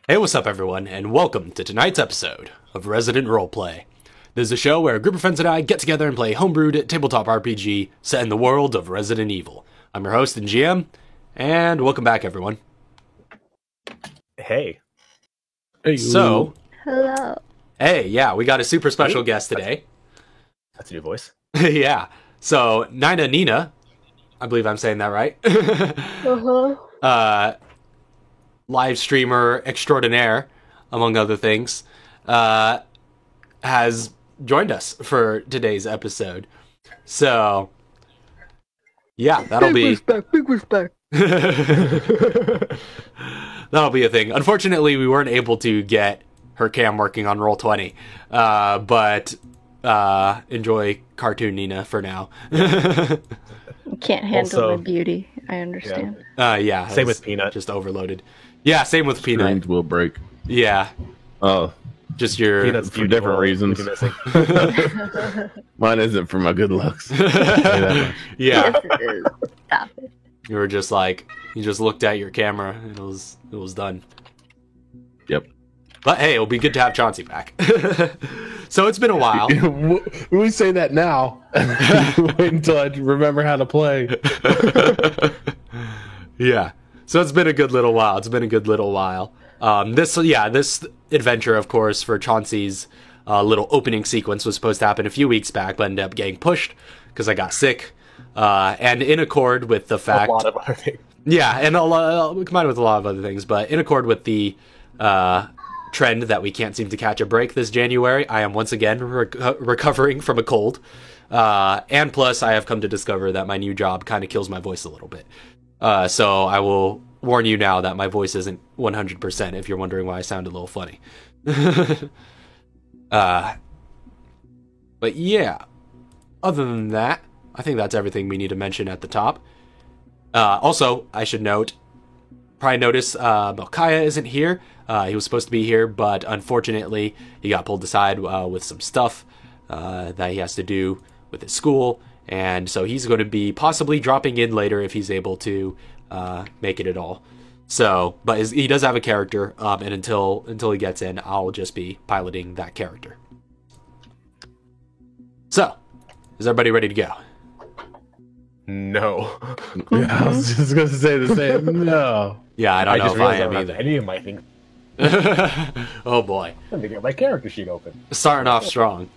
Hey, what's up, everyone, and welcome to tonight's episode of Resident Roleplay. This is a show where a group of friends and I get together and play homebrewed tabletop RPG set in the world of Resident Evil. I'm your host and GM, and welcome back, everyone. Hey. So, Hello. hey, yeah, we got a super special guest today. That's a new voice. Yeah, so Nina, I believe I'm saying that right. Live streamer extraordinaire, among other things, has joined us for today's episode. So, yeah, that'll Big respect. that'll be a thing. Unfortunately, we weren't able to get her cam working on Roll20, but enjoy Cartoon Nina for now. Can't handle Also- my beauty. I understand. Yeah, Same it's with Peanut. just overloaded. Yeah, same with Peanut. Screens will break. Yeah, Oh, just your Peanut's for different beautiful. reasons. We'll be missing. mine isn't for my good looks. Say that much. yeah. Yes, it is. Stop it. You were just like, you just looked at your camera and it was done. Yep. But hey, it'll be good to have Chauncey back. So it's been a while. We say that now. Wait until I remember how to play. Yeah. So it's been a good little while. This adventure, of course, for Chauncey's little opening sequence was supposed to happen a few weeks back, but ended up getting pushed because I got sick. And in accord with the fact, A lot of other things. yeah, and combined with a lot of other things, but in accord with the trend that we can't seem to catch a break this January, I am once again recovering from a cold. And plus, I have come to discover that my new job kind of kills my voice a little bit. So I will warn you now that my voice isn't 100% if you're wondering why I sound a little funny. But yeah, other than that, I think that's everything we need to mention at the top. Also, I should note, probably notice Melchiah isn't here. He was supposed to be here, but unfortunately, he got pulled aside with some stuff that he has to do with his school, and so he's going to be possibly dropping in later if he's able to make it at all. So, but he does have a character, and until he gets in, I'll just be piloting that character. So, is everybody ready to go? No. Yeah, I was just going to say the same. No. Yeah, I don't know if I am don't have either. any of my things. Oh boy, Let me get my character sheet open. starting off strong.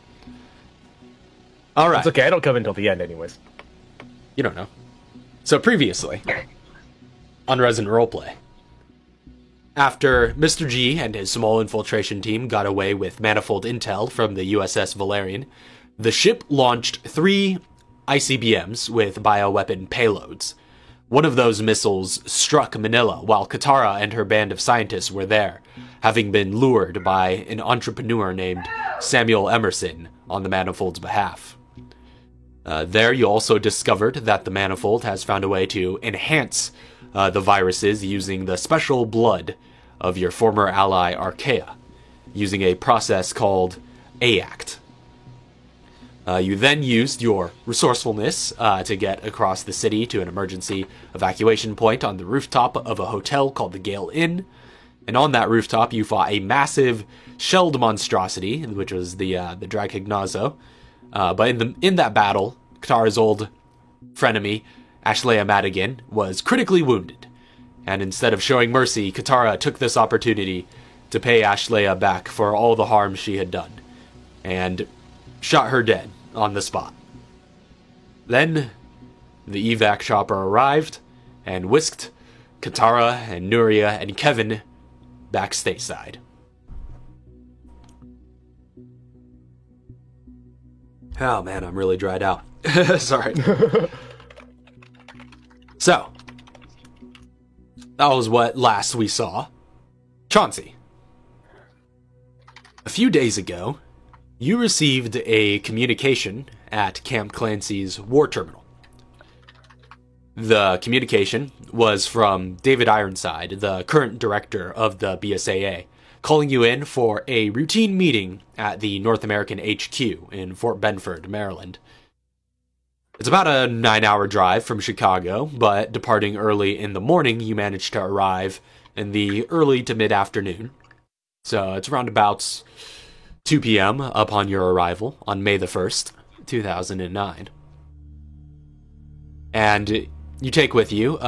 All right. It's okay, I don't come until the end anyways. You don't know. So previously, on Resident Roleplay, after Mr. G and his small infiltration team got away with manifold intel from the USS Valerian, the ship launched 3 ICBMs with bioweapon payloads. One of those missiles struck Manila while Katara and her band of scientists were there, having been lured by an entrepreneur named Samuel Emerson on the Manifold's behalf. There you also discovered that the Manifold has found a way to enhance the viruses using the special blood of your former ally Archaea, using a process called AACT. You then used your resourcefulness to get across the city to an emergency evacuation point on the rooftop of a hotel called the Gale Inn. And on that rooftop, you fought a massive shelled monstrosity, which was the Dracognazo. But in that battle, Katara's old frenemy, Ashlea Madigan, was critically wounded. And instead of showing mercy, Katara took this opportunity to pay Ashlea back for all the harm she had done, and shot her dead on the spot. Then, the evac chopper arrived and whisked Katara and Nuria and Kevin back stateside. Oh man, I'm really dried out. Sorry. So, that was what last we saw. Chauncey, a few days ago, you received a communication at Camp Clancy's war terminal. The communication was from David Ironside, the current director of the BSAA, calling you in for a routine meeting at the North American HQ in Fort Benford, Maryland. It's about a 9-hour drive from Chicago, but departing early in the morning, you managed to arrive in the early to mid-afternoon, So it's around about 2 p.m. upon your arrival on May the 1st, 2009. And you take with you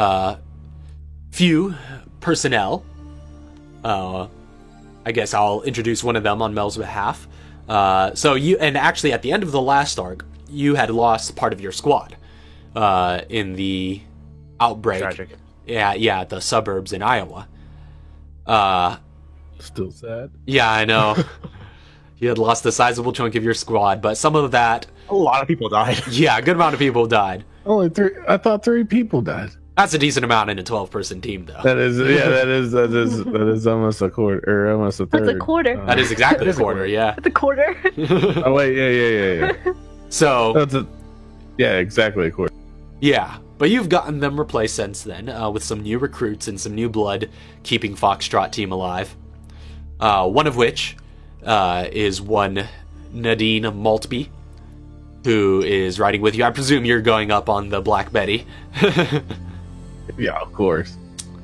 few personnel. I guess I'll introduce one of them on Mel's behalf. So you, and actually at the end of the last arc, you had lost part of your squad in the outbreak. Tragic. Yeah, the suburbs in Iowa. Still sad. Yeah, I know. You had lost a sizable chunk of your squad, but some of that, A lot of people died. yeah, a good amount of people died. Only 3. I thought 3 people died. That's a decent amount in a 12-person team, though. That is almost a quarter, or almost a third. That's a quarter. That is exactly a quarter, yeah. That's a quarter. Oh wait, yeah. So, Yeah, exactly a quarter. yeah, but you've gotten them replaced since then, with some new recruits and some new blood keeping Foxtrot team alive. One of which is one Nadine Maltby, who is riding with you. I presume you're going up on the Black Betty. Yeah, of course.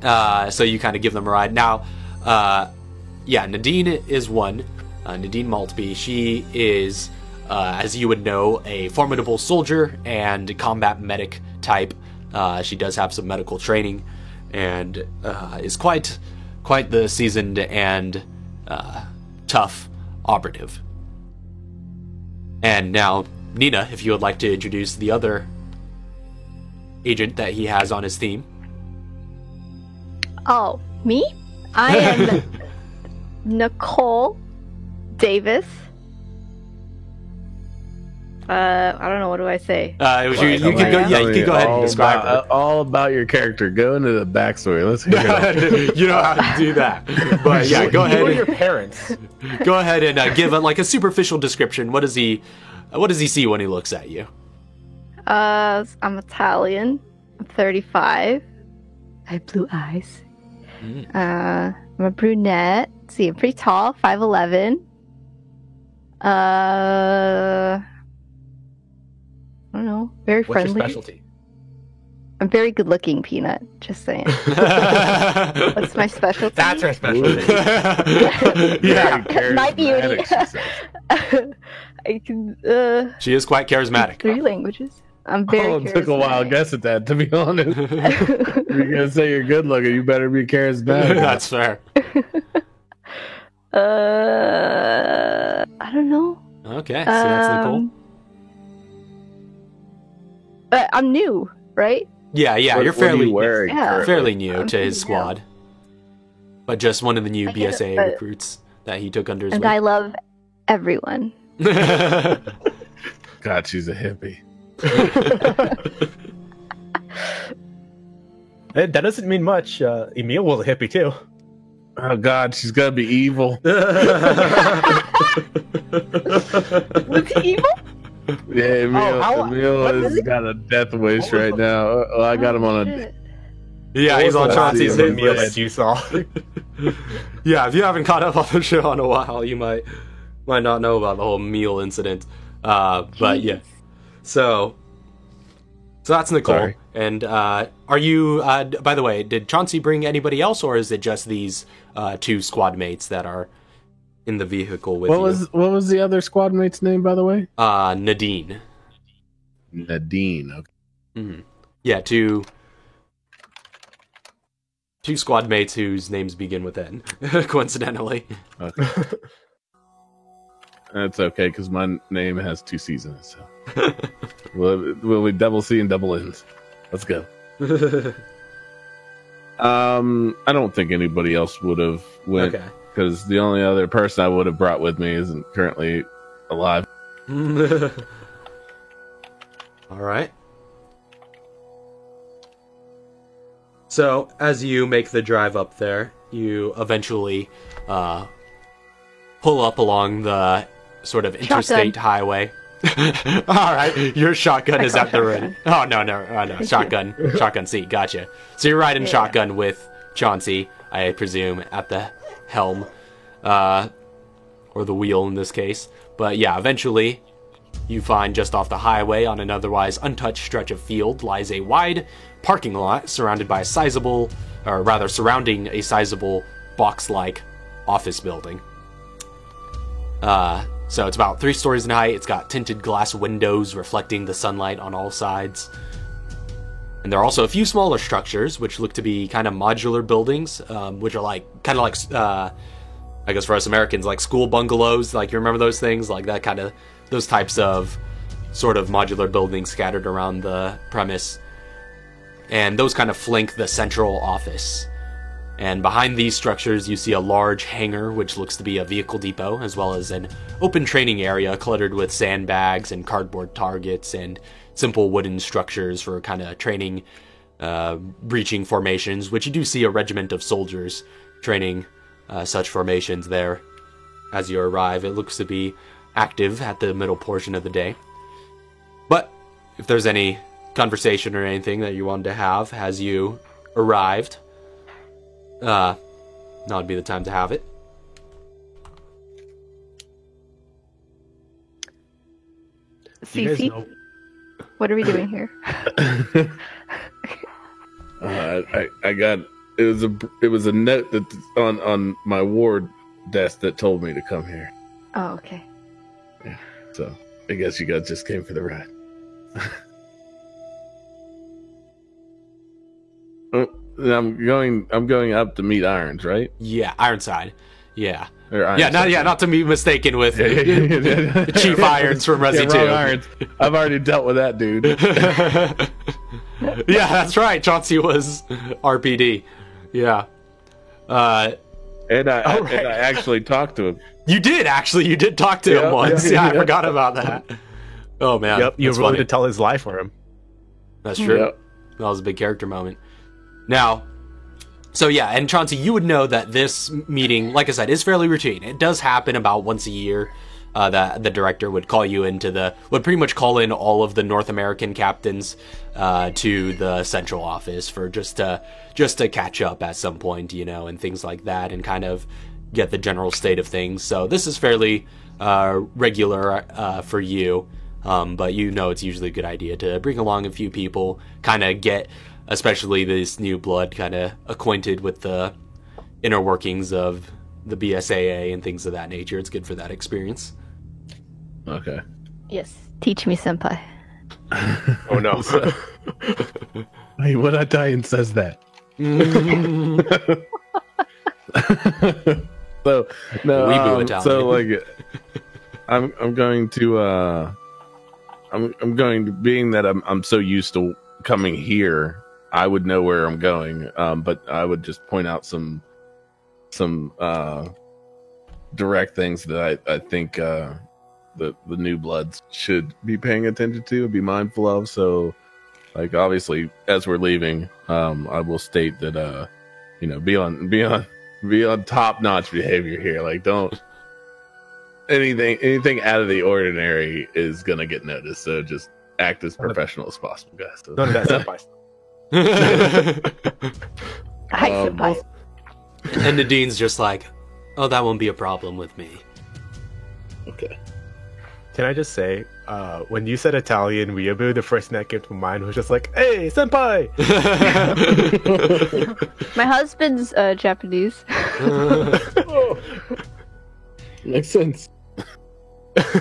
So you kind of give them a ride. Now, yeah, Nadine is one. Nadine Maltby. She is, as you would know, a formidable soldier and combat medic type. She does have some medical training and is quite the seasoned and tough operative. And now, Nina, if you would like to introduce the other agent that he has on his team. Oh, me? I am Nicole Davis. I don't know, what do I say? You can go. Yeah, you can go ahead and describe her. All about your character. Go into the backstory. Let's hear it. You know how to do that, but yeah, go ahead. You and And, your parents. go ahead and give a superficial description. What does he see when he looks at you? I'm Italian. I'm 35. I have blue eyes. I'm a brunette. See, I'm pretty tall, 5'11". I don't know. Very What's friendly. your specialty? I'm very good looking, Peanut. Just saying. What's my specialty? That's her specialty. Yeah, My beauty. charismatic, she says. I can she is quite charismatic. 3 languages. I'm very Oh, it took a while to guess at that, to be honest. You're gonna say you're good looking, you better be charismatic. That's fair. I don't know. Okay, so that's Nicole. I'm new, right? Yeah, What- you're what are you fairly wearing Yeah. currently? fairly new I'm to his pretty new. squad, but just one of the new I get it, BSA but- recruits that he took under his And wing. I love everyone. God, she's a hippie. That doesn't mean much. Emil was a hippie too. Oh God, she's gonna be evil. What's evil? Yeah, what Emil is has it? got a death wish right now. Well, I got him on a. Shit. Yeah, he's on What was Chauncey's the hit Emil list. that you saw. Yeah, if you haven't caught up on the show in a while, you might not know about the whole meal incident. But yeah, so that's Nicole. Sorry. And are you? By the way, did Chauncey bring anybody else, or is it just these 2 squad mates that are in the vehicle with What you? was the other squad mate's name, by the way? Nadine. Nadine. Okay. Mhm. Yeah, two squad mates whose names begin with N, coincidentally. Okay. That's okay because my name has 2 C's in it. So we'll be double C and double N's. Let's go. I don't think anybody else would have went Okay. because the only other person I would have brought with me isn't currently alive. All right. So, as you make the drive up there, you eventually pull up along the sort of interstate highway. All right, your shotgun is at the ready. Oh no, shotgun seat. Gotcha. So you're riding shotgun with Chauncey, I presume, at the helm, or the wheel in this case. But yeah, eventually, you find just off the highway on an otherwise untouched stretch of field lies a wide parking lot surrounding a sizable box-like office building. So it's about 3 stories in height. It's got tinted glass windows reflecting the sunlight on all sides. And there are also a few smaller structures, which look to be kind of modular buildings, which are like kind of like, I guess for us Americans, like school bungalows. Like, you remember those things? Like that kind of, those types of sort of modular buildings scattered around the premise. And those kind of flank the central office. And behind these structures, you see a large hangar, which looks to be a vehicle depot, as well as an open training area cluttered with sandbags and cardboard targets and simple wooden structures for kind of training breaching formations, which you do see a regiment of soldiers training such formations there as you arrive. It looks to be active at the middle portion of the day. But if there's any conversation or anything that you wanted to have as you arrived, now would be the time to have it. You guys Cece, know- what are we doing here? I got it was a note that's on my ward desk that told me to come here. Oh, okay. So I guess you guys just came for the ride. I'm going up to meet Irons, right? Yeah, Ironside. Yeah. Or Irons, Not to be mistaken with Yeah. Chief Irons from Resi 2. Wrong Irons. I've already dealt with that dude. Yeah, that's right. Chauncey was RPD. Yeah. And I actually talked to him. You did talk to him Yeah, once. yeah, Yeah, I yeah. forgot about that. Oh man. Yep, you were that's willing funny. to tell his life for him. That's true. Yep. That was a big character moment. Now, so yeah, and Chauncey, you would know that this meeting, like I said, is fairly routine. It does happen about once a year. That the director would call you would pretty much call in all of the North American captains to the central office for just to catch up at some point, and things like that, and kind of get the general state of things. So this is fairly regular for you, but it's usually a good idea to bring along a few people, kind of get, especially this new blood, kind of acquainted with the inner workings of the BSAA and things of that nature. It's good for that experience. Okay. Yes. Teach me, senpai. Oh no. Hey, what Italian says that? So no, Weeboo Italian. so like, I'm going to I'm going to, being that I'm so used to coming here, I would know where I'm going. But I would just point out some direct things that I think the new bloods should be paying attention to, be mindful of. So, like, obviously, as we're leaving, I will state that be on top notch behavior here. Like, don't anything out of the ordinary is gonna get noticed. So just act as professional as possible, guys. So, None of that senpai. Hi, Um, senpai. And Nadine's just like, oh, that won't be a problem with me. okay. Can I just say, when you said Italian weeaboo, the first thing that came to mind was just like, hey, senpai! My husband's Japanese. Makes sense.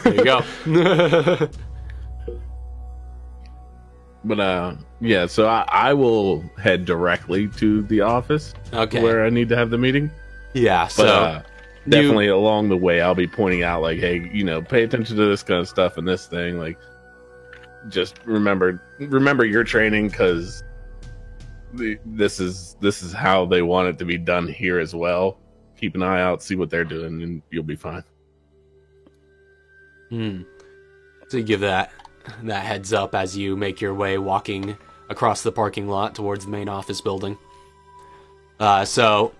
There you go. But yeah, so I will head directly to the office Okay. where I need to have the meeting. Yeah, But so definitely along the way, I'll be pointing out, like, hey, pay attention to this kind of stuff and this thing. Like, just remember your training, because this is how they want it to be done here as well. Keep an eye out, see what they're doing, and you'll be fine. So you give that heads up as you make your way walking across the parking lot towards the main office building. So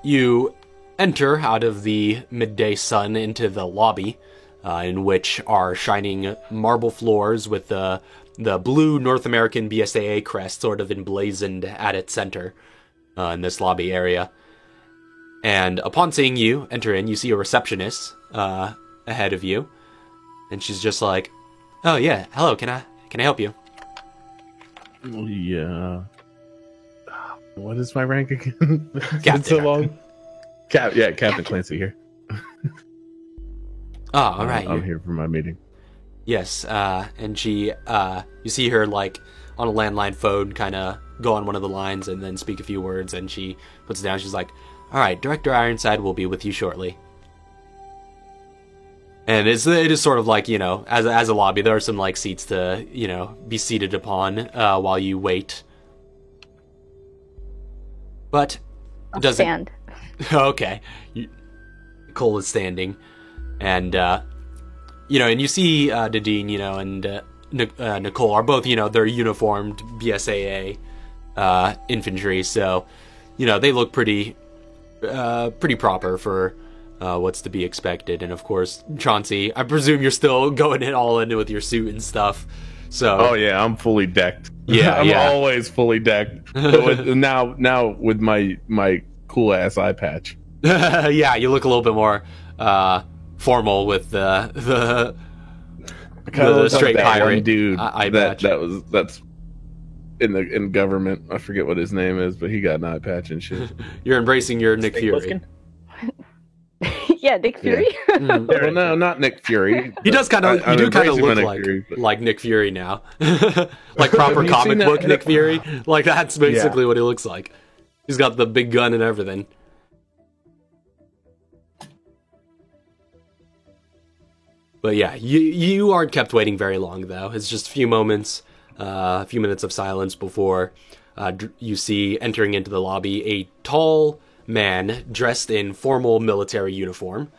you enter out of the midday sun into the lobby, in which are shining marble floors with the blue North American BSAA crest sort of emblazoned at its center in this lobby area. And upon seeing you enter in, you see a receptionist ahead of you, and she's just like, "Oh yeah, hello. Can I help you?" Yeah. What is my rank again? It's been Captain. so long. Captain Clancy here. Oh, all right. I'm here for my meeting. Yes, and she, you see her, like, on a landline phone, kind of go on one of the lines and then speak a few words, and she puts it down. She's like, all right, Director Ironside will be with you shortly. And it is sort of like, as a lobby, there are some, like, seats to, be seated upon while you wait. But I'll doesn't... stand. Okay. Cole is standing. And, and you see Nadine, and Nicole are both, they're uniformed BSAA infantry, so, they look pretty proper for what's to be expected. And of course, Chauncey, I presume you're still going all in with your suit and stuff. So, oh yeah, I'm fully decked. Yeah, I'm yeah. always fully decked. But now with my cool ass eye patch. Yeah, you look a little bit more formal with the straight that pirate one dude eye patch. that's in government. I forget what his name is, but he got an eye patch and shit. You're embracing your Nick Fury. Yeah, Nick Fury. Well, no, not Nick Fury. He does kind of. You do kind of look like Nick Fury now, like proper comic book Nick Fury. Like that's basically what he looks like. He's got the big gun and everything. But yeah, you aren't kept waiting very long though. It's just a few minutes of silence before you see entering into the lobby a tall man dressed in formal military uniform,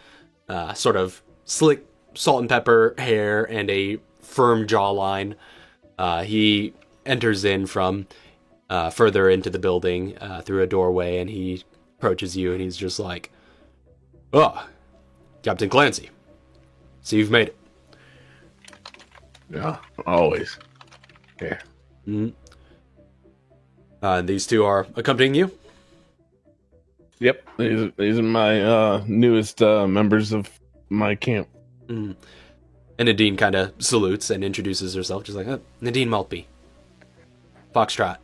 sort of slick salt and pepper hair and a firm jawline. He enters in from further into the building through a doorway, and he approaches you, and he's just like, "Oh, Captain Clancy, so you've made it." Yeah, always. Yeah. Mm-hmm. These two are accompanying you? Yep, these are my newest members of my camp. Mm. And Nadine kind of salutes and introduces herself, just like, Nadine Maltby. Foxtrot.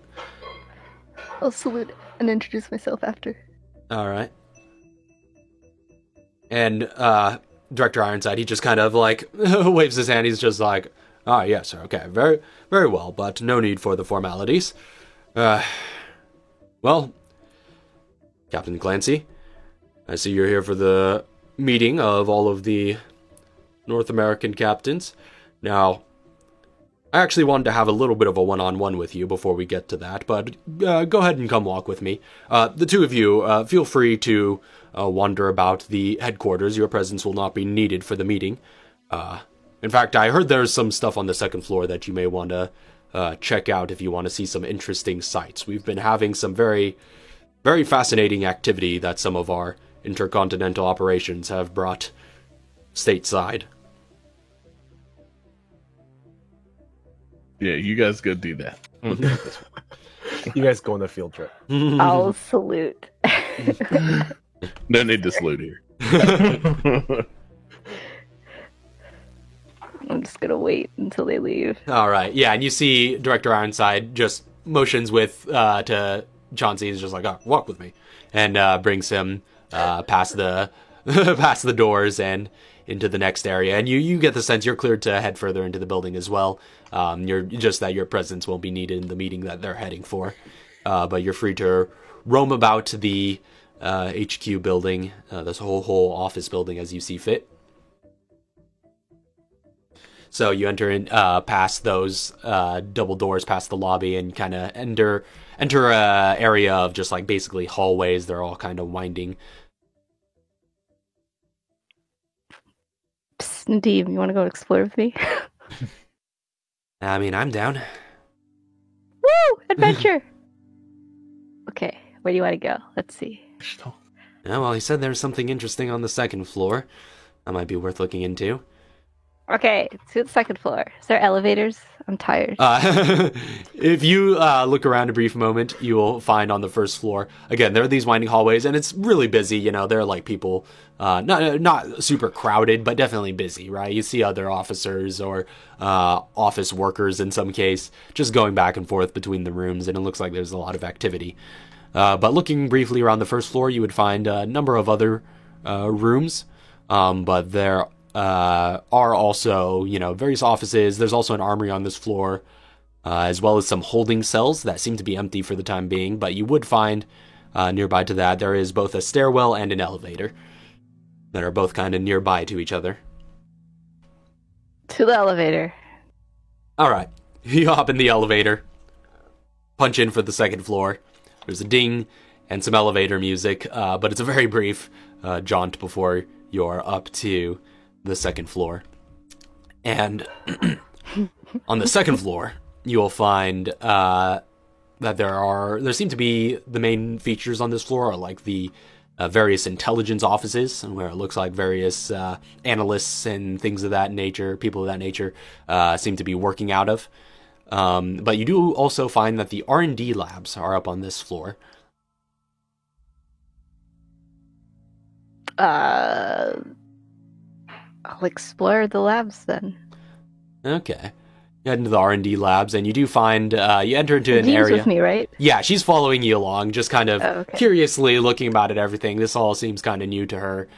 I'll salute and introduce myself after. All right. And Director Ironside, he just kind of like waves his hand. He's just like, "Ah, yes, sir. Okay, very, very well, but no need for the formalities. Well, Captain Clancy, I see you're here for the meeting of all of the North American captains. Now, I actually wanted to have a little bit of a one-on-one with you before we get to that, but go ahead and come walk with me. The two of you, feel free to wander about the headquarters. Your presence will not be needed for the meeting. In fact, I heard there's some stuff on the second floor that you may want to check out if you want to see some interesting sights. We've been having some very, very fascinating activity that some of our intercontinental operations have brought stateside." Yeah, you guys go do that. You guys go on a field trip. I'll salute. No need to salute here. I'm just gonna wait until they leave. All right, yeah, and you see Director Ironside just motions with to Chauncey. He's just like, "Oh, walk with me," and brings him past the past the doors and into the next area. And you get the sense you're cleared to head further into the building as well. You're just that your presence won't be needed in the meeting that they're heading for, but you're free to roam about the HQ building, this whole office building as you see fit. So you enter in past those double doors, past the lobby, and kind of enter a area of just like basically hallways. They're all kind of winding. Psst, Nadeem, you want to go explore with me? I mean, I'm down. Woo! Adventure! Okay, where do you want to go? Let's see. Yeah, well, he said there's something interesting on the second floor. That might be worth looking into. Okay, to the second floor. Is there elevators? I'm tired. If you look around a brief moment, you will find on the first floor, again, there are these winding hallways, and it's really busy. You know, there are like people, not super crowded, but definitely busy, right? You see other officers or office workers in some case, just going back and forth between the rooms, and it looks like there's a lot of activity. But looking briefly around the first floor, you would find a number of other rooms, but they're are also, various offices. There's also an armory on this floor, as well as some holding cells that seem to be empty for the time being. But you would find nearby to that, there is both a stairwell and an elevator that are both kind of nearby to each other. To the elevator. All right. You hop in the elevator, punch in for the second floor. There's a ding and some elevator music, but it's a very brief jaunt before you're up to the second floor. And on the second floor, you'll find that there seem to be the main features on this floor are like the various intelligence offices, where it looks like various analysts and things of that nature, people of that nature, seem to be working out of. But you do also find that the R&D labs are up on this floor. I'll explore the labs then. Okay. You head into the R&D labs, and you do find, you enter into an Jean's area. with me, right? Yeah, she's following you along, just kind of Oh, okay. curiously looking about at everything. This all seems kind of new to her.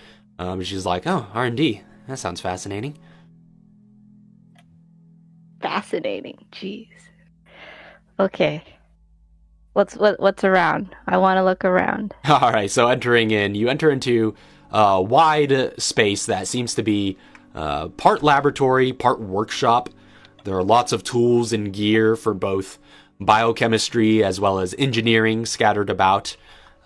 She's like, oh, R&D. That sounds fascinating. Fascinating. Jeez. Okay. What's around? I want to look around. All right, so entering in, you enter into a wide space that seems to be part laboratory, part workshop. There are lots of tools and gear for both biochemistry as well as engineering scattered about,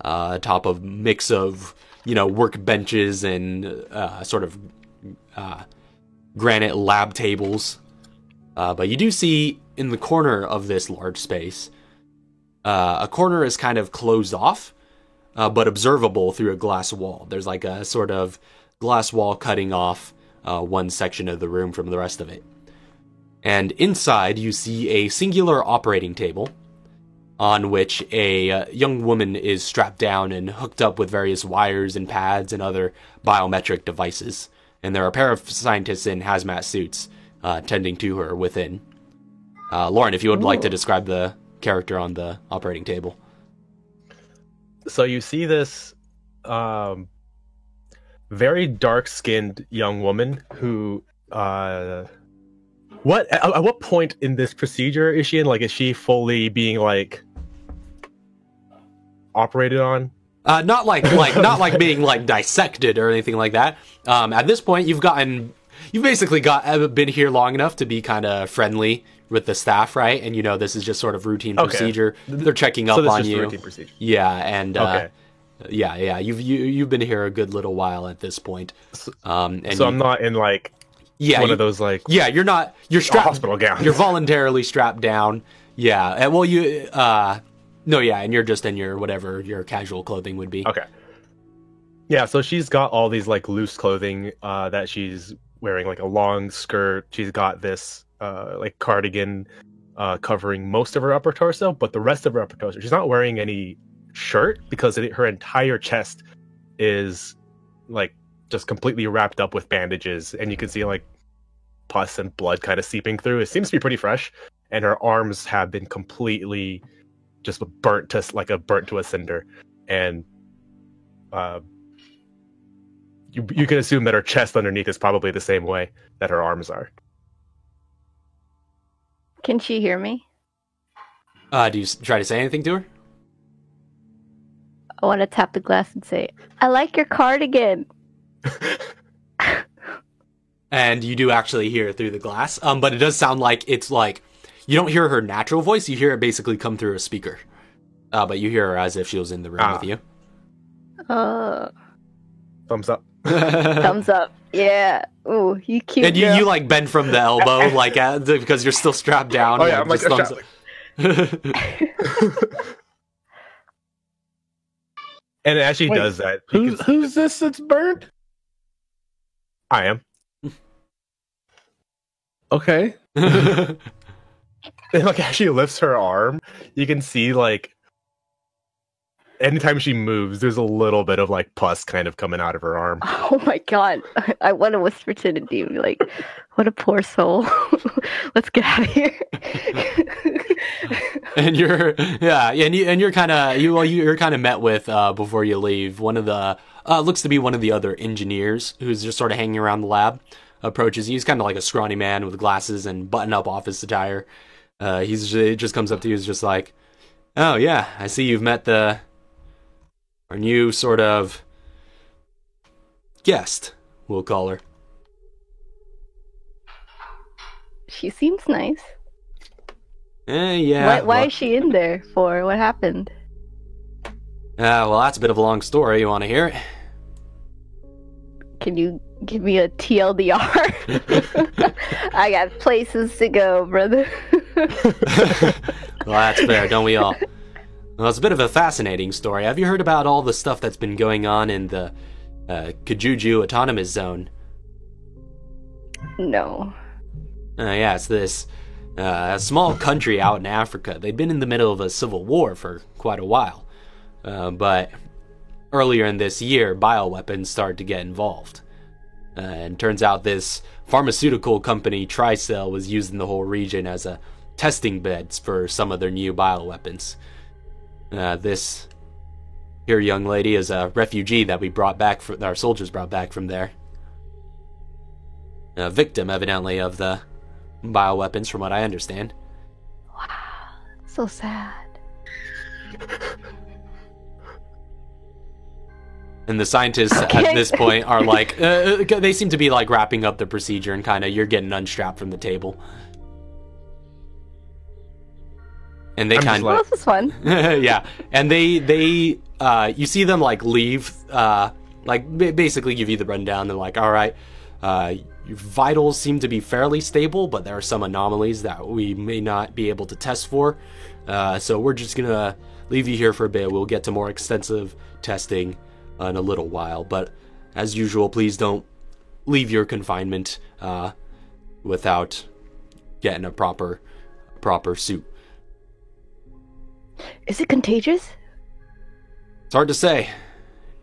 atop of mix of, workbenches and sort of granite lab tables. But you do see in the corner of this large space, a corner is kind of closed off, but observable through a glass wall. There's like a sort of glass wall cutting off one section of the room from the rest of it. And inside, you see a singular operating table on which a young woman is strapped down and hooked up with various wires and pads and other biometric devices. And there are a pair of scientists in hazmat suits tending to her within. Lauren, if you would like to describe the character on the operating table. So you see this very dark-skinned young woman who at what point in this procedure is she in? Like, is she fully being like operated on? Not like being like dissected or anything like that. At this point, you've basically been here long enough to be kind of friendly with the staff, right? And this is just sort of routine procedure. They're checking up on you. Routine procedure. Yeah, and Okay. yeah. You've been here a good little while at this point. And So I'm not in like one of those like you're not. You're strapped. hospital gowns. You're voluntarily strapped down. Yeah. And well, and you're just in your whatever your casual clothing would be. Okay. Yeah, so she's got all these like loose clothing that she's wearing, like a long skirt. She's got this like cardigan covering most of her upper torso, but the rest of her upper torso, she's not wearing any shirt because her entire chest is like just completely wrapped up with bandages, and you can see like pus and blood kind of seeping through. It seems to be pretty fresh, and her arms have been completely just burnt to a cinder, and you can assume that her chest underneath is probably the same way that her arms are. Can she hear me? Do you try to say anything to her? I want to tap the glass and say, I like your cardigan. And you do actually hear it through the glass, but it does sound like it's like you don't hear her natural voice. You hear it basically come through a speaker, but you hear her as if she was in the room with you. Thumbs up. Thumbs up. Yeah. Ooh, you cute. And you like bend from the elbow, like because you're still strapped down. Oh yeah, I'm like just thumbs And as she Wait, does that, you can- Who's this that's burnt? I am. Okay. And like as she lifts her arm, you can see like anytime she moves, there's a little bit of like pus kind of coming out of her arm. Oh my god. I want to whisper to Nadim, like, what a poor soul. Let's get out of here. And you're kind of met with before you leave one of the looks to be one of the other engineers who's just sort of hanging around the lab. approaches you. He's kind of like a scrawny man with glasses and button-up office attire. He just comes up to you. He's just like, "Oh yeah, I see you've met our new sort of guest, we'll call her." She seems nice. Yeah. Why is she in there for? What happened? Well, that's a bit of a long story. You want to hear it? Can you give me a TLDR? I got places to go, brother. Well, that's fair, don't we all? Well, it's a bit of a fascinating story. Have you heard about all the stuff that's been going on in the Kajuju Autonomous Zone? No. Yeah, it's this small country out in Africa. They'd been in the middle of a civil war for quite a while. But earlier in this year, bioweapons started to get involved. And turns out this pharmaceutical company, Tricell, was using the whole region as a testing beds for some of their new bioweapons. This here young lady is a refugee that our soldiers brought back from there. A victim, evidently, of the bioweapons, from what I understand. Wow. So sad. And the scientists at this point are like, they seem to be like wrapping up the procedure and kind of, you're getting unstrapped from the table. And they kind of... Well, this is fun. Yeah. And they you see them like leave, basically give you the rundown. They're like, all right, your vitals seem to be fairly stable, but there are some anomalies that we may not be able to test for. So we're just going to leave you here for a bit. We'll get to more extensive testing in a little while, but as usual, please don't leave your confinement without getting a proper suit. Is it contagious? It's hard to say.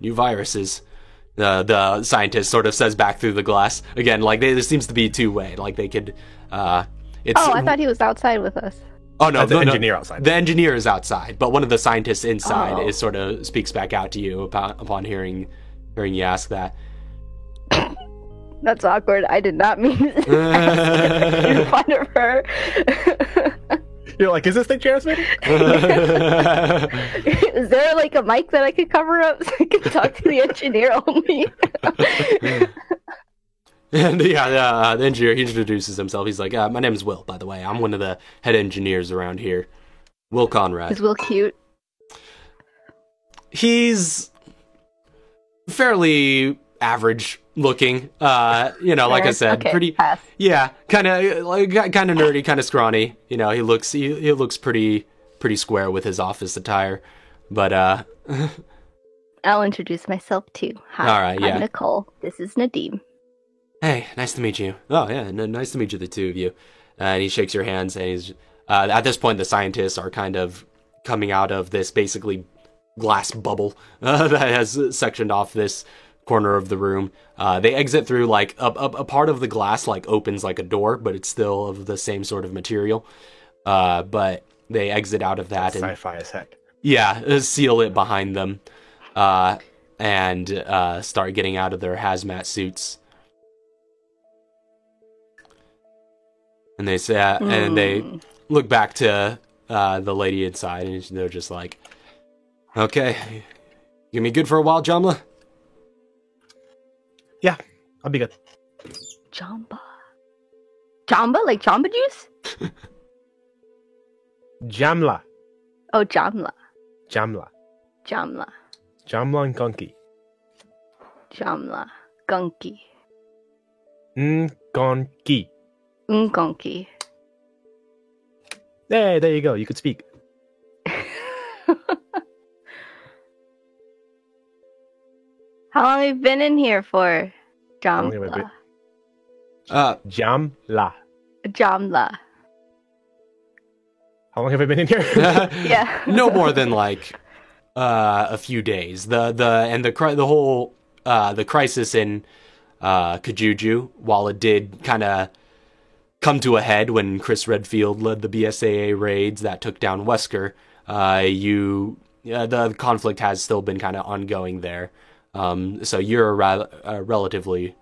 New viruses. The scientist sort of says back through the glass again. Like there seems to be two-way. Like they could. I thought he was outside with us. Oh no, the engineer outside. The engineer is outside, but one of the scientists inside is sort of speaks back out to you upon hearing you ask that. That's awkward. I did not mean to in front of her. You're like, is this thing transmitting? Is there like a mic that I could cover up so I can talk to the engineer only? And the engineer, he introduces himself. He's like, my name is Will, by the way. I'm one of the head engineers around here. Will Conrad. Is Will cute? He's fairly average looking. Like I said, okay, pretty. Pass. Yeah, kind of nerdy, kind of scrawny. He looks pretty square with his office attire. But I'll introduce myself too. Hi, all right, yeah. I'm Nicole. This is Nadim. Hey, nice to meet you. Oh, yeah, nice to meet you, the two of you. And he shakes your hands, and he's... at this point, the scientists are kind of coming out of this, basically, glass bubble that has sectioned off this corner of the room. They exit through, like, a part of the glass, like, opens like a door, but it's still of the same sort of material. But they exit out of that. That's sci-fi as heck. Yeah, seal it behind them, and start getting out of their hazmat suits. And they say, and they look back to the lady inside, and they're just like, "Okay, you gonna be good for a while, Jamla?" Yeah, I'll be good. Jamba, like Jamba juice? Jamla. Oh, Jamla. Jamla Jamla. and Gunky. Jamla. Gunky. Gunky. Ngonki. Hey, there you go. You could speak. How long have you been in here for? long have I been- Jamla. Jamla. How long have I been in here? Yeah. No more than like a few days. The whole crisis in Kajuju, while it did kind of come to a head when Chris Redfield led the BSAA raids that took down Wesker, the conflict has still been kind of ongoing there. So you're relatively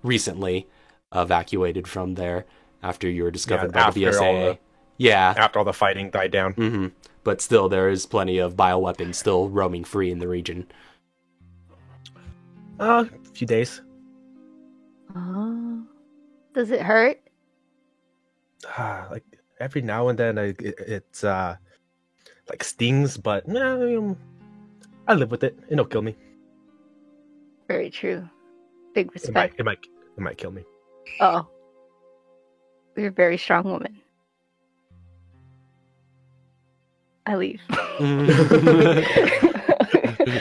recently evacuated from there after you were discovered by the after BSAA. Yeah. After all the fighting died down. Mm-hmm. But still, there is plenty of bioweapons still roaming free in the region. A few days. Oh. Does it hurt? Like every now and then, it's like stings, but I live with it. It'll kill me. Very true. Big It respect. might kill me. Oh. You're a very strong woman. I leave.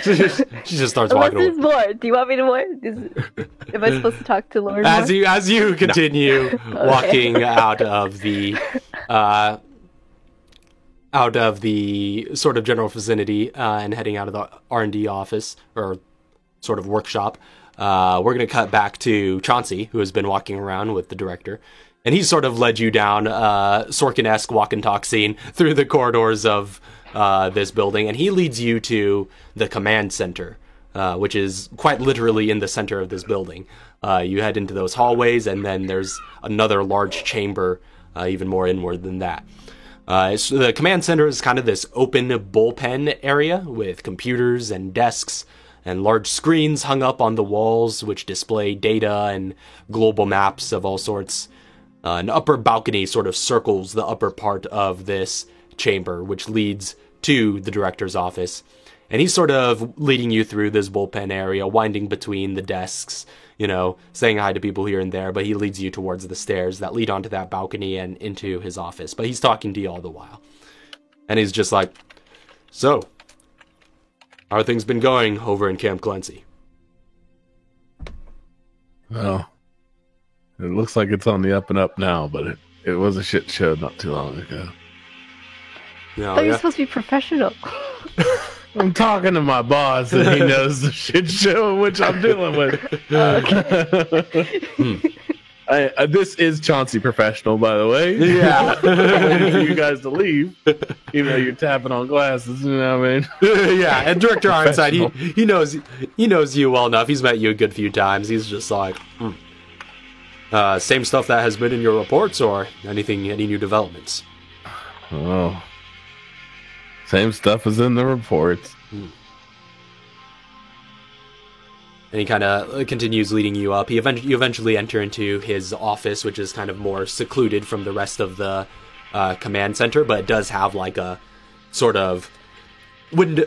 she just starts Unless walking there's away. more. Do you want me to more? Am I supposed to talk to Lauren more? As you continue walking out of the sort of general vicinity and heading out of the R&D office or sort of workshop, we're going to cut back to Chauncey, who has been walking around with the director. And he sort of led you down Sorkin-esque walk and talk scene through the corridors of this building. And he leads you to the command center, which is quite literally in the center of this building. You head into those hallways, and then there's another large chamber, even more inward than that. So the command center is kind of this open bullpen area with computers and desks and large screens hung up on the walls, which display data and global maps of all sorts. An upper balcony sort of circles the upper part of this chamber, which leads to the director's office. And he's sort of leading you through this bullpen area, winding between the desks, saying hi to people here and there, but he leads you towards the stairs that lead onto that balcony and into his office. But he's talking to you all the while. And he's just like, "So, how are things been going over in Camp Clancy?" Well, it looks like it's on the up and up now, but it was a shit show not too long ago. Yeah, I thought you were supposed to be professional. I'm talking to my boss, and he knows the shit show in which I'm dealing with. This is Chauncey Professional, by the way. Yeah. Waiting for you guys to leave, even though you're tapping on glasses. You know what I mean? Yeah, and Director Ironside, he knows you well enough. He's met you a good few times. He's just like, same stuff that has been in your reports, or any new developments? Oh, same stuff as in the reports. And he kind of continues leading you up. You eventually enter into his office, which is kind of more secluded from the rest of the command center, but it does have like a sort of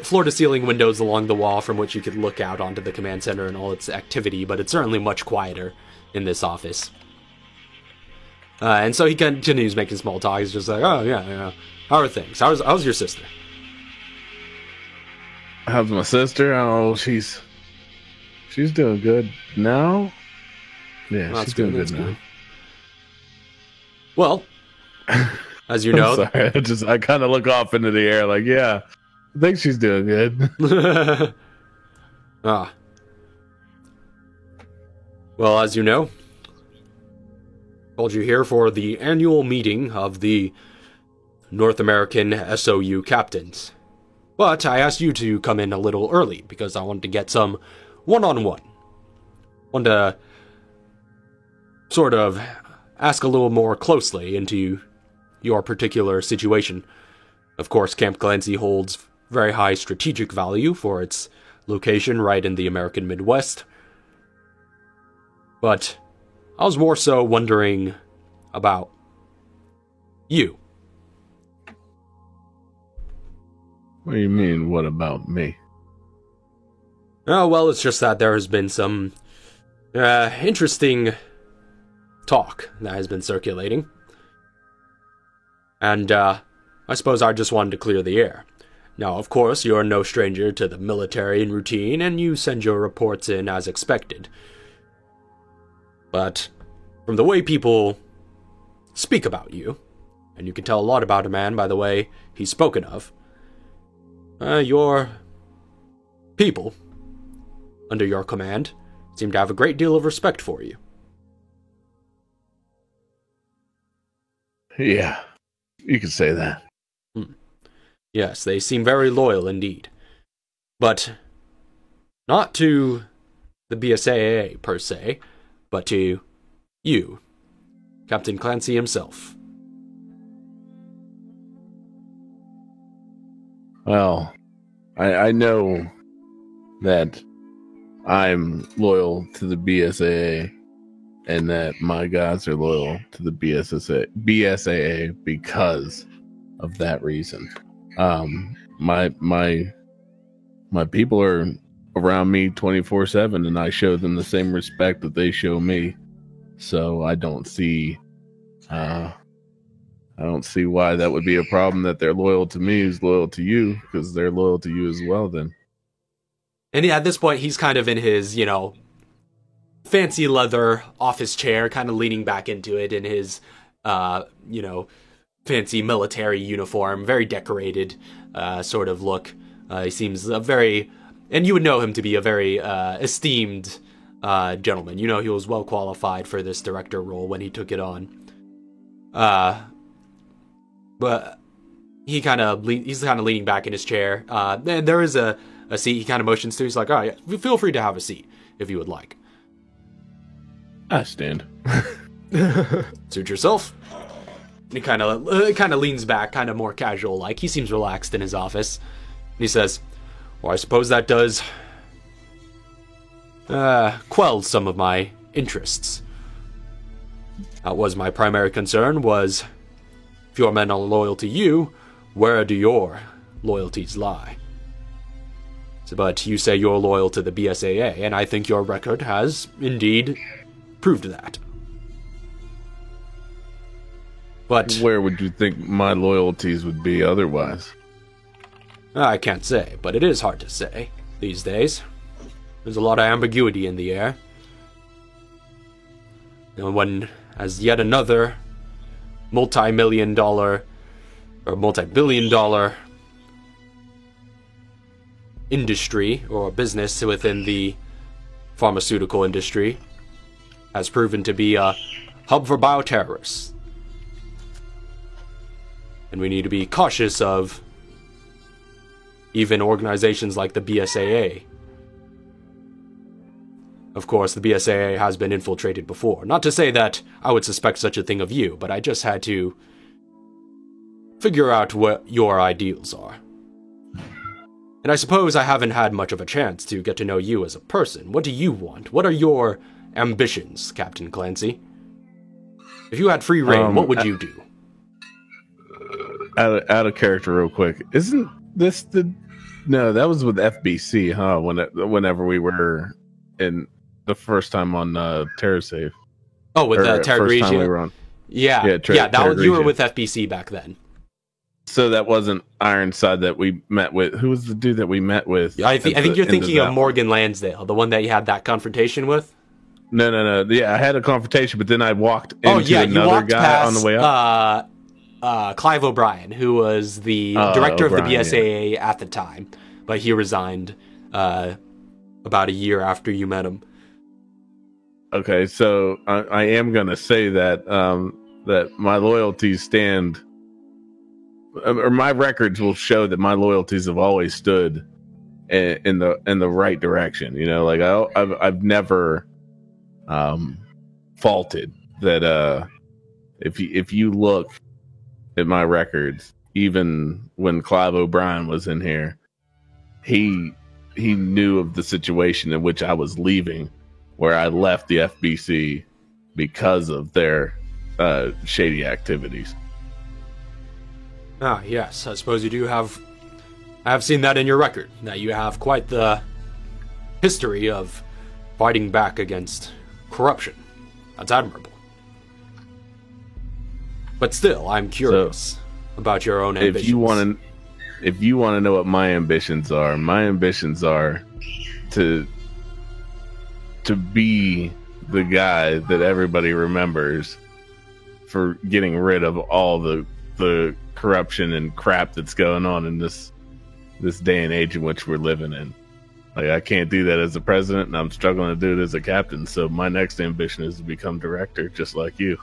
floor-to-ceiling windows along the wall from which you could look out onto the command center and all its activity, but it's certainly much quieter in this office. And so he continues making small talk. He's just like, "Oh, yeah. How are things? How's your sister?" How's my sister? Oh, she's doing good now. Yeah, Well, she's doing good now. good. Well, as you know, I'm sorry, I kind of look off into the air like, yeah, I think she's doing good. Well, as you know, called you here for the annual meeting of the North American SOU captains. But I asked you to come in a little early because I wanted to get some one-on-one. Wanted to sort of ask a little more closely into your particular situation. Of course, Camp Clancy holds very high strategic value for its location right in the American Midwest. But I was more so wondering about you. What do you mean, what about me? Oh, well, it's just that there has been some interesting talk that has been circulating. And I suppose I just wanted to clear the air. Now, of course, you're no stranger to the military and routine, and you send your reports in as expected. But from the way people speak about you, and you can tell a lot about a man by the way he's spoken of, your people under your command seem to have a great deal of respect for you. Yeah, you could say that. Yes, they seem very loyal indeed. But not to the BSAA, per se, but to you, Captain Clancy himself. Well, I know that I'm loyal to the BSAA and that my gods are loyal to the BSAA because of that reason. My people are around me 24/7, and I show them the same respect that they show me. So I don't see why that would be a problem that they're loyal to me is loyal to you, because they're loyal to you as well then. And at this point, he's kind of in his, fancy leather office chair, kind of leaning back into it in his, fancy military uniform, very decorated sort of look. He seems and you would know him to be a very esteemed gentleman. He was well qualified for this director role when he took it on. But he's kind of leaning back in his chair. And there is a seat he kind of motions to. He's like, all right, feel free to have a seat if you would like. I stand. Suit yourself. And he kind of leans back, kind of more casual like. He seems relaxed in his office. And he says, well, I suppose that does quell some of my interests. That was my primary concern, was if your men are loyal to you, where do your loyalties lie? But you say you're loyal to the BSAA, and I think your record has indeed proved that. But where would you think my loyalties would be otherwise? I can't say, but it is hard to say these days. There's a lot of ambiguity in the air. And when, as yet another multi-billion dollar industry or business within the pharmaceutical industry has proven to be a hub for bioterrorists. And we need to be cautious of even organizations like the BSAA. Of course, the BSAA has been infiltrated before. Not to say that I would suspect such a thing of you, but I just had to figure out what your ideals are. And I suppose I haven't had much of a chance to get to know you as a person. What do you want? What are your ambitions, Captain Clancy? If you had free reign, what would you do? Out of character real quick. Isn't this No, that was with FBC, huh? Whenever we were in the first time on TerraSafe. Oh, with Terra Grigia? We were on. Yeah, you were with FBC back then. So that wasn't Ironside that we met with. Who was the dude that we met with? I think you're thinking of Morgan Lansdale, the one that you had that confrontation with. No. Yeah, I had a confrontation, but then I walked into another guy past, on the way up. Clive O'Brien, who was the director of the BSAA at the time, but he resigned about a year after you met him. Okay, so I am going to say that that my loyalties stand, or my records will show that my loyalties have always stood in the right direction. Like I've never faulted that. If you look at my records, even when Clive O'Brien was in here, he knew of the situation in which I was leaving, where I left the FBC because of their shady activities. Ah, yes, I suppose you do have. I have seen that in your record, that you have quite the history of fighting back against corruption. That's admirable. But still, I'm curious about your own ambitions. If you want to know what my ambitions are to be the guy that everybody remembers for getting rid of all the corruption and crap that's going on in this day and age in which we're living in. Like, I can't do that as a president, and I'm struggling to do it as a captain. So my next ambition is to become director, just like you.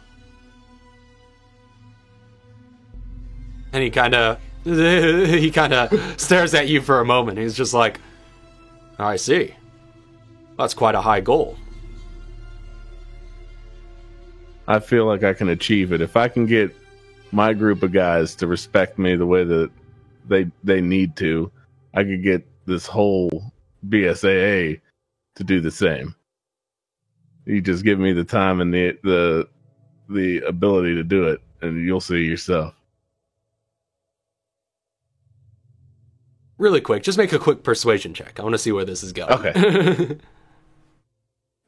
And he kind of stares at you for a moment. He's just like, I see. That's quite a high goal. I feel like I can achieve it. If I can get my group of guys to respect me the way that they need to, I could get this whole BSAA to do the same. You just give me the time and the ability to do it, and you'll see yourself. Really quick, just make a quick persuasion check. I want to see where this is going. Okay.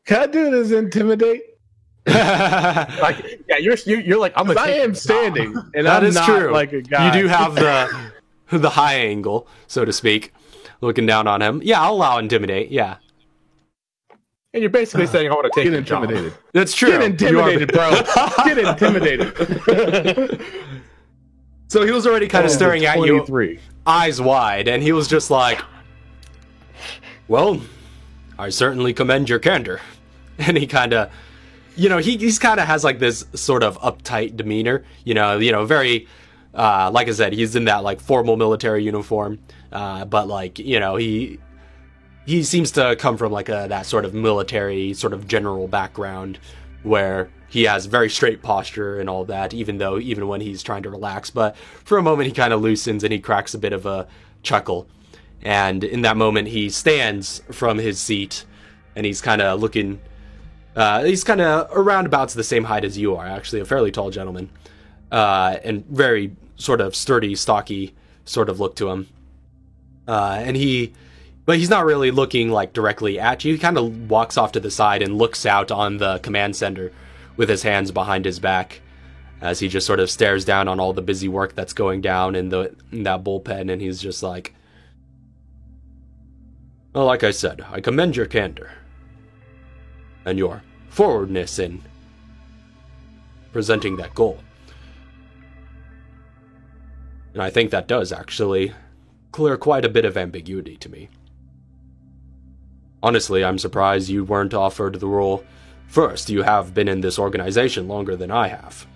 Can I do it as intimidate? Like, yeah, you're like, I'm. I am standing, and that I'm is not true. like a guy. You do have the high angle, so to speak, looking down on him. Yeah, I'll allow intimidate. Yeah, and you're basically saying, I want to take get your intimidated. job. that's true. Get intimidated, bro. Get intimidated. So he was already kind of staring at you, 23. eyes wide, and he was just like, "Well, I certainly commend your candor." And he kind of, he's kind of has like this sort of uptight demeanor, very, like I said, he's in that like formal military uniform, but like, he seems to come from like that sort of military sort of general background where he has very straight posture and all that, even when he's trying to relax. But for a moment, he kind of loosens and he cracks a bit of a chuckle. And in that moment, he stands from his seat and he's kind of looking, he's kind of around about the same height as you are, actually, a fairly tall gentleman, and very sort of sturdy, stocky sort of look to him. But he's not really looking like directly at you. He kind of walks off to the side and looks out on the command center with his hands behind his back as he just sort of stares down on all the busy work that's going down in that bullpen. And he's just like, well, like I said, I commend your candor and your forwardness in presenting that goal. And I think that does actually clear quite a bit of ambiguity to me. Honestly, I'm surprised you weren't offered the role first. You have been in this organization longer than I have.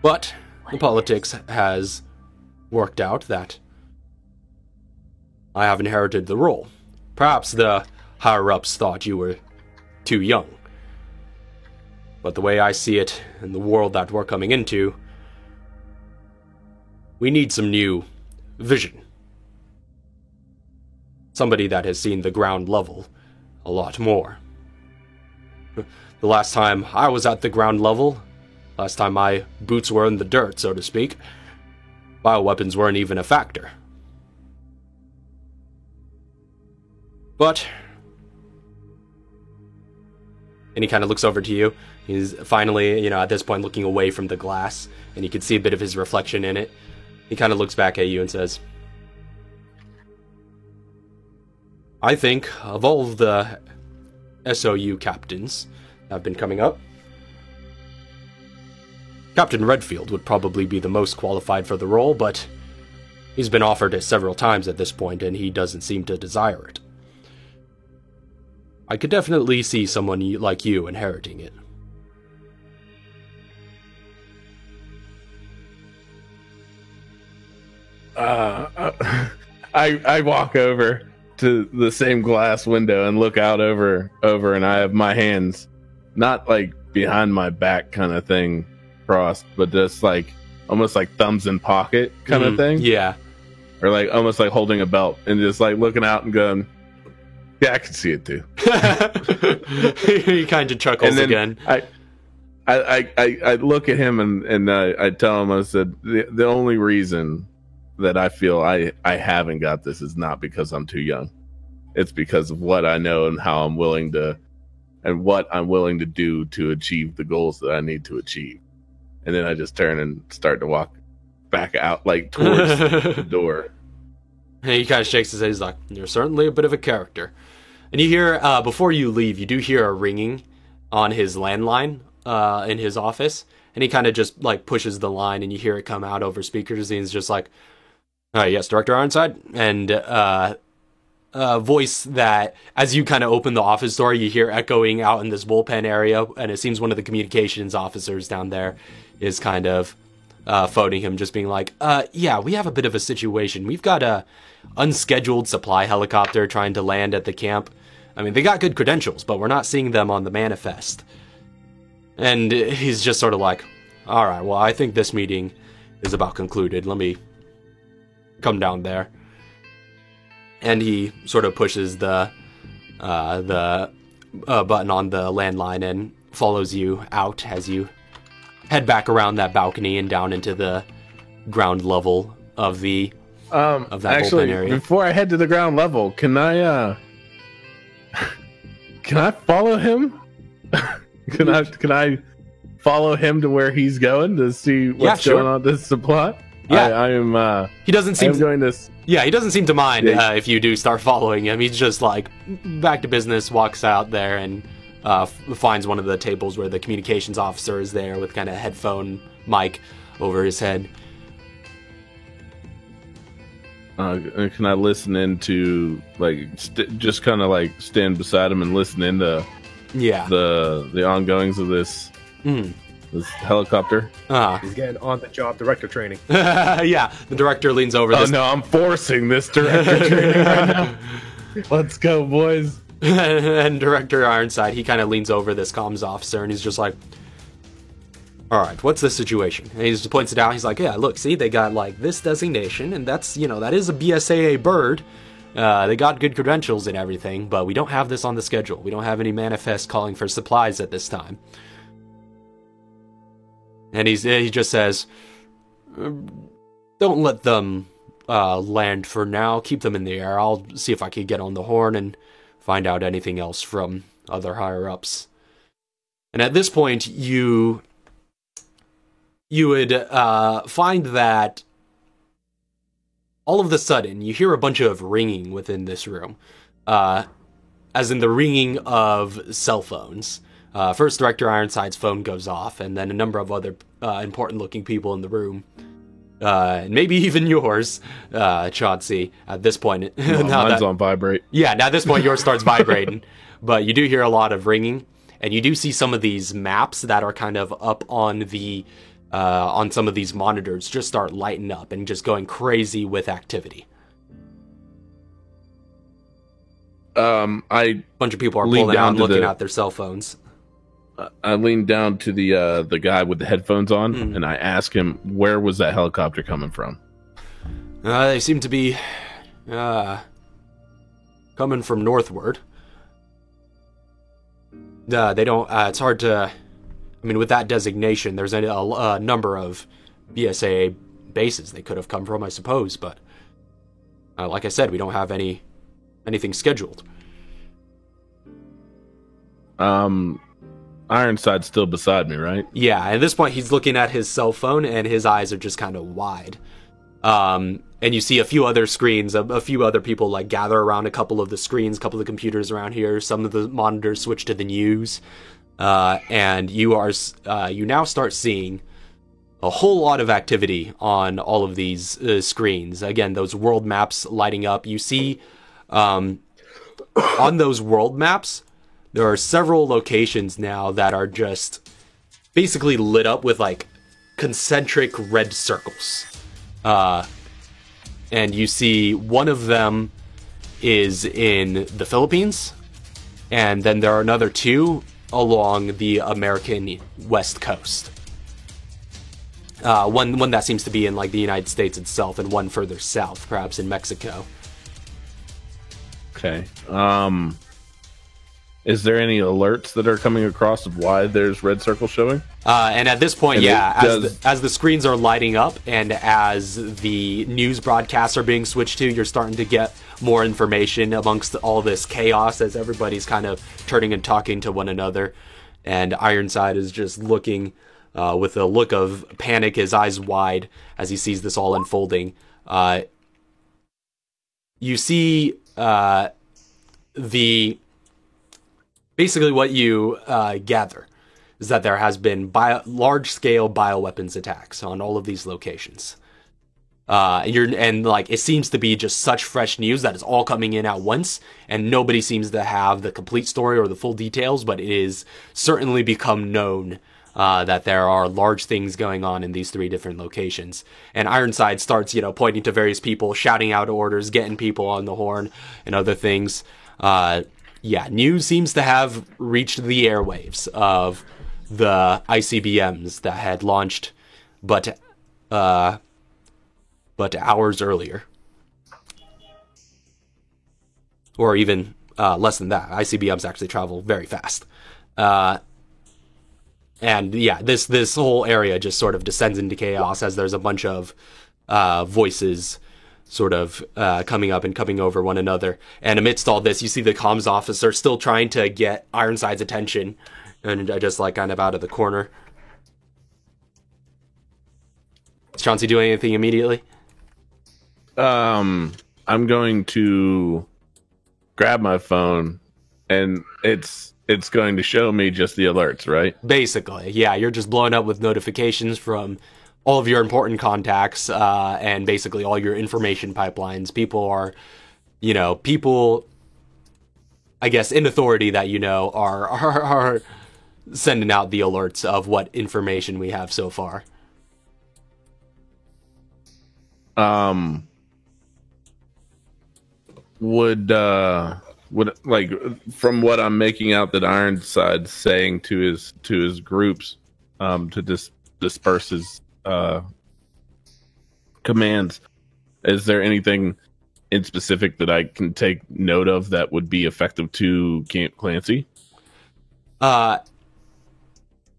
But the politics has worked out that I have inherited the role. Perhaps the higher-ups thought you were too young. But the way I see it, in the world that we're coming into, we need some new vision. Somebody that has seen the ground level a lot more. The last time I was at the ground level, last time my boots were in the dirt, so to speak, bioweapons weren't even a factor. But, and he kind of looks over to you. He's finally, at this point looking away from the glass, and you can see a bit of his reflection in it. He kind of looks back at you and says, I think of all of the SOU captains that have been coming up, Captain Redfield would probably be the most qualified for the role, but he's been offered it several times at this point, and he doesn't seem to desire it. I could definitely see someone like you inheriting it. I walk over to the same glass window and look out over, and I have my hands not like behind my back kind of thing crossed, but just like almost like thumbs in pocket kind of thing. Yeah. Or like almost like holding a belt and just like looking out and going, yeah, I can see it too. He kind of chuckles again. I look at him and I tell him, I said, the only reason that I feel I haven't got this is not because I'm too young. It's because of what I know and how I'm willing to, and what I'm willing to do to achieve the goals that I need to achieve. And then I just turn and start to walk back out, like towards the door. And he kind of shakes his head. He's like, you're certainly a bit of a character. And you hear, before you leave, you do hear a ringing on his landline in his office. And he kind of just like pushes the line and you hear it come out over speakers. And he's just like, yes, Director Ironside. And a voice that, as you kind of open the office door, you hear echoing out in this bullpen area. And it seems one of the communications officers down there is kind of phoning him, just being like, yeah, we have a bit of a situation. We've got a unscheduled supply helicopter trying to land at the camp. I mean, they got good credentials, but we're not seeing them on the manifest. And he's just sort of like, all right, well, I think this meeting is about concluded. Let me come down there. And he sort of pushes the button on the landline and follows you out as you head back around that balcony and down into the ground level of the of that actually, bullpen area. before I head to the ground level, can I follow him? Can I follow him to where he's going to see what's going on with this subplot? Yeah, I am. He doesn't seem going to. Yeah, he doesn't seem to mind if you do start following him. He's just like back to business, walks out there and finds one of the tables where the communications officer is there with kind of headphone mic over his head. Can I listen into just kind of like stand beside him and listen into the ongoings of this this helicopter? He's getting on the job director training. Yeah, the director leans over. Oh no, I'm forcing this director training right now. Let's go, boys. And Director Ironside, he kind of leans over this comms officer and he's just like, all right, what's the situation? And he just points it out. He's like, yeah, look, see, they got like this designation, and that's, that is a BSAA bird. They got good credentials and everything, but we don't have this on the schedule. We don't have any manifest calling for supplies at this time. And he just says, don't let them land for now. Keep them in the air. I'll see if I can get on the horn and find out anything else from other higher-ups. And at this point, you would find that all of a sudden, you hear a bunch of ringing within this room. As in the ringing of cell phones. First, Director Ironside's phone goes off, and then a number of other important-looking people in the room. And maybe even yours, Chauncey, at this point. Mine's on vibrate. Yeah, now at this point yours starts vibrating. But you do hear a lot of ringing, and you do see some of these maps that are kind of up on the on some of these monitors just start lighting up and just going crazy with activity. A bunch of people are pulling out and looking at their cell phones. I lean down to the guy with the headphones on, and I ask him, where was that helicopter coming from? They seem to be coming from northward. They don't. It's hard to. I mean, with that designation, there's a number of BSAA bases they could have come from, I suppose. But like I said, we don't have anything scheduled. Ironside's still beside me, right? Yeah, at this point, he's looking at his cell phone, and his eyes are just kind of wide. And you see a few other screens, a few other people like gather around a couple of the screens, a couple of the computers around here. Some of the monitors switch to the news, and you now start seeing a whole lot of activity on all of these screens. Again, those world maps lighting up. You see, on those world maps, there are several locations now that are just basically lit up with like concentric red circles. And you see one of them is in the Philippines, and then there are another two along the American West Coast. One that seems to be in like the United States itself, and one further south, perhaps in Mexico. Okay. Is there any alerts that are coming across of why there's red circles showing? And at this point, as the screens are lighting up and as the news broadcasts are being switched to, you're starting to get more information amongst all this chaos as everybody's kind of turning and talking to one another. And Ironside is just looking with a look of panic, his eyes wide as he sees this all unfolding. You see basically what you gather is that there has been large-scale bioweapons attacks on all of these locations. It seems to be just such fresh news that it's all coming in at once, and nobody seems to have the complete story or the full details, but it is certainly become known that there are large things going on in these three different locations. And Ironside starts, pointing to various people, shouting out orders, getting people on the horn, and other things. yeah, news seems to have reached the airwaves of the ICBMs that had launched, but hours earlier, or even less than that. ICBMs actually travel very fast, and yeah, this whole area just sort of descends into chaos as there's a bunch of voices sort of coming up and coming over one another. And amidst all this, you see the comms officer still trying to get Ironside's attention, and just like kind of out of the corner. Is Chauncey doing anything immediately? I'm going to grab my phone, and it's going to show me just the alerts, right? Basically, yeah. You're just blowing up with notifications from all of your important contacts, and basically all your information pipelines. People, I guess, in authority that are sending out the alerts of what information we have so far. Would like, from what I'm making out that Ironside's saying to his groups, to disperse his commands, is there anything in specific that I can take note of that would be effective to Camp Clancy?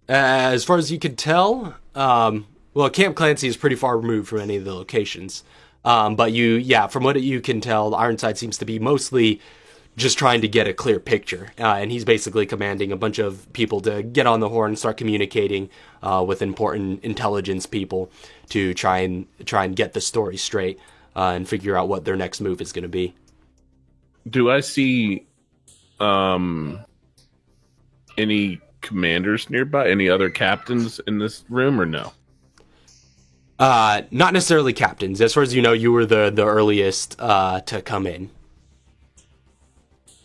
As far as you can tell, well, Camp Clancy is pretty far removed from any of the locations. But from what you can tell, Ironside seems to be mostly just trying to get a clear picture. And he's basically commanding a bunch of people to get on the horn and start communicating with important intelligence people to try and get the story straight and figure out what their next move is going to be. Do I see any commanders nearby? Any other captains in this room, or no? Not necessarily captains. As far as you know, you were the earliest to come in.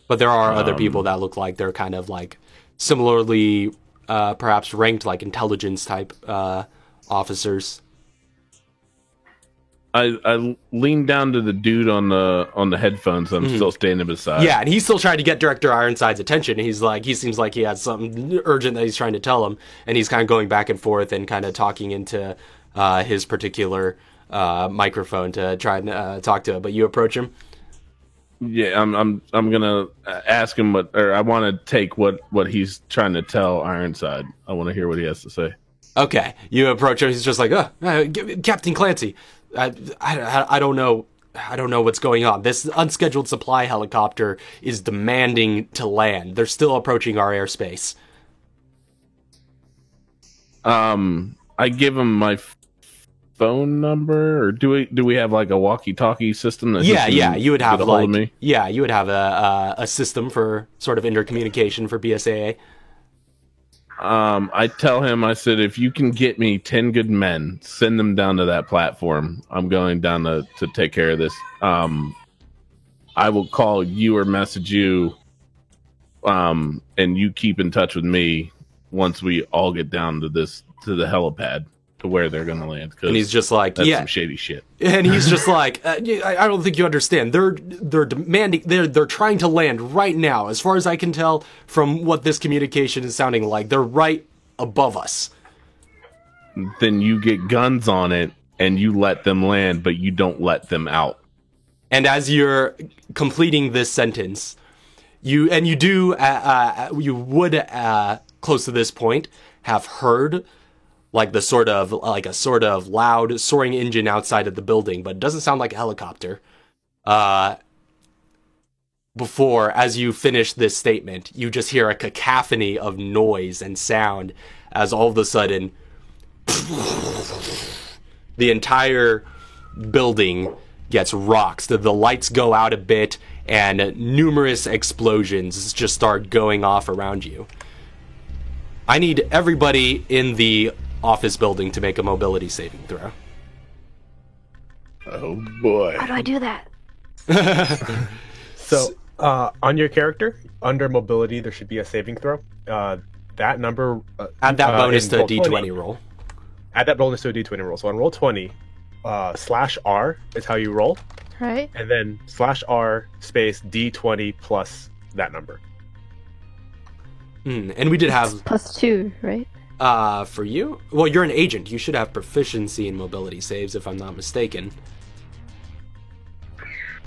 But there are other people that look like they're kind of like similarly perhaps ranked, like intelligence type officers. I lean down to the dude on the headphones I'm still standing beside. Yeah, and he's still trying to get Director Ironside's attention. He seems like he has something urgent that he's trying to tell him, and he's kind of going back and forth and kind of talking into his particular microphone to try and talk to it. But you approach him. Yeah, I'm gonna ask him I want to take what he's trying to tell Ironside. I want to hear what he has to say. Okay, you approach him. He's just like, Captain Clancy, I don't know. I don't know what's going on. This unscheduled supply helicopter is demanding to land. They're still approaching our airspace. I give him my phone number, or do we have like a walkie-talkie system? That you would have you would have a system for sort of intercommunication for BSAA. I tell him, I said, if you can get me 10 good men, send them down to that platform. I'm going down to take care of this. I will call you or message you, and you keep in touch with me once we all get down to the helipad to where they're going to land. And he's just like, that's some shady shit. And he's just like, I don't think you understand. They're demanding. They're trying to land right now. As far as I can tell from what this communication is sounding like, they're right above us. Then you get guns on it and you let them land, but you don't let them out. And as you're completing this sentence, you would close to this point have heard like a sort of loud soaring engine outside of the building, but it doesn't sound like a helicopter. Before, as you finish this statement, you just hear a cacophony of noise and sound as all of a sudden the entire building gets rocked. The lights go out a bit and numerous explosions just start going off around you. I need everybody in the office building to make a mobility saving throw. Oh boy. How do I do that? So, on your character, under mobility, there should be a saving throw. That number... add that bonus to a D20 roll. Add that bonus to a D20 roll. So on roll 20, /R is how you roll. Right. And then /R space D20 plus that number. And we did have +2, right? for you. Well, you're an agent. You should have proficiency in mobility saves, if I'm not mistaken.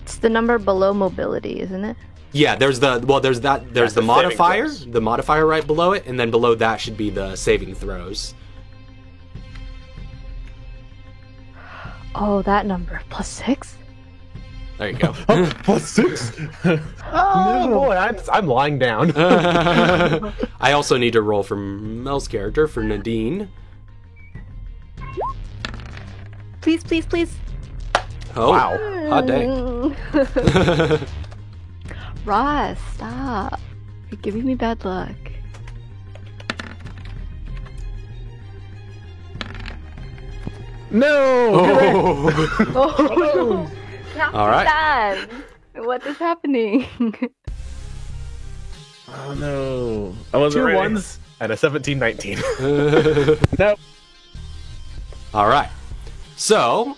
It's the number below mobility, isn't it? Yeah, there's the That's the modifier, saving throws. the modifier right below it, and then below that should be the saving throws. Oh, that number. +6? There you go. +6. Oh boy, I'm lying down. I also need to roll for Mel's character, for Nadine. Please, please, please. Oh, Wow. hot dang. Ross, stop. You're giving me bad luck. No. Oh, not All right. that. What is happening? Oh no. I wasn't 2 ready. 1s and a 17-19. Nope. All right. So,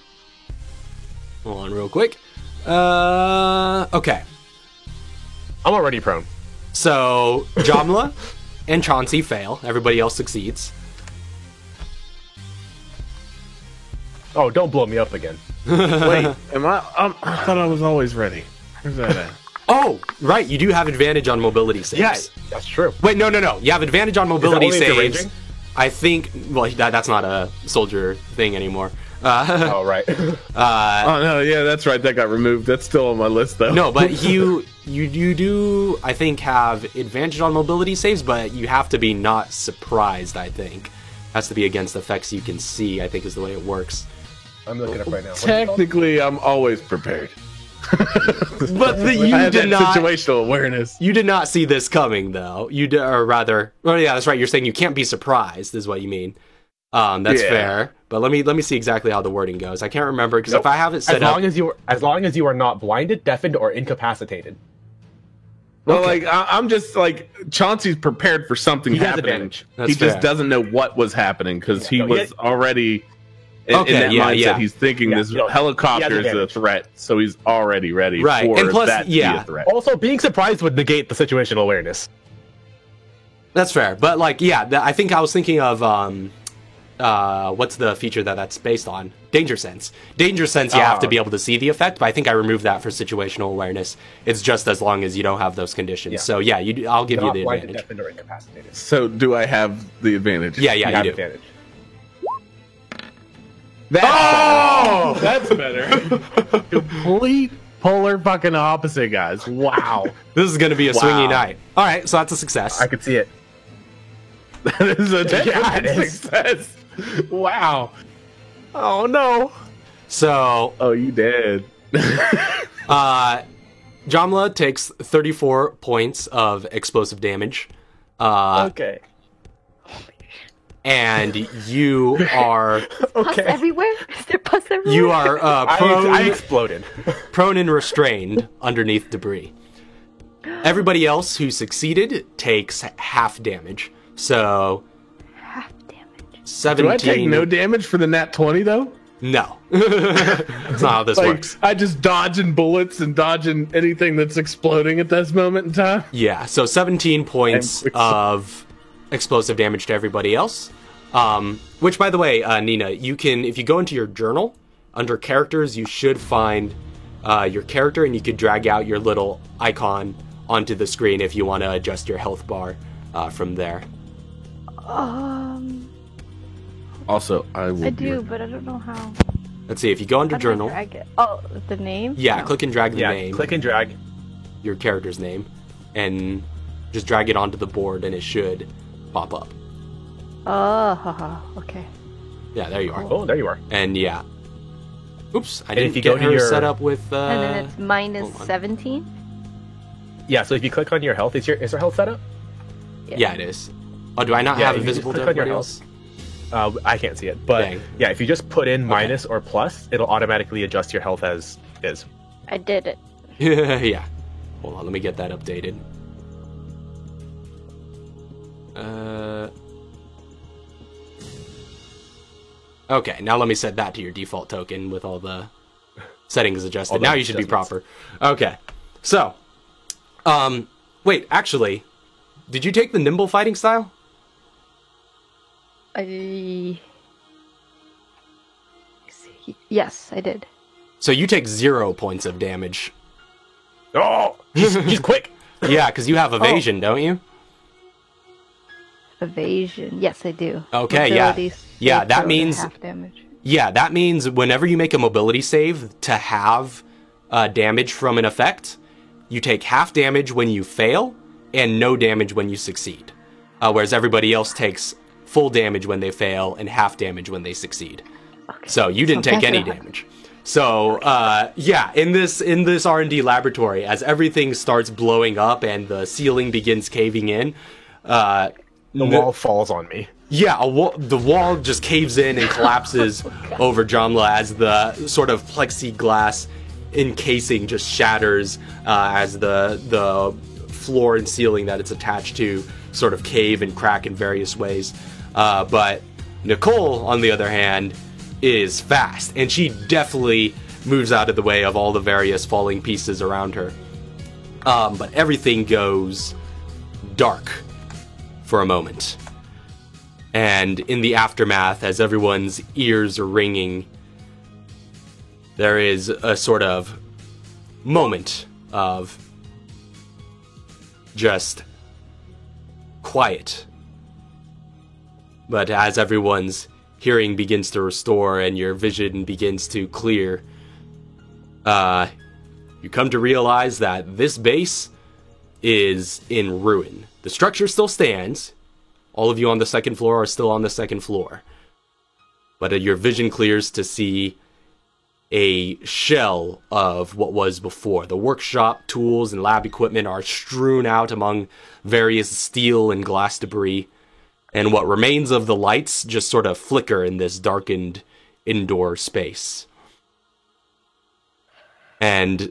hold on real quick. Okay. I'm already prone. So, Jamla and Chauncey fail. Everybody else succeeds. Oh, don't blow me up again. Wait, am I? I thought I was always ready. Where's that at? Oh, right. You do have advantage on mobility saves. Yeah, that's true. Wait, no. You have advantage on mobility only if you're saves. ranging? I think. Well, that's not a soldier thing anymore. Oh, right. Oh no, yeah, that's right. That got removed. That's still on my list though. No, but you do, I think, have advantage on mobility saves, but you have to be not surprised, I think. Has to be against effects you can see, I think is the way it works. I'm looking up right now. What's it called? Technically, I'm always prepared. But I you had did that not. situational awareness. You did not see this coming, though. Or rather, well, yeah, that's right. You're saying you can't be surprised, is what you mean. That's Yeah. fair. But let me see exactly how the wording goes. I can't remember because if I have it set as up, long as you are not blinded, deafened, or incapacitated. Well, like I'm just like Chauncey's prepared for something He has happening. advantage. That's He just fair. doesn't know what was happening because he no, was already in Okay, that yeah, mindset. yeah. He's thinking Yeah, this you know, he helicopter has is a advantage. threat, so he's already ready Right, for and plus, that to yeah. be a threat. Also, being surprised would negate the situational awareness. that's fair. But like, yeah, I think I was thinking of what's the feature that's based on? Danger Sense. Danger Sense, you have to be able to see the effect, but I think I removed that for situational awareness. It's just as long as you don't have those conditions. Yeah. So yeah, I'll give you Not the blinded, advantage. deafened, or incapacitated. So do I have the advantage? Yeah, You you have do. advantage. That's that's better. Complete polar fucking opposite, guys. Wow. This is going to be a swingy Wow. night. All right, so that's a success. I could see it. That is a Yeah, definite it is. success. Wow. Oh no! So Oh, you did. Jamla takes 34 points of explosive damage. Okay. And you are Pus everywhere? Is there pus everywhere? you are I exploded. prone and restrained underneath debris. Everybody else who succeeded takes half damage. So half damage. 17. Do I take no damage for the nat 20 though? No. That's not how this Like works. I just dodging bullets and dodging anything that's exploding at this moment in time. Yeah, so 17 points of explosive damage to everybody else. Which, by the way, Nina, you can, if you go into your journal, under characters, you should find your character, and you could drag out your little icon onto the screen if you want to adjust your health bar from there. Also, I will. I do, but I don't know how. Let's see, if you go under How do I journal, drag it? Oh, the name? yeah, No. click and drag the Yeah, name, click and drag. your character's name, and just drag it onto the board, and it should pop up. Oh, haha, okay. Yeah, there you are. Oh, there you are. And yeah. Oops, I And if didn't you get go to her your- set up with... And then it's minus hold on. 17? Yeah, so if you click on your health, is her health set up? Yeah, it is. Oh, do I not Yeah, have if it you just visible to click on your everybody health. else? I can't see it, but Dang. yeah, if you just put in minus or plus, it'll automatically adjust your health as is. I did it. Yeah. Hold on, let me get that updated. Okay, now let me set that to your default token with all the settings adjusted. All the Now you should be adjustments. proper. Okay. So, wait, actually, Did you take the nimble fighting style? Yes, I did. So you take 0 points of damage. Oh, she's quick. Yeah, because you have evasion, don't you? Evasion. Yes, I do. Okay, Mobility yeah, save that for means- half damage. Yeah, that means whenever you make a mobility save to have damage from an effect, you take half damage when you fail and no damage when you succeed. Whereas everybody else takes full damage when they fail and half damage when they succeed. Okay. So you didn't take any better. damage. So yeah, in this R&D laboratory, as everything starts blowing up and the ceiling begins caving in, The wall falls on me. yeah, the wall just caves in and collapses over Jamla as the sort of plexiglass encasing just shatters as the floor and ceiling that it's attached to sort of cave and crack in various ways. But Nicole, on the other hand, is fast, and she definitely moves out of the way of all the various falling pieces around her. But everything goes dark for a moment. And in the aftermath, as everyone's ears are ringing, there is a sort of moment of just quiet. But as everyone's hearing begins to restore and your vision begins to clear, you come to realize that this base is in ruin. The structure still stands. All of you on the second floor are still on the second floor. But your vision clears to see a shell of what was before. The workshop tools and lab equipment are strewn out among various steel and glass debris. And what remains of the lights just sort of flicker in this darkened indoor space. And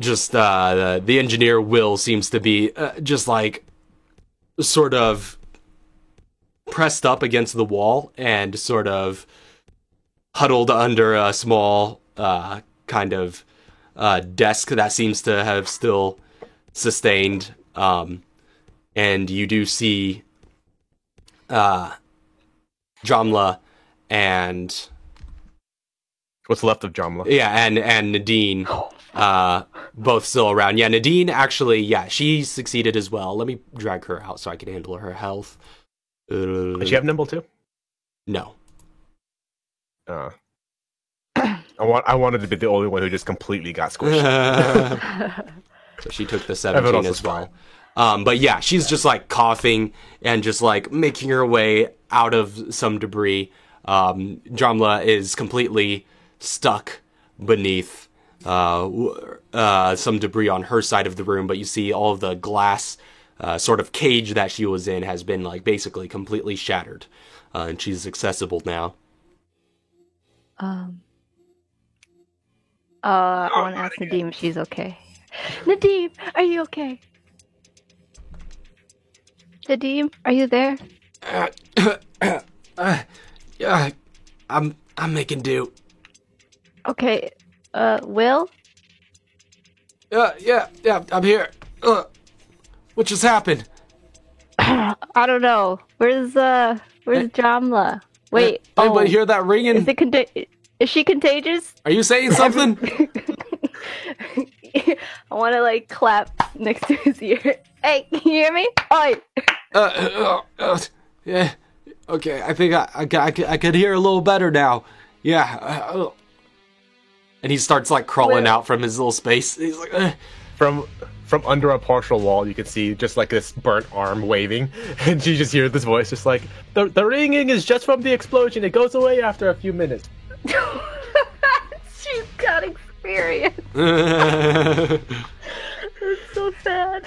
just the engineer Will seems to be just like sort of pressed up against the wall and sort of huddled under a small kind of desk that seems to have still sustained. And you do see Jamla and What's left of Jamla? yeah, and Nadine both still around. Yeah, Nadine actually, yeah, she succeeded as well. Let me drag her out so I can handle her health. Does she have nimble too? No. I wanted to be the only one who just completely got squished. So she took the Everyone 17 else as is well. But yeah, she's just like coughing and just like making her way out of some debris. Jamla is completely stuck beneath some debris on her side of the room, but you see all of the glass sort of cage that she was in has been like basically completely shattered, and she's accessible now. I want to ask Nadim if she's okay. Nadim, are you okay? Nadim, are you there? Yeah, I'm making do. Okay. Will? Yeah, I'm here. What just happened? I don't know. Where's Jamla? Wait. Anybody hear that ringing? Is she contagious? Are you saying something? I want to like clap next to his ear. Hey, can you hear me? Oi. Yeah. Okay, I think I could hear a little better now. Yeah. And he starts like crawling out from his little space. He's like, From under a partial wall, you can see just like this burnt arm waving, and you just hear this voice, just like the ringing is just from the explosion. It goes away after a few minutes. She's got experience. It's so sad.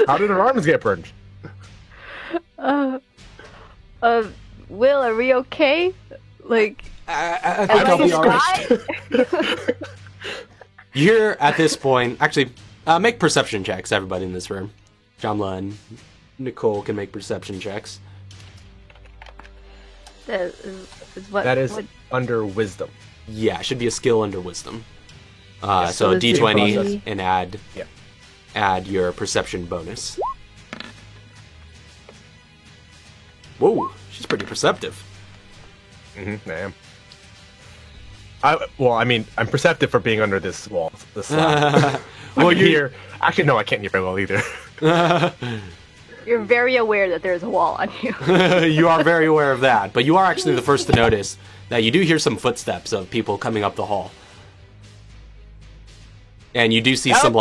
How did her arms get burned? Will, are we okay? Like, I think I'll be alright. You're at this point. Actually, make perception checks. Everybody in this room, Jamla and Nicole can make perception checks. That is under wisdom. Yeah, it should be a skill under wisdom. So the D20 process. and add Yeah. add your perception bonus. Whoa, she's pretty perceptive. I am. I'm perceptive for being under this wall. This slab. Well, I can hear. Actually, no, I can't hear very well either. You're very aware that there's a wall on you. You are very aware of that, but you are actually the first to notice that you do hear some footsteps of people coming up the hall. And you do see some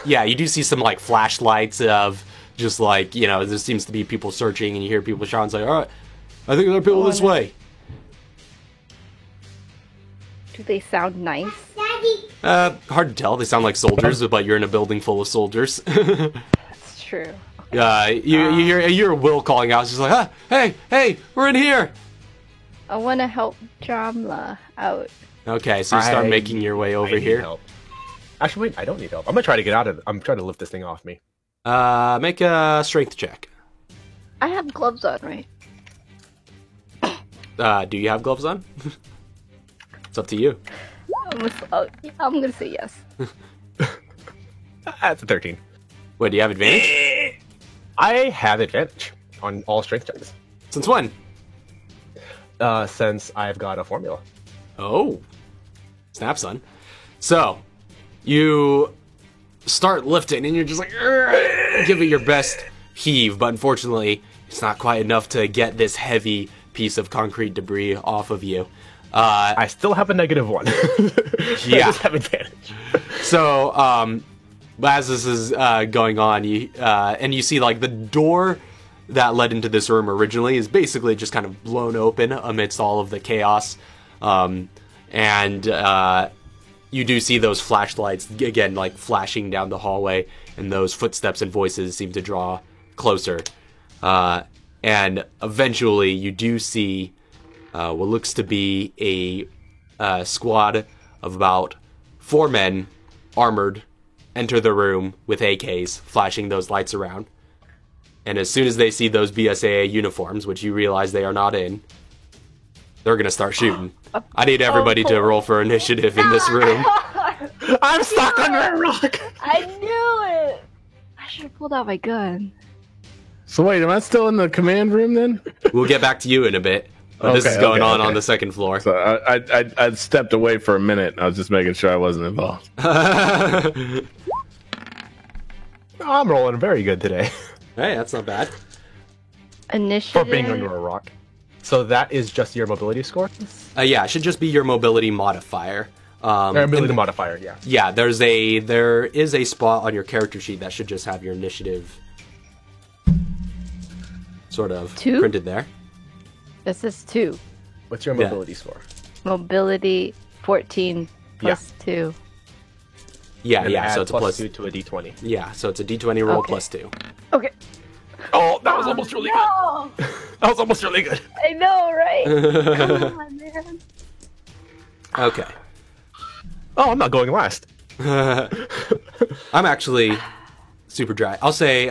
you do see some like flashlights of just like, you know, there seems to be people searching, and you hear people shouting, it's like, all right, I think there are people this way. Do they sound nice? Hard to tell. They sound like soldiers, but you're in a building full of soldiers. That's true. You hear Will calling out. She's like, hey, we're in here. I want to help Jamla out. Okay, so you start I- making your way over I need here. help. Actually, wait, I don't need help. I'm gonna try to get out of. I'm trying to lift this thing off me. Make a strength check. I have gloves on, right? Do you have gloves on? It's up to you. I'm gonna say yes. That's a 13. Wait, do you have advantage? I have advantage on all strength checks Since when? since I've got a formula. Oh, snap, son. So, you start lifting, and you're just like, "Urgh," give it your best heave, but unfortunately, it's not quite enough to get this heavy piece of concrete debris off of you. I still have a -1. I Yeah. just have advantage. So, as this is going on, you see like the door that led into this room originally is basically just kind of blown open amidst all of the chaos, and you do see those flashlights again, like flashing down the hallway, and those footsteps and voices seem to draw closer, and eventually you do see what looks to be a squad of about 4 men, armored, enter the room with AKs, flashing those lights around. And as soon as they see those BSAA uniforms, which you realize they are not in, they're gonna start shooting. I need everybody to roll for initiative in this room. I'm stuck under a rock. I knew it. I should have pulled out my gun. So wait, am I still in the command room then? We'll get back to you in a bit. But this Okay, is going okay, on okay. the second floor. So I stepped away for a minute. I was just making sure I wasn't involved. Hey, I'm rolling very good today that's not bad. Initiative. for being under a rock. So that is just your mobility score? Yeah, it should just be your mobility modifier. Mobility and- modifier, yeah. Yeah, there is a spot on your character sheet that should just have your initiative sort of 2? printed there. This is 2. What's your Yeah. mobility score? Mobility 14 plus 2. Yeah, And yeah. add So it's a plus plus. 2 to a d20. Yeah, so it's a D20 roll Okay. plus 2. Okay. Oh, that was almost really good. No! That was almost really good. I know, right? Come on, man. Okay. Oh, I'm not going last. I'm actually super dry. I'll say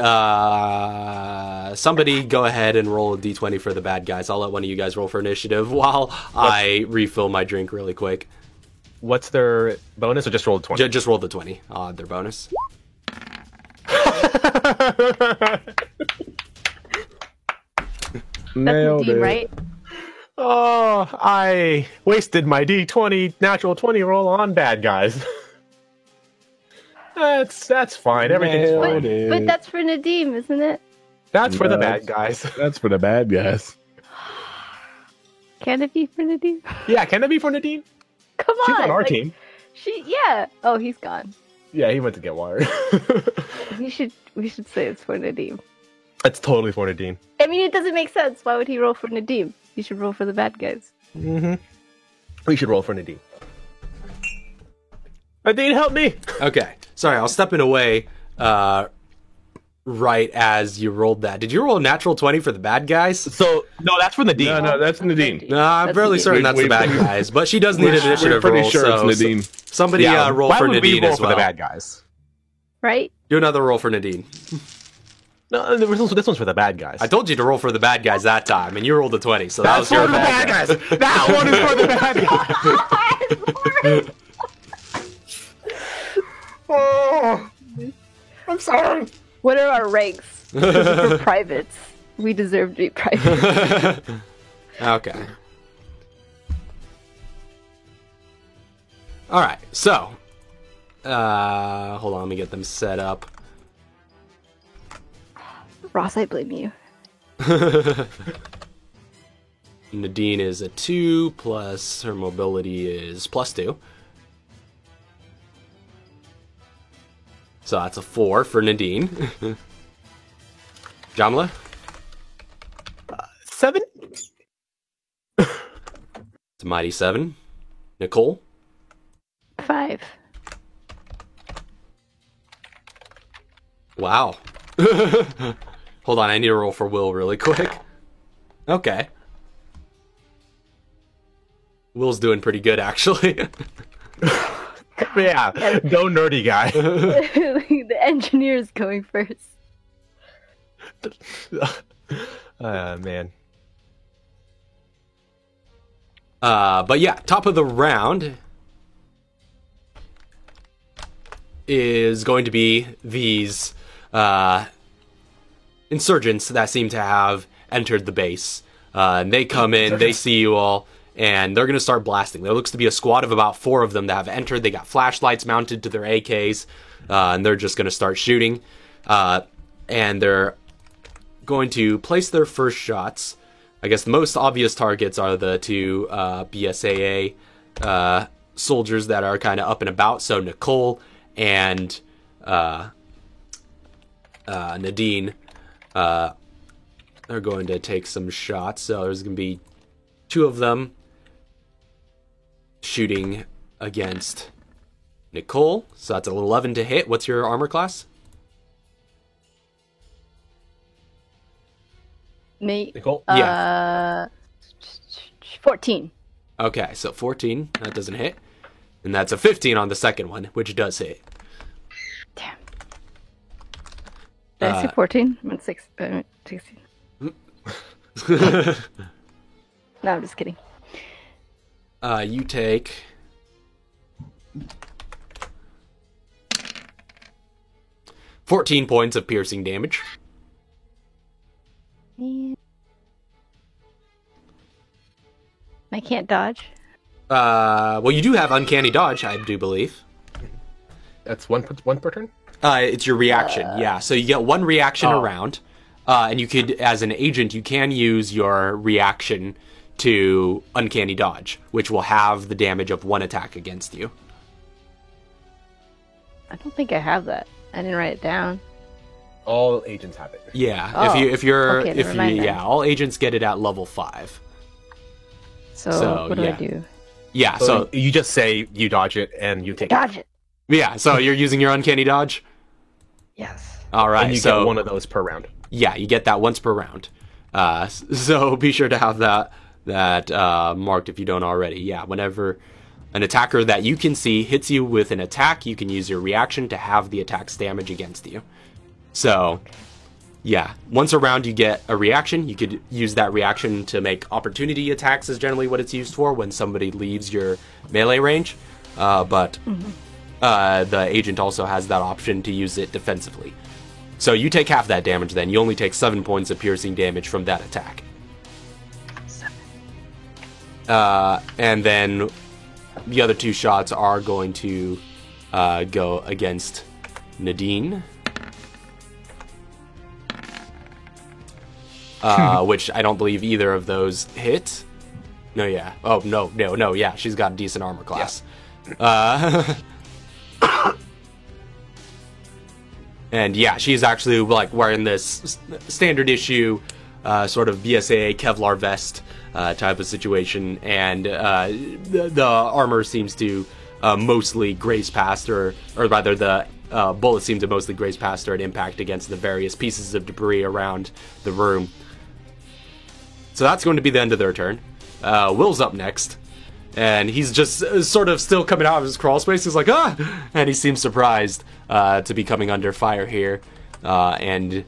somebody go ahead and roll a D20 for the bad guys. I'll let one of you guys roll for initiative while I refill my drink really quick. What's their bonus, or just roll 20? Just roll the 20 on their bonus. Nailed That's it. right? Oh, I wasted my d20 natural 20 roll on bad guys. That's fine. Everything's Nailed fine. it. But that's for Nadim, isn't it? That's for the No, bad guys. That's for the bad guys. Can it be for Nadim? Yeah, can that be for Nadine? Come on. She's on our like, team. Yeah. Oh, he's gone. Yeah, he went to get water. We should say it's for Nadim. That's totally for Nadine. I mean, it doesn't make sense. Why would he roll for Nadim? He should roll for the bad guys. Mm-hmm. We should roll for Nadine. Nadine, help me! Okay. Sorry, I was stepping away right as you rolled that. Did you roll a natural 20 for the bad guys? So, no, that's for Nadine. No, that's Nadine. No, I'm That's fairly Nadine. certain that's the We- bad guys, but she does need an initiative We're pretty roll. sure so it's Nadine. somebody roll why for would we Nadine roll as for well. the bad guys? Right? Do another roll for Nadine. No, this one's for the bad guys. I told you to roll for the bad guys that time, and you rolled a 20, so that was That's your for the bad bad guys. That one is for the bad guys. Oh, I'm sorry. What are our ranks? We're privates. We deserve to be privates. Okay. All right. So, hold on. Let me get them set up. Ross, I blame you. Nadine is a 2 plus her mobility is +2. So that's a 4 for Nadine. Jamla? 7. It's a mighty 7. Nicole? 5. Wow. Hold on, I need to roll for Will really quick. Okay. Will's doing pretty good, actually. Yeah, go nerdy guy. The engineer is going first. Man. But yeah, top of the round is going to be these insurgents that seem to have entered the base. And they come in, they see you all, and they're going to start blasting. There looks to be a squad of about 4 of them that have entered. They got flashlights mounted to their AKs, and they're just going to start shooting. And they're going to place their first shots. I guess the most obvious targets are the 2 BSAA soldiers that are kind of up and about. So Nicole and Nadine are going to take some shots. So there's going to be 2 of them shooting against Nicole. So that's an 11 to hit. What's your armor class? Me. Nicole? Yeah. 14. Okay, so 14. That doesn't hit. And that's a 15 on the second one, which does hit. Damn. Did I say 14? I meant 16. No, I'm just kidding. You take 14 points of piercing damage. I can't dodge. Well, you do have uncanny dodge, I do believe. That's one per turn? It's your reaction, yeah. So you get 1 reaction around, and you could, as an agent, you can use your reaction to uncanny dodge, which will have the damage of 1 attack against you. I don't think I have that. I didn't write it down. All agents have it. Yeah, Oh, if you're okay, never mind then. all agents get it at level 5. So what do yeah. I do? Yeah, So so you just say you dodge it and you take Dodge it. yeah, so you're using your uncanny dodge. Yes. All right, and you so get one of those per round. yeah, you get that once per round. So be sure to have that marked if you don't already. Yeah, whenever an attacker that you can see hits you with an attack, you can use your reaction to have the attack's damage against you. So, yeah, once a round you get a reaction. You could use that reaction to make opportunity attacks is generally what it's used for when somebody leaves your melee range. But the agent also has that option to use it defensively. So you take half that damage then. You only take 7 points of piercing damage from that attack. 7. And then the other 2 shots are going to go against Nadine. Which I don't believe either of those hit. No, yeah. Oh, no, yeah. She's got a decent armor class. Yeah. And yeah, she's actually like wearing this standard issue sort of BSAA Kevlar vest type of situation. And the armor seems to mostly graze past her, or rather the bullets seem to mostly graze past her and impact against the various pieces of debris around the room. So that's going to be the end of their turn. Will's up next. And he's just sort of still coming out of his crawl space. He's like, ah! And he seems surprised to be coming under fire here. And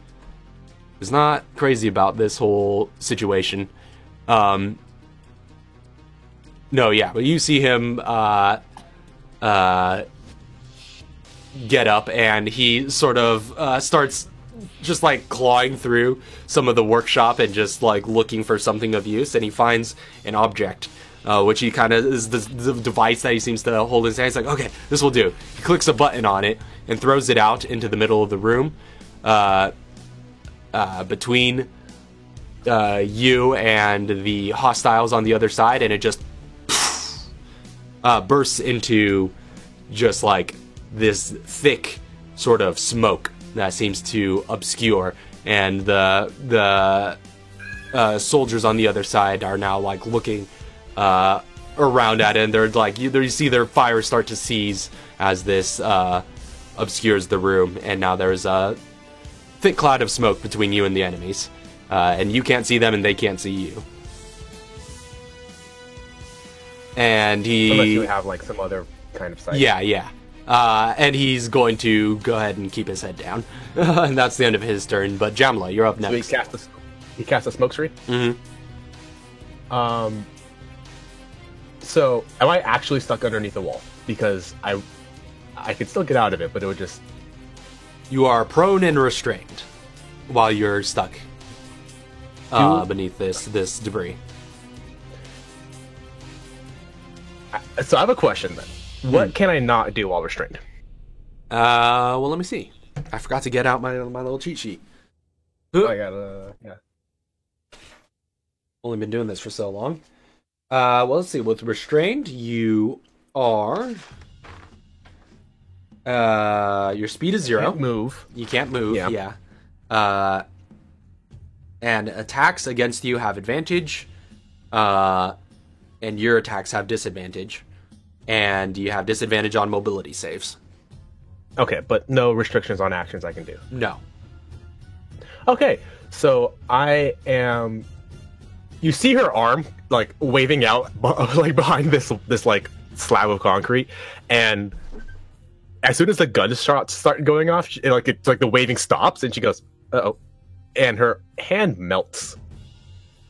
is not crazy about this whole situation. No, yeah, but you see him get up, and he sort of starts just like clawing through some of the workshop and just like looking for something of use, and he finds an object, which he kind of is the device that he seems to hold in his hand. He's like, okay, this will do. He clicks a button on it and throws it out into the middle of the room, between you and the hostiles on the other side, and it just bursts into just like this thick sort of smoke that seems to obscure, and the soldiers on the other side are now like looking around at it, and they're like, you see their fire start to seize as this obscures the room, and now there's a thick cloud of smoke between you and the enemies, and you can't see them and they can't see you. And unless you have like some other kind of sight. Yeah. And he's going to go ahead and keep his head down. And that's the end of his turn. But Jamla, you're up next. So he cast a smoke screen? Mm-hmm. So am I actually stuck underneath the wall? Because I could still get out of it, but it would just... You are prone and restrained while you're stuck beneath this debris. So I have a question then. What can I not do while restrained? Well, let me see. I forgot to get out my little cheat sheet. I gotta... Yeah. Only been doing this for so long. Well, let's see. With restrained, you are... your speed is 0. Can't move. You can't move, yeah. And attacks against you have advantage. And your attacks have disadvantage. And you have disadvantage on mobility saves. Okay, but no restrictions on actions I can do. No. Okay, so I am... You see her arm, like, waving out, like, behind this like, slab of concrete, and as soon as the gunshots start going off, it's like the waving stops, and she goes, uh-oh. And her hand melts.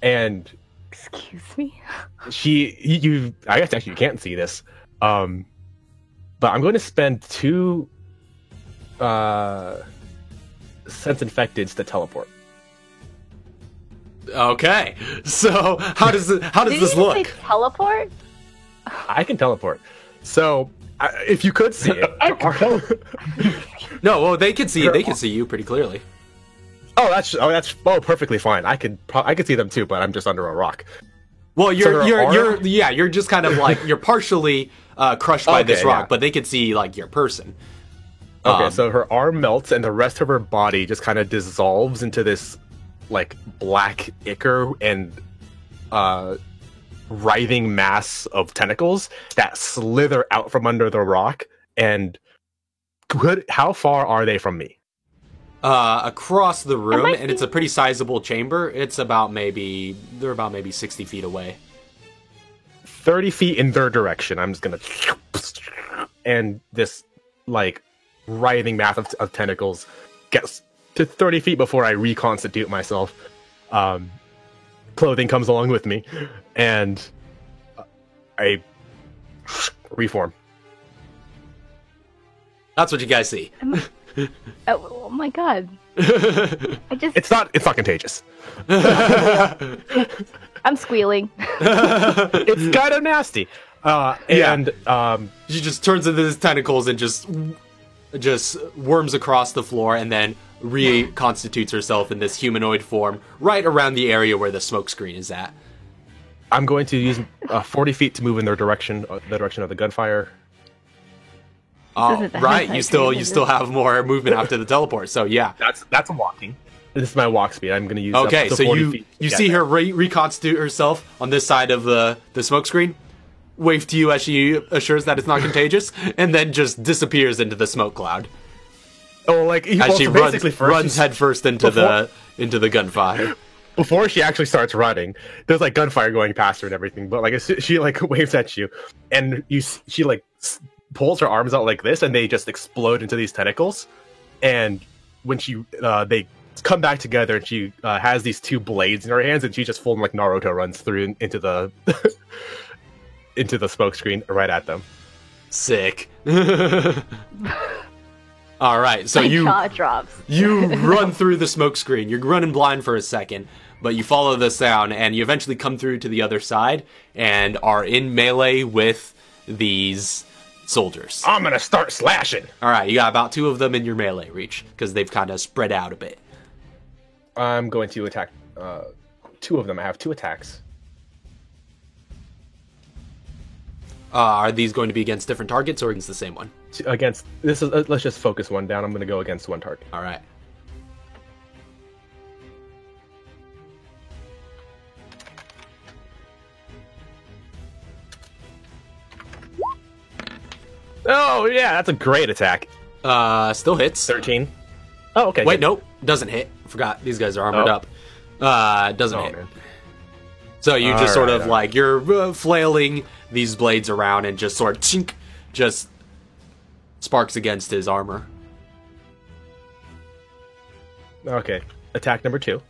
And... Excuse me? I guess actually you can't see this. But I'm going to spend 2 sense infecteds to teleport. Okay. So how does this look? Did you say teleport? I can teleport. So if you could see it. No, well, they can see. They can see you pretty clearly. That's perfectly fine. I could see them too, but I'm just under a rock. Well, you're just kind of like you're partially crushed by this rock, but they could see like your person. Okay, so her arm melts and the rest of her body just kind of dissolves into this like black ichor and writhing mass of tentacles that slither out from under the rock. And how far are they from me? Across the room, and it's a pretty sizable chamber. It's they're about maybe 60 feet away. 30 feet in their direction. I'm just gonna, and this like writhing mass of tentacles gets to 30 feet before I reconstitute myself. Clothing comes along with me, and I reform. That's what you guys see. Oh my god! It's not contagious. I'm squealing. It's kind of nasty. She just turns into these tentacles and just worms across the floor, and then reconstitutes herself in this humanoid form right around the area where the smoke screen is at. I'm going to use 40 feet to move in their direction, the direction of the gunfire. Oh, right. You still have more movement after the teleport. So yeah, that's a walking. This is my walk speed. I'm going to use. Okay, so you see her reconstitute herself on this side of the smoke screen, wave to you as she assures that it's not contagious, and then just disappears into the smoke cloud. Oh, like as she runs headfirst into the gunfire. Before she actually starts running, there's like gunfire going past her and everything. But like she like waves at you, and she like pulls her arms out like this, and they just explode into these tentacles. And when they come back together, and she has these 2 blades in her hands, and she just full like Naruto runs through into the into the smoke screen right at them. Sick. All right, so My you jaw drops. you run through the smoke screen. You're running blind for a second, but you follow the sound, and you eventually come through to the other side and are in melee with these soldiers. I'm gonna start slashing. All right, you got about 2 of them in your melee reach because they've kind of spread out a bit. I'm going to attack 2 of them. I have 2 attacks. Are these going to be against different targets or against the same one? Against this is let's just focus one down. I'm going to go against one target. All right. Oh yeah, that's a great attack. Still hits. 13. Oh okay. Wait, good. nope, doesn't hit. Forgot these guys are armored Oh. up. Doesn't Oh hit. man. So you just sort Alright, of like you're flailing these blades around and just sort of chink, just sparks against his armor. Okay. Attack number 2.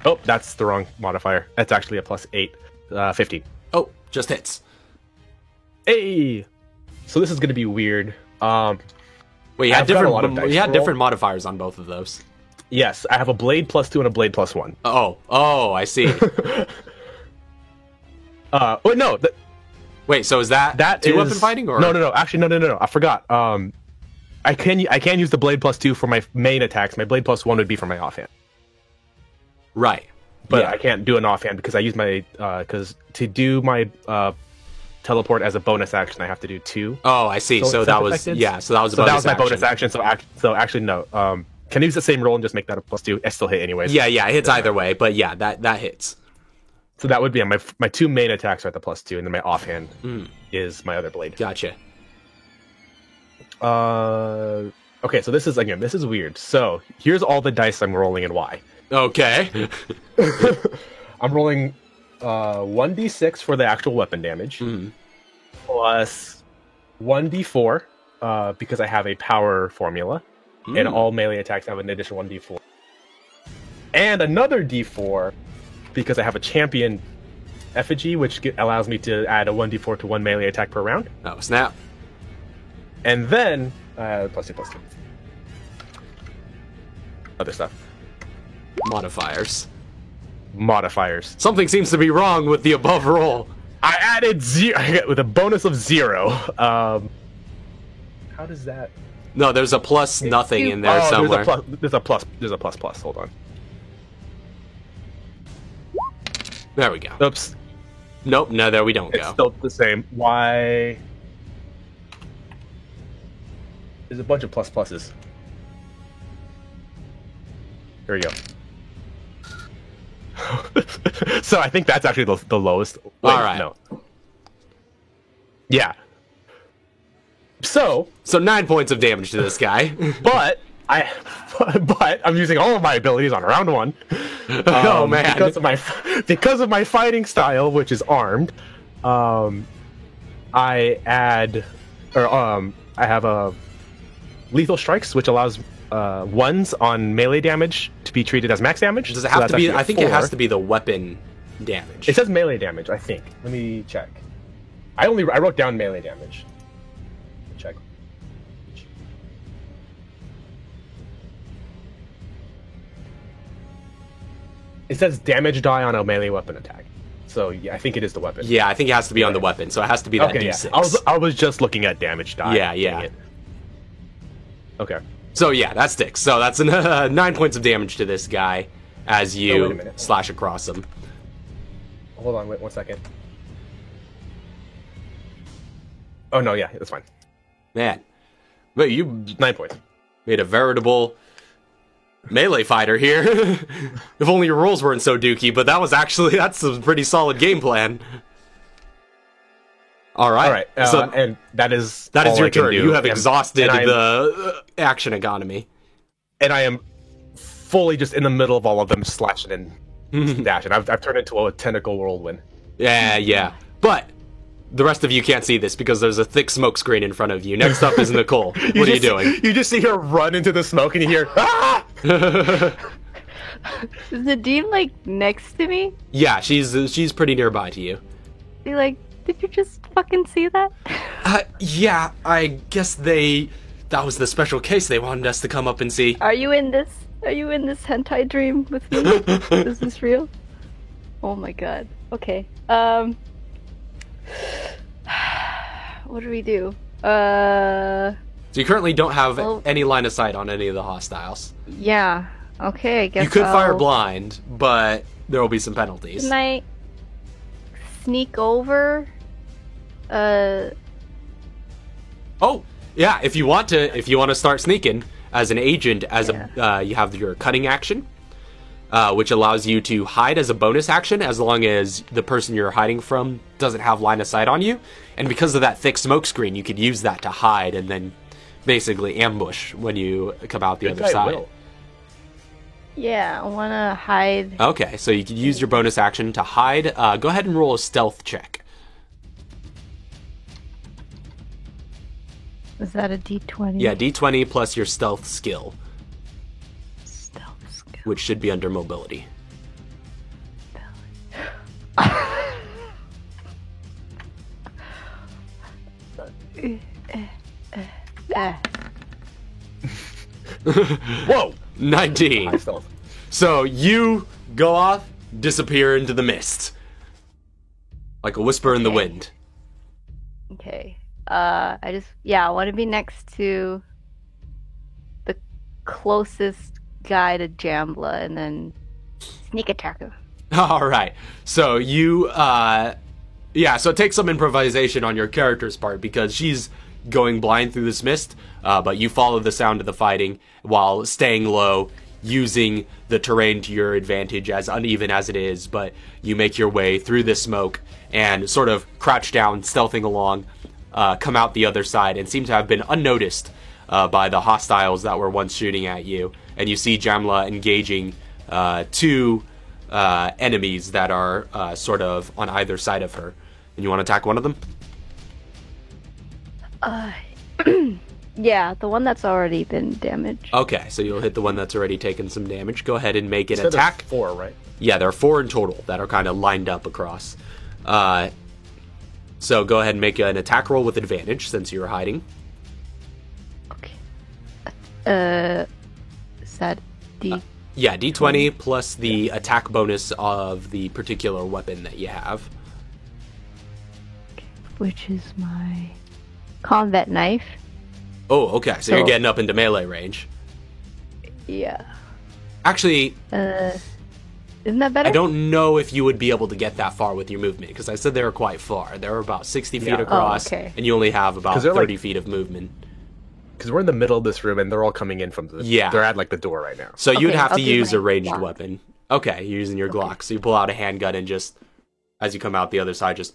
Oh, that's the wrong modifier. That's actually a +8. 15. Oh, just hits. Hey. So this is going to be weird. Wait, you I've had got a lot of different. dice You had roll. different modifiers on both of those. Yes, I have a blade +2 and a blade +1. Oh, I see. Wait, no, Wait, so is that that two is weapon fighting or no. Actually, no. I forgot. I can use the blade +2 for my main attacks. My blade +1 would be for my offhand, Right. but Yeah. I can't do an offhand because I use my because to do my teleport as a bonus action, I have to do 2. Oh, I see. So that was self-affected? so that was a So bonus that was my action. bonus action. So actually, no. Can I use the same roll and just make that a +2? I still hit anyways. Yeah, it hits either way, but yeah, that hits. So that would be my 2 main attacks are at the +2, and then my offhand is my other blade. Gotcha. Okay, so this is weird. So here's all the dice I'm rolling and why. Okay. I'm rolling 1d6 for the actual weapon damage, plus 1d4 because I have a power formula, and all melee attacks have an additional 1d4, and another d4 because I have a champion effigy, which allows me to add a 1d4 to 1 melee attack per round, Oh, snap. and then +2 +2 other stuff. Modifiers. Something seems to be wrong with the above roll. I added 0 with a bonus of 0. How does that? No, there's a plus nothing in there somewhere. There's a plus. Hold on. There we go. Oops. Nope, no, there we don't It's go. still the same. Why? There's a bunch of pluses. Here we go. So I think that's actually the lowest. Wait, All right. No. Yeah. So, 9 points of damage to this guy. but I'm using all of my abilities on round 1. Oh, man. Because of my fighting style, which is armed, I have a lethal strikes, which allows ones on melee damage to be treated as max damage. Does it So have that's to be? actually a I think it 4. has to be the weapon damage. It says melee damage, I think. Let me check. I wrote down melee damage. Check. It says damage die on a melee weapon attack. So yeah, I think it is the weapon. Yeah, I think it has to be on the weapon, so it has to be that Okay, D6. yeah. I was just looking at damage die. Yeah. Dang it. Okay. So yeah, that sticks. So that's 9 points of damage to this guy as Oh, wait a you minute. slash across him. Hold on, wait 1 second. Oh no, yeah, that's fine. Man, but you 9 points. made a veritable melee fighter here. If only your rolls weren't so dookie, but that's a pretty solid game plan. All right. All right, so and that is that is all your I can turn. do. You have And- exhausted and I'm- the action economy. and I am fully just in the middle of all of them, slashing and dashing. I've turned into a tentacle whirlwind. Yeah. But the rest of you can't see this because there's a thick smoke screen in front of you. Next up is Nicole. What are you doing? You just see her run into the smoke, and you hear ah! Is the Nadim like next to me? Yeah, she's pretty nearby to you. Be like, Did you just fucking see that? Yeah, I guess that was the special case they wanted us to come up and see. Are you in this? Are you in this hentai dream with me? Is this real? Oh my god. Okay. What do we do? So you currently don't have Well- any line of sight on any of the hostiles. Yeah. Okay, I guess You could fire I'll- blind, but there will be some penalties. Can I sneak over? Oh, yeah, if you want to start sneaking as an agent, you have your cutting action, which allows you to hide as a bonus action as long as the person you're hiding from doesn't have line of sight on you. And because of that thick smoke screen, you could use that to hide and then basically ambush when you come out the Good other guy, side. Will. Yeah, I wanna hide. Okay, so you could use your bonus action to hide. Go ahead and roll a stealth check. Is that a D20? Yeah, D20 plus your stealth skill, Stealth skill. which should be under mobility. Whoa! 19. High stealth. So you go off, disappear into the mist. Like a whisper in the Okay. wind. Okay. I want to be next to the closest guy to Jambla and then sneak attack him. Alright. So you, so it takes some improvisation on your character's part because she's going blind through this mist, but you follow the sound of the fighting while staying low, using the terrain to your advantage, as uneven as it is, but you make your way through the smoke and sort of crouch down, stealthing along, come out the other side, and seem to have been unnoticed by the hostiles that were once shooting at you. And you see Jamla engaging two enemies that are sort of on either side of her. And you want to attack one of them? Yeah, the one that's already been damaged. Okay, so you'll hit the one that's already taken some damage. Go ahead and make an Instead of attack. 4, right? Yeah, there are 4 in total that are kind of lined up across. So go ahead and make an attack roll with advantage since you're hiding. Okay. Is that D? Yeah, D20 plus the attack bonus of the particular weapon that you have. Which is my combat knife. Oh, okay, so you're So- getting up into melee range. Yeah. Actually, Isn't that better? I don't know if you would be able to get that far with your movement, because I said they were quite far. They were about 60 feet Yeah. across, okay. and you only have about 'Cause they're 30 like- feet of movement. Because we're in the middle of this room and they're all coming in from the. Yeah. They're at like the door right now. So you'd Okay, have I'll to do use my a ranged Glock. weapon. Okay, you're using your Glock. So you pull out a handgun and just, as you come out the other side, just...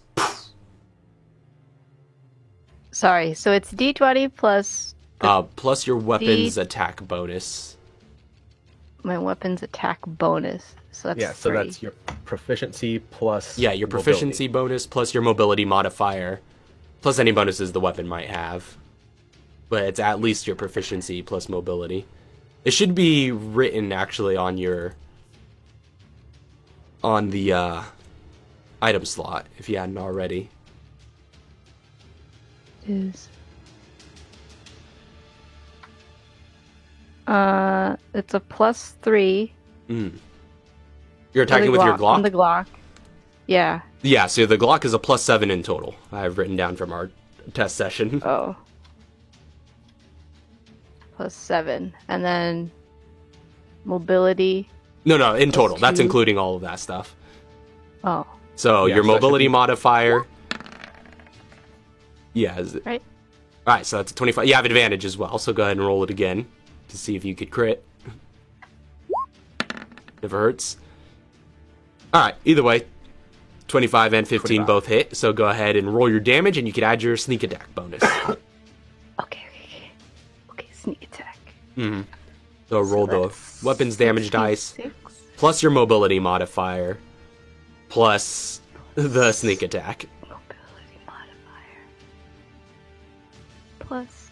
Sorry, so it's D20 plus plus your weapon's attack bonus. my weapon's attack bonus. So that's Yeah, so 3. that's your proficiency plus. Yeah, your mobility. proficiency bonus plus your mobility modifier, plus any bonuses the weapon might have. But it's at least your proficiency plus mobility. It should be written actually on the item slot if you hadn't already. Is it's a +3. You're attacking with your On the Glock? Glock. Yeah. Yeah, so the Glock is a +7 in total. I've written down from our test session. Oh. +7. And then mobility. No, in total. That's 2. including all of that stuff. Oh. So Yeah, your so that should mobility be- modifier. Yeah. Right? Alright, so that's a 25. You have advantage as well, so go ahead and roll it again to see if you could crit. Never hurts. Alright, either way, 25 and 15 25. both hit, so go ahead and roll your damage and you can add your sneak attack bonus. Okay. Okay, sneak attack. So roll the that's weapons damage dice, 66. plus your mobility modifier, plus the sneak attack. Mobility modifier. Plus.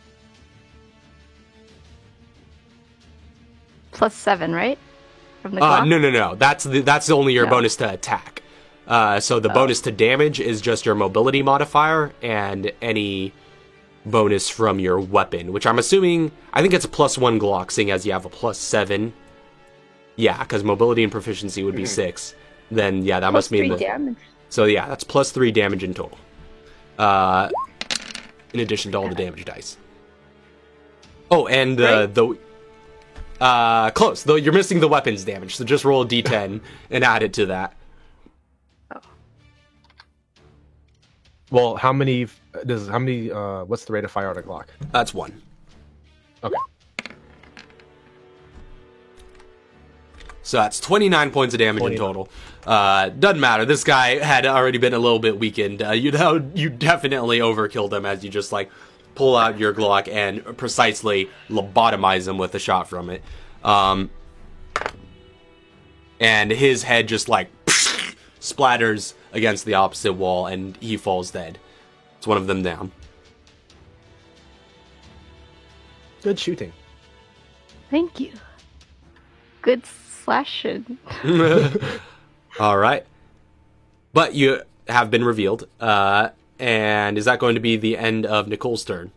+7, right? From the Glock? No. That's only your No. bonus to attack. So the bonus to damage is just your mobility modifier and any bonus from your weapon, which I'm assuming, I think it's a +1 Glock, seeing as you have a +7. Yeah, because mobility and proficiency would be 6. Then, yeah, that must mean... +3 damage. So, yeah, that's +3 damage in total. In addition to all the damage dice. Oh, and close. Though you're missing the weapons damage, so just roll a d10 and add it to that. Well, what's the rate of fire on a Glock? That's 1. Okay. So that's 29 points of damage in total. Doesn't matter. This guy had already been a little bit weakened. You definitely overkilled him as you just like pull out your Glock and precisely lobotomize him with a shot from it. And his head just like splatters against the opposite wall and he falls dead. It's one of them down. Good shooting. Thank you. Good slashing. All right. But you have been revealed. And is that going to be the end of Nicole's turn?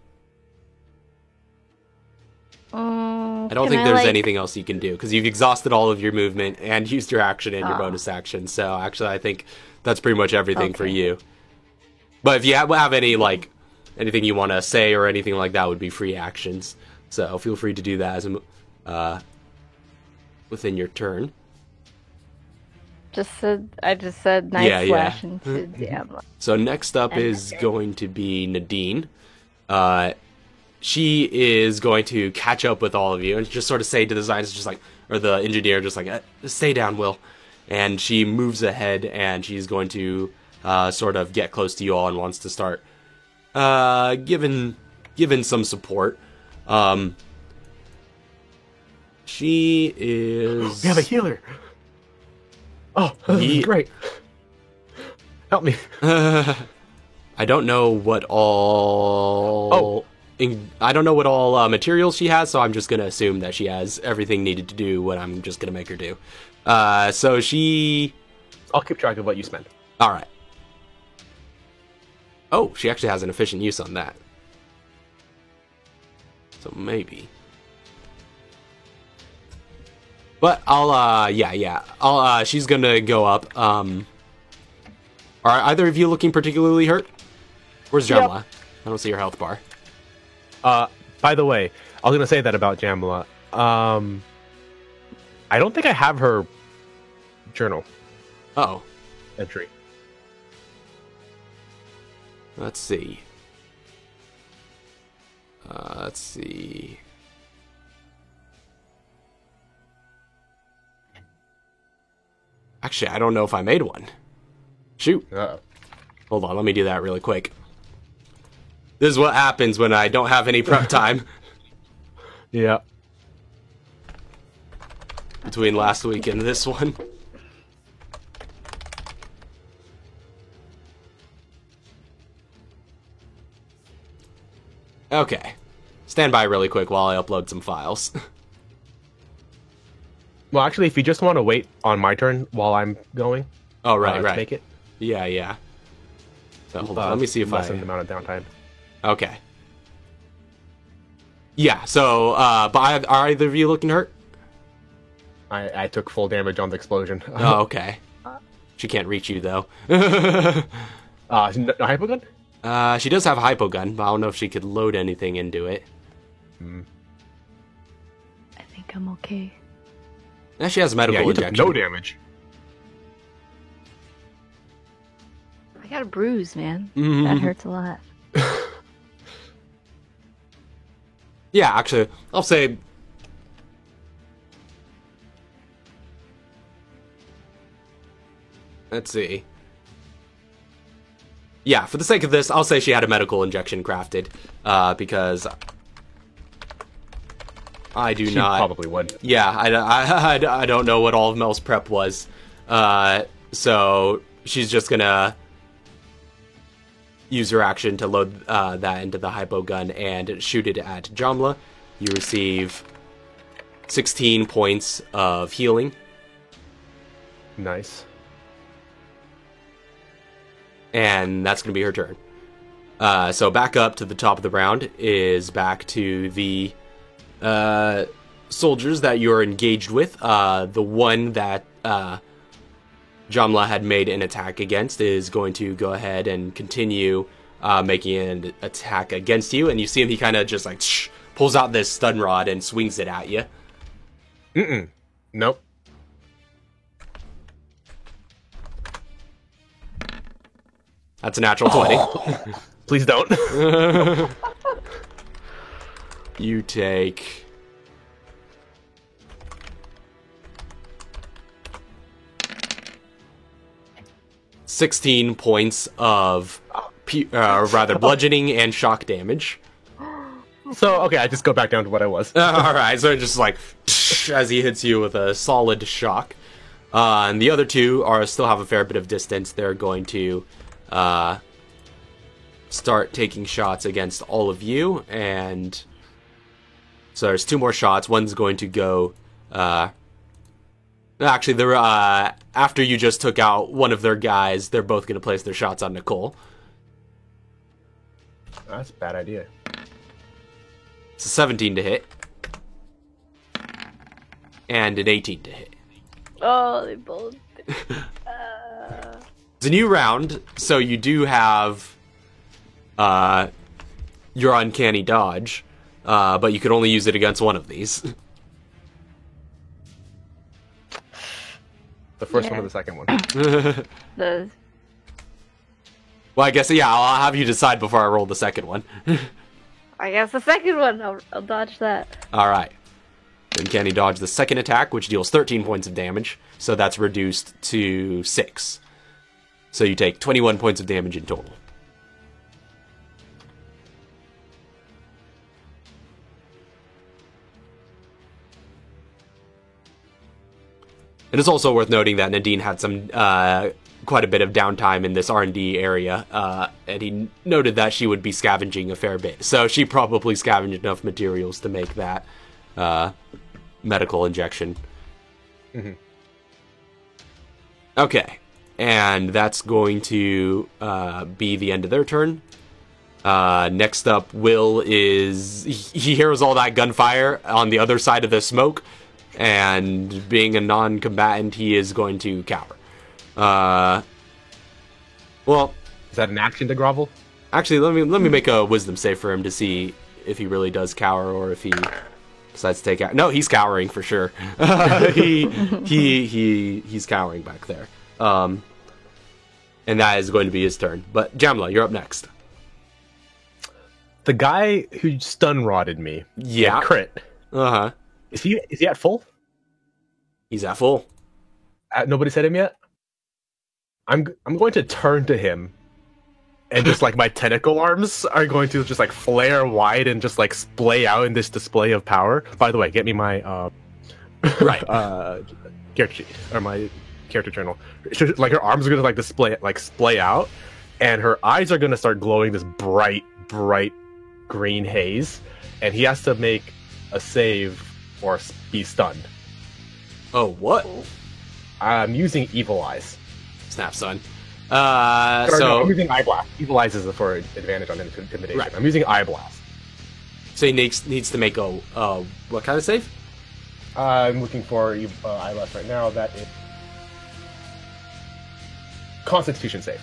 I don't think there's anything else you can do because you've exhausted all of your movement and used your action and your bonus action. So actually, I think that's pretty much everything for you. But if you have any anything you want to say or anything like that, would be free actions. So feel free to do that as within your turn. I just said nice slash into Diablo. So next up is going to be Nadine. She is going to catch up with all of you and just sort of say to the scientist, just like, or the engineer, just like, stay down, Will. And she moves ahead and she's going to sort of get close to you all and wants to start giving some support. She is... We have a healer. Oh, great. Help me. I don't know what all... I don't know what all materials she has, so I'm just going to assume that she has everything needed to do what I'm just going to make her do. So she... I'll keep track of what you spend. All right. Oh, she actually has an efficient use on that. So maybe. But I'll, she's going to go up. Are either of you looking particularly hurt? Where's Jamla? Yep. I don't see your health bar. By the way, I was going to say that about Jamla. I don't think I have her journal. Oh. Entry. Let's see. Let's see. Actually, I don't know if I made one. Shoot. Uh-oh. Hold on, let me do that really quick. This is what happens when I don't have any prep time. Yeah. Between last week and this one. Okay. Stand by really quick while I upload some files. Well, actually, if you just want to wait on my turn while I'm going. Oh, right. Make it. Yeah. So, hold on, let me see if lessen the amount of downtime. Okay. Yeah, so, but are either of you looking hurt? I took full damage on the explosion. Oh, okay. She can't reach you, though. No hypogun? She does have a hypogun, but I don't know if she could load anything into it. I think I'm okay. Now she has medical injection. Took no damage. I got a bruise, man. Mm-hmm. That hurts a lot. Yeah, actually, I'll say... Let's see. Yeah, for the sake of this, I'll say she had a medical injection crafted, because I do not... She probably would. Yeah, I don't know what all of Mel's prep was, so she's just gonna use her action to load that into the hypo gun and shoot it at Jamla. You receive 16 points of healing. Nice. and that's going to be her turn. So back up to the top of the round is back to the soldiers that you're engaged with. The one that Jamla had made an attack against is going to go ahead and continue making an attack against you, and you see him, he kind of just like pulls out this stun rod and swings it at you. Nope. That's a natural 20. Please don't. You take 16 points of bludgeoning and shock damage. So, okay, I just go back down to what I was. Alright, so just like as he hits you with a solid shock. And the other two still have a fair bit of distance. They're going to start taking shots against all of you, and so there's two more shots. One's going to go actually they're after you just took out one of their guys, they're both going to place their shots on Nicole. That's a bad idea. It's a 17 to hit and an 18 to hit. Oh, they both. It's a new round, so you do have your uncanny dodge, but you could only use it against one of these. The first one or the second one? The Well, I guess, yeah, I'll have you decide before I roll the second one. I guess the second one. I'll dodge that. Alright. Uncanny dodge the second attack, which deals 13 points of damage, so that's reduced to 6. So you take 21 points of damage in total. It is also worth noting that Nadine had some quite a bit of downtime in this R&D area, and he noted that she would be scavenging a fair bit. So she probably scavenged enough materials to make that medical injection. Mm-hmm. Okay, and that's going to be the end of their turn. Next up, Will he hears all that gunfire on the other side of the smoke, and being a non-combatant, he is going to cower. Well, is that an action to grovel? Actually, let me make a wisdom save for him to see if he really does cower or if he decides to take out. No, he's cowering for sure. He's cowering back there. And that is going to be his turn. But Jamla, you're up next. The guy who stun rodded me. Yeah. Crit. Uh-huh. Is he at full? He's at full. Nobody said him yet? I'm going to turn to him, and just like my tentacle arms are going to just like flare wide and just like splay out in this display of power. By the way, get me my character sheet or my character journal. Like her arms are going to like splay out, and her eyes are going to start glowing this bright green haze, and he has to make a save or be stunned. Oh, what? I'm using Evil Eyes. Snap, son. So I'm using Eye Blast. Evil Eyes is for advantage on intimidation. Right. I'm using Eye Blast. So he needs to make a what kind of save? I'm looking for Eye Blast right now. That is Constitution save.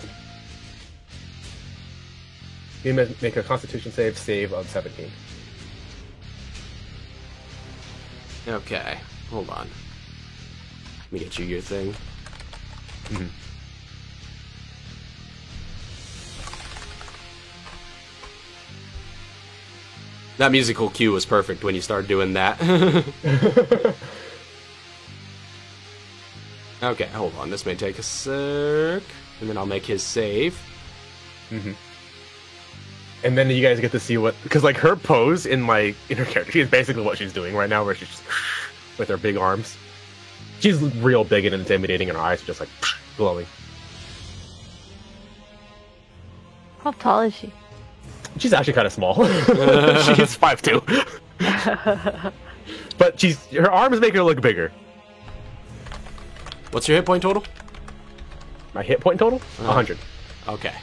You make a Constitution save of 17. Okay, hold on. Let me get you your thing. Mm-hmm. That musical cue was perfect when you started doing that. Okay, hold on. This may take a sec. And then I'll make his save. Mm-hmm. And then you guys get to see what... Because, like, her pose in her character, she is basically what she's doing right now, where she's just... with her big arms. She's real big and intimidating, and her eyes are just, like, glowing. How tall is she? She's actually kind of small. She's 5'2". But her arms make her look bigger. What's your hit point total? My hit point total? 100. Okay.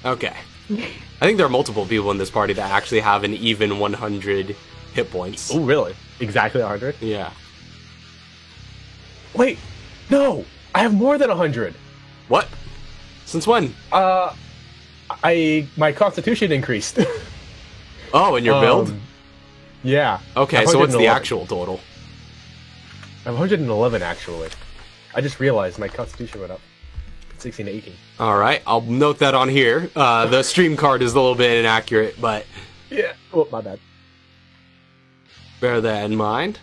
Okay. I think there are multiple people in this party that actually have an even 100 hit points. Oh, really? Exactly 100? Yeah. Wait, no! I have more than 100! What? Since when? My constitution increased. Oh, in your build? Yeah. Okay, so what's the actual total? I have 111, actually. I just realized my constitution went up. 16 to 18. Alright, I'll note that on here. The stream card is a little bit inaccurate, but Yeah. Oh, my bad. bear that in mind.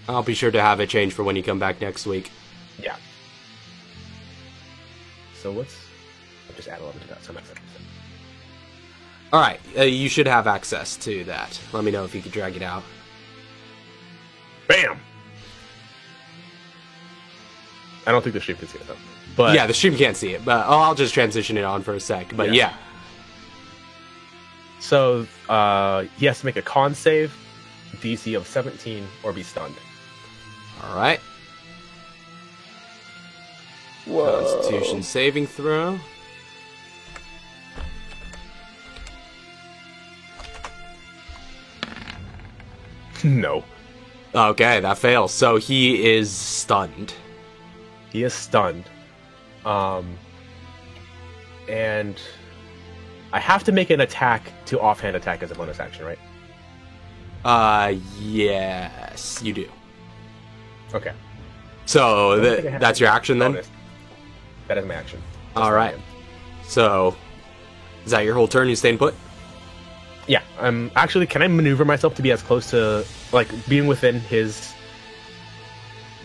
I'll be sure to have it changed for when you come back next week. Yeah. So what's... I'll just add 11 to that, so I'm at 7%. Alright, you should have access to that. Let me know if you could drag it out. Bam! I don't think the stream can see it, though. But Yeah, the stream can't see it, but I'll just transition it on for a sec. But yeah. So, he has to make a con save, DC of 17, or be stunned. Alright. Constitution saving throw. No. Okay, that fails. So he is stunned. He is stunned. And I have to make an attack to offhand attack as a bonus action, right? Yes, you do. Okay. So I think I have that's your action then? bonus. That is my action. Alright. So, is that your whole turn? You staying put? Yeah. Actually, can I maneuver myself to be as close to, like, being within his...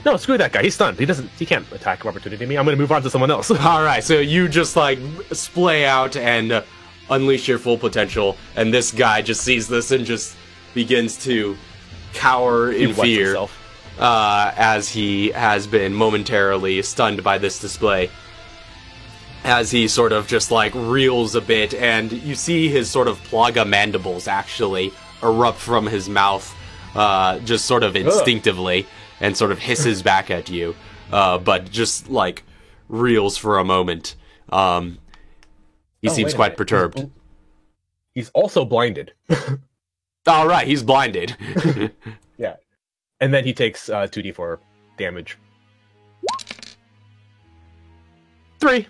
No, screw that guy. He's stunned. He can't attack of opportunity me. I'm going to move on to someone else. Alright, so you just like splay out and unleash your full potential, and this guy just sees this and just begins to cower in wets fear himself. As he has been momentarily stunned by this display. As he sort of just like reels a bit, and you see his sort of plaga mandibles actually erupt from his mouth, just sort of instinctively, and sort of hisses back at you, but just like reels for a moment. He seems wait a quite minute. perturbed. He's also blinded. All right, he's blinded. Yeah. And then he takes 2d4 damage. 3.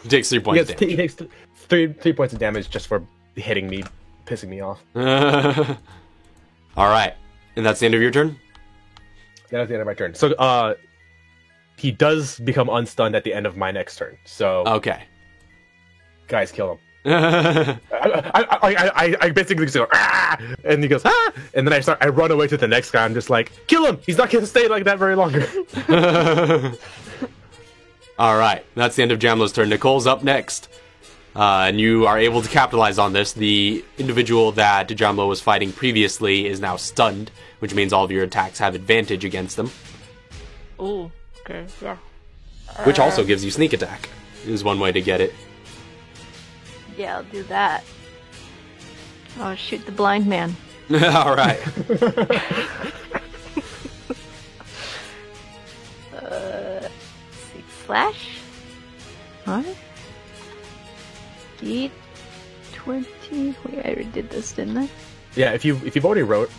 He takes 3 points He takes 3 points of damage just for hitting me, pissing me off. All right, and that's the end of your turn? Yeah, that's the end of my turn. So, he does become unstunned at the end of my next turn. So, Okay. guys, kill him. I basically just go, ah! And he goes, ah! And then I run away to the next guy. I'm just like, kill him! He's not going to stay like that very longer. All right, that's the end of Jamlo's turn. Nicole's up next, and you are able to capitalize on this. The individual that Jamlo was fighting previously is now stunned, which means all of your attacks have advantage against them, Ooh, okay, yeah. which also gives you sneak attack, is one way to get it. Yeah, I'll do that. I'll shoot the blind man. All right. See, slash. Alright. D20. Wait, I already did this, didn't I? Yeah, if you've already rolled,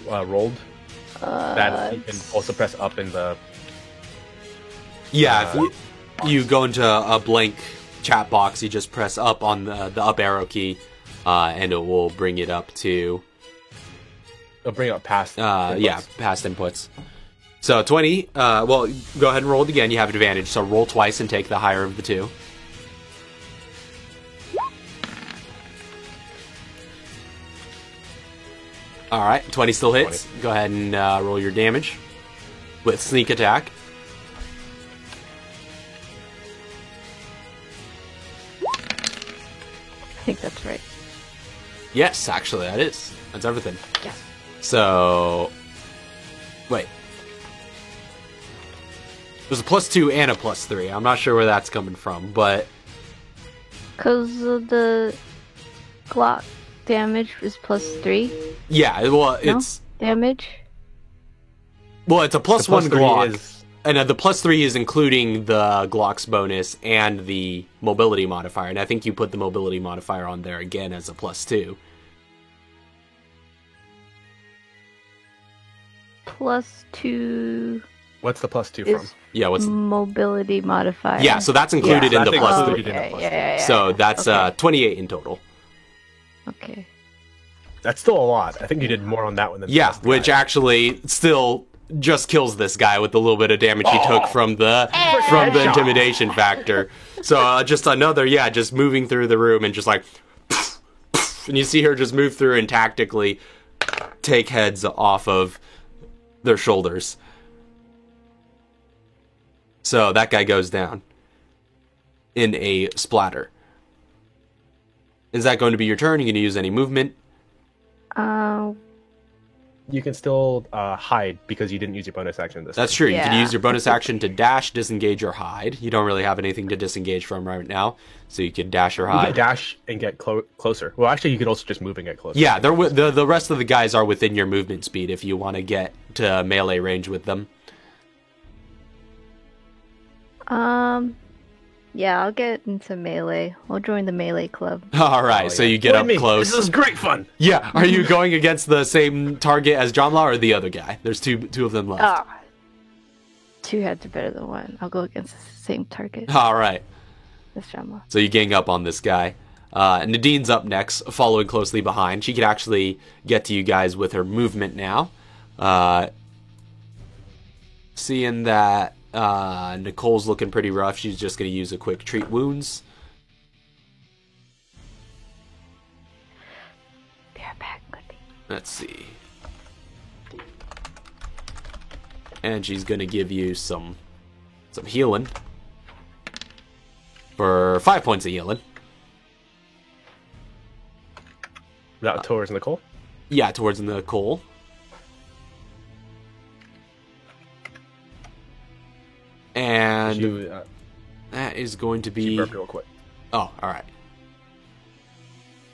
that you can also press up in the... Yeah, if you go into a blank chat box, you just press up on the up arrow key, and it will bring it up to... It'll bring up past... yeah, past inputs. So 20, well, go ahead and roll it again. You have advantage, so roll twice and take the higher of the two. Alright, 20 still hits. 20. Go ahead and roll your damage with sneak attack. I think that's right. Yes, actually, that is. That's everything. Yeah. So... Wait. There's a +2 and a +3. I'm not sure where that's coming from, but... Because of the clock damage is +3. Yeah, well, No? it's Damage? a plus The one +3 Glock. is- And the +3 is including the Glock's bonus and the mobility modifier. And I think you put the mobility modifier on there again as a +2. +2 What's the +2 from? is Yeah, what's mobility modifier. yeah? So that's included in that's the included +3. in the Okay, +3. yeah. So that's Okay. 28 in total. Okay. That's still a lot. I think you did more on that one than the Yeah, rest of the which guys. actually still just kills this guy with the little bit of damage he took from the intimidation factor. So just another, just moving through the room and just like, and you see her just move through and tactically take heads off of their shoulders. So that guy goes down in a splatter. Is that going to be your turn? Are you going to use any movement? You can still hide because you didn't use your bonus action this That's true. You can Yeah. use your bonus action to dash, disengage, or hide. You don't really have anything to disengage from right now, so you could dash or You can hide. dash and get closer. Well, actually, you could also just move and get closer. Yeah, the rest of the guys are within your movement speed if you want to get to melee range with them. Yeah, I'll get into melee. I'll join the melee club. All right, Oh, so yeah. you get Join up me. close. This is great fun. Yeah, are you going against the same target as Jamla or the other guy? There's two of them left. Ah. 2 heads are better than 1. I'll go against the same target. All right, This drama. so you gang up on this guy. Nadine's up next, following closely behind. She could actually get to you guys with her movement now. Seeing that Nicole's looking pretty rough, she's just going to use a quick treat wounds. Be right back, Goody. Let's see. And she's going to give you some healing. For 5 points of healing. That towards Nicole. Yeah, towards Nicole. And You, that is going to she be... burped real quick. Oh, alright.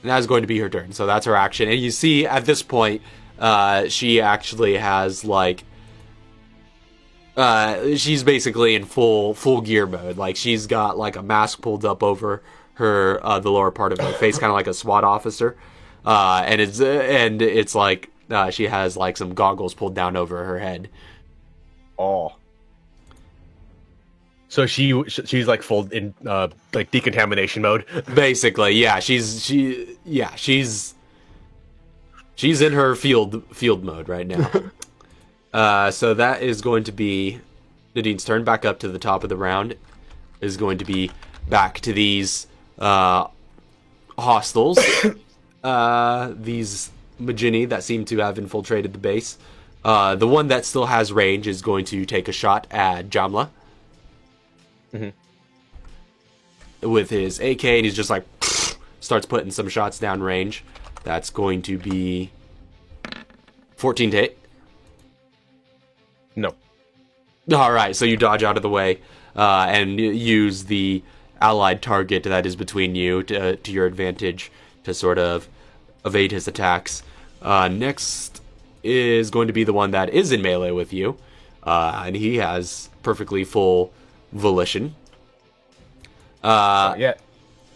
That is going to be her turn, so that's her action. And you see, at this point, she actually has, like... she's basically in full gear mode. Like, she's got, like, a mask pulled up over her, the lower part of her face, kind of like a SWAT officer. And it's like, she has, like, some goggles pulled down over her head. Oh. So she's like full in like decontamination mode. Basically, yeah, she's in her field mode right now. So that is going to be Nadine's turn. Back up to the top of the round is going to be back to these hostiles, these Majini that seem to have infiltrated the base. The one that still has range is going to take a shot at Jamla. With his AK, and he's just like starts putting some shots down range. That's going to be 14 to hit. No. All right, so you dodge out of the way and use the allied target that is between you to your advantage to sort of evade his attacks. Next is going to be the one that is in melee with you, and he has perfectly full volition. Yeah.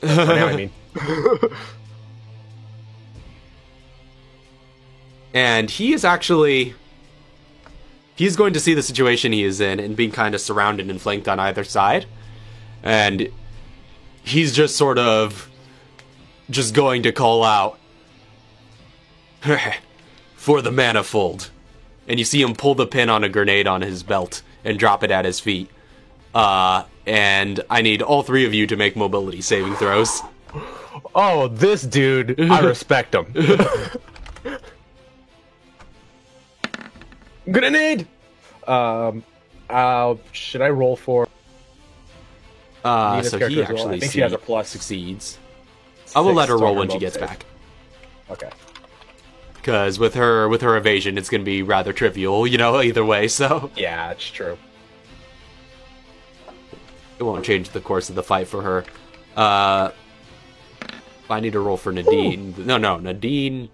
For now, I mean. And he is actually... He's going to see the situation he is in and being kind of surrounded and flanked on either side. And he's just sort of just going to call out for the manifold. And you see him pull the pin on a grenade on his belt and drop it at his feet. And I need all three of you to make mobility saving throws. Oh, this dude, I respect him. Grenade! Should I roll for... Nina's So character he as well? I actually think she has a plus succeeds. I will let her six roll on when she both gets saves. back. Okay. Because with her evasion, it's going to be rather trivial, either way, so Yeah, it's true. it won't change the course of the fight for her. I need to roll for Nadine. No, Nadine.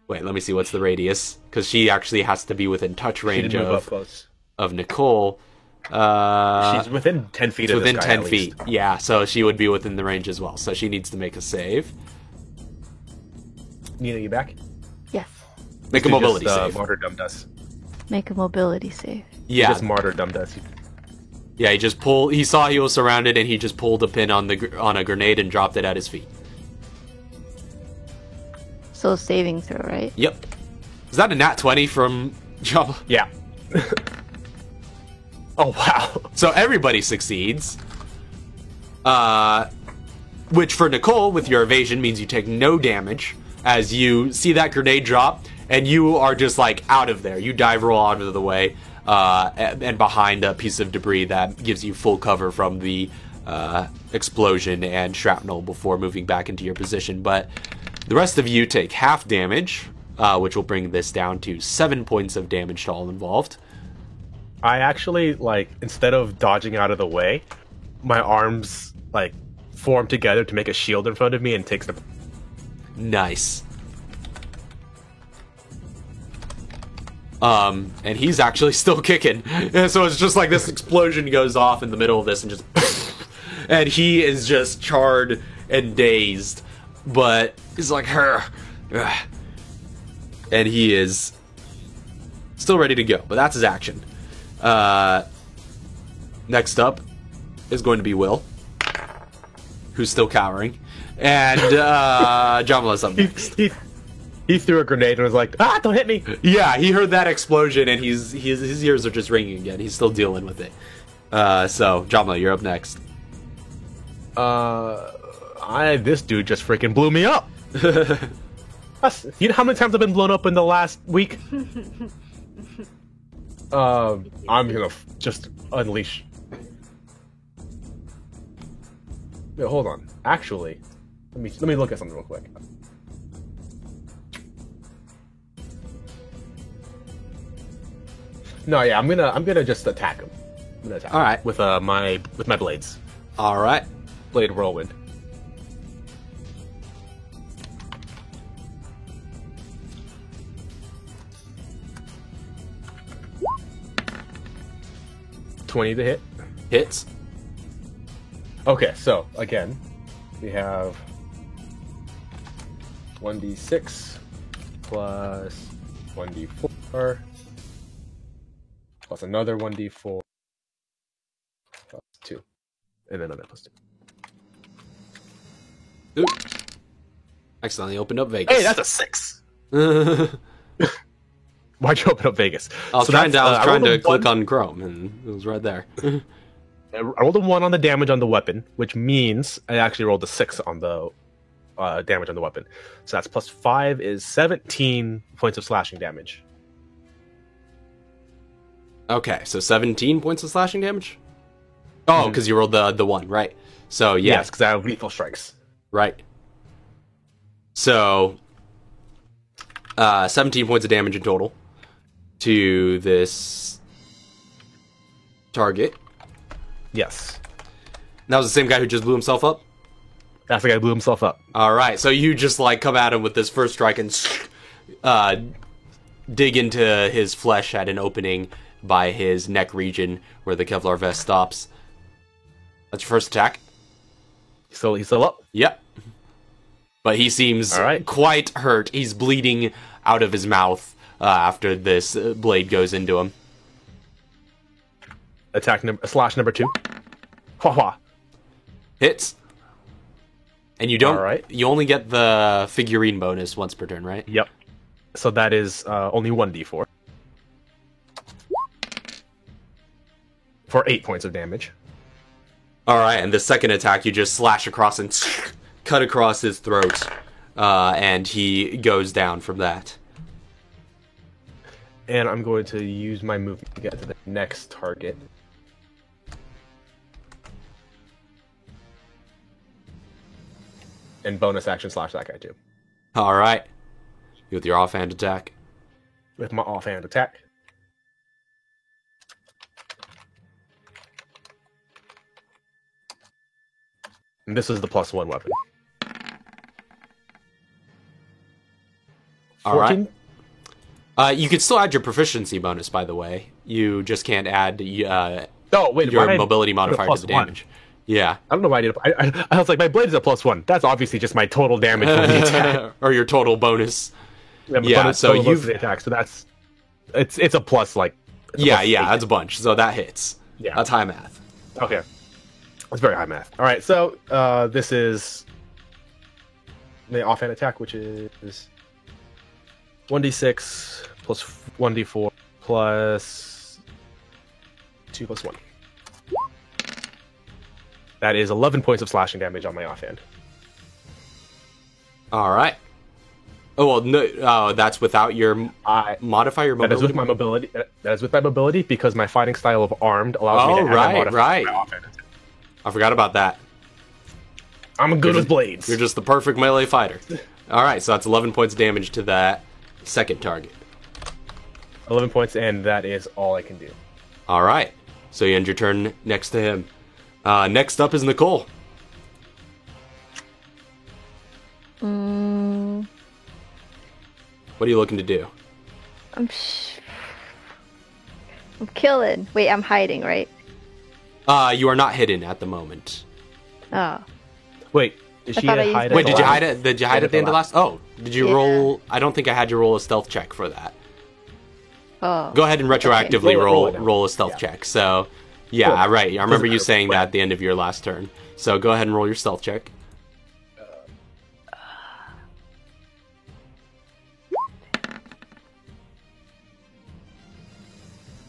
Wait, let me see. What's the radius? Because she actually has to be within touch She range did move up close. of Nicole. She's within 10 feet of this within guy, 10 at feet. least. Yeah, so she would be within the range as well. So she needs to make a save. Nina, you back? Yes. Make a mobility save. Martyrdommed us. Make a mobility save. He Yeah, just martyrdommed us. yeah. He saw he was surrounded, and he just pulled a pin on a grenade and dropped it at his feet. So saving throw, right? Yep. Is that a nat 20 from Jabba? Yeah. Oh, wow. So everybody succeeds. Which for Nicole, with your evasion, means you take no damage as you see that grenade drop, and you are just like out of there. You dive roll out of the way, and behind a piece of debris that gives you full cover from the explosion and shrapnel before moving back into your position. But the rest of you take half damage, which will bring this down to 7 points of damage to all involved. I actually, like, instead of dodging out of the way, my arms, like, form together to make a shield in front of me and takes the... Nice. And he's actually still kicking. And so it's just like this explosion goes off in the middle of this and just... and he is just charred and dazed. But he's like, her. And he is still ready to go. But that's his action. Next up is going to be Will, who's still cowering. And Jamala's up next. He threw a grenade and was like, "Ah, don't hit me!" Yeah, he heard that explosion and his ears are just ringing again. He's still dealing with it. So, Jamala, you're up next. This dude just freaking blew me up. You know how many times I've been blown up in the last week? I'm gonna just unleash. Wait, hold on. Actually, let me look at something real quick. No, yeah, I'm gonna just attack him. I'm gonna attack. All him right. With my blades. All right. Blade whirlwind. $20 to hit. Hits. Okay, so again, we have 1d6 plus 1d4 plus another 1d4 plus 2, and then another plus 2. Oops. Accidentally opened up Vegas. Hey, that's a 6. Why'd you open up Vegas? I was So trying that's, to rolled a click 1. on Chrome, and it was right there. I rolled a 1 on the damage on the weapon, which means I actually rolled a 6 on the damage on the weapon. So that's plus 5 is 17 points of slashing damage. Okay, so 17 points of slashing damage? Oh, because you rolled the 1, right. So, yeah. Yes, because I have lethal strikes. Right. So, 17 points of damage in total to this target. Yes. And that was the same guy who just blew himself up? That's the guy who blew himself up. Alright, so you just, like, come at him with this first strike and dig into his flesh at an opening by his neck region where the Kevlar vest stops. That's your first attack? He's still up? Yep. But he seems All right. quite hurt. He's bleeding out of his mouth after this blade goes into him. Slash number 2. Hua hua. Hits. And you don't. All right. You only get the figurine bonus once per turn, right? Yep. So that is only 1d4. For 8 points of damage. Alright, and the second attack, you just slash across and cut across his throat. And he goes down from that. And I'm going to use my movement to get to the next target. And bonus action slash that guy too. Alright. With your offhand attack. With my offhand attack. And this is the +1 weapon. All 14? right. You could still add your proficiency bonus, by the way. You just can't add Oh, wait. your why did I mobility put a modifier to plus the one? damage. Yeah. I don't know why I did. I was like, my blade is a +1. That's obviously just my total damage from the attack. Or your total bonus. My Yeah, bonus- so total bonus you've- to the attack. So that's it's a plus like. it's a Yeah, plus yeah, 8. that's a bunch. So that hits. Yeah. That's high math. Okay. That's very high math. All right, so this is the offhand attack, which is 1d6 plus 1d4 plus 2 plus 1. That is 11 points of slashing damage on my offhand. All right. Oh, well, no, that's without your modifier That is mobility. with my mobility. That is with my mobility because my fighting style of armed allows me Oh, to add right, a modifier right. to my offhand. I forgot about that. I'm good with blades. You're just the perfect melee fighter. All right, so that's 11 points of damage to that second target. 11 points, and that is all I can do. All right, so you end your turn next to him. Next up is Nicole. What are you looking to do? I'm killing. Wait, I'm hiding, right? You are not hidden at the moment. Oh. Wait, did I she thought I used hide? my Wait, did you last- hide it? Did you hide at the end of last? Oh, did you Yeah. roll? I don't think I had you roll a stealth check for that. Oh. Go ahead and retroactively Roll it now. roll a stealth check. So, yeah, Cool. right. I remember you matter. saying that at the end of your last turn. So go ahead and roll your stealth check.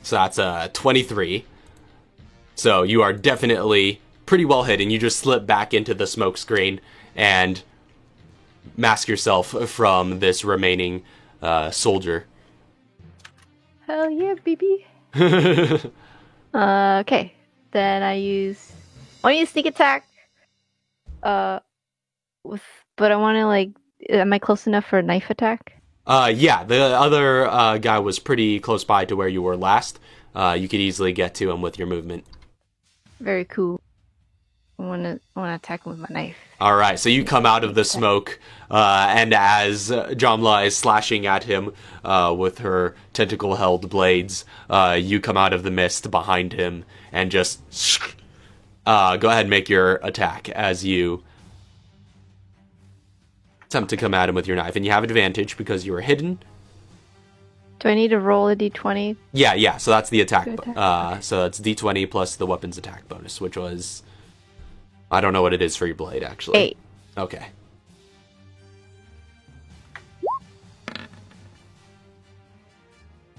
So that's a 23. So you are definitely pretty well hidden. You just slip back into the smoke screen and mask yourself from this remaining soldier. Hell yeah, baby. Okay. Then I use sneak attack. But I want to like. Am I close enough for a knife attack? Yeah, the other guy was pretty close by to where you were last. You could easily get to him with your movement. Very cool. I want to attack him with my knife. All right, so you come out of the smoke, and as Jamla is slashing at him with her tentacle-held blades, you come out of the mist behind him and just go ahead and make your attack as you attempt to come at him with your knife. And you have advantage because you were hidden. Do I need to roll a d20? Yeah, so that's the attack. Good attack. So that's d20 plus the weapons attack bonus, which was... I don't know what it is for your blade, actually. 8. Okay.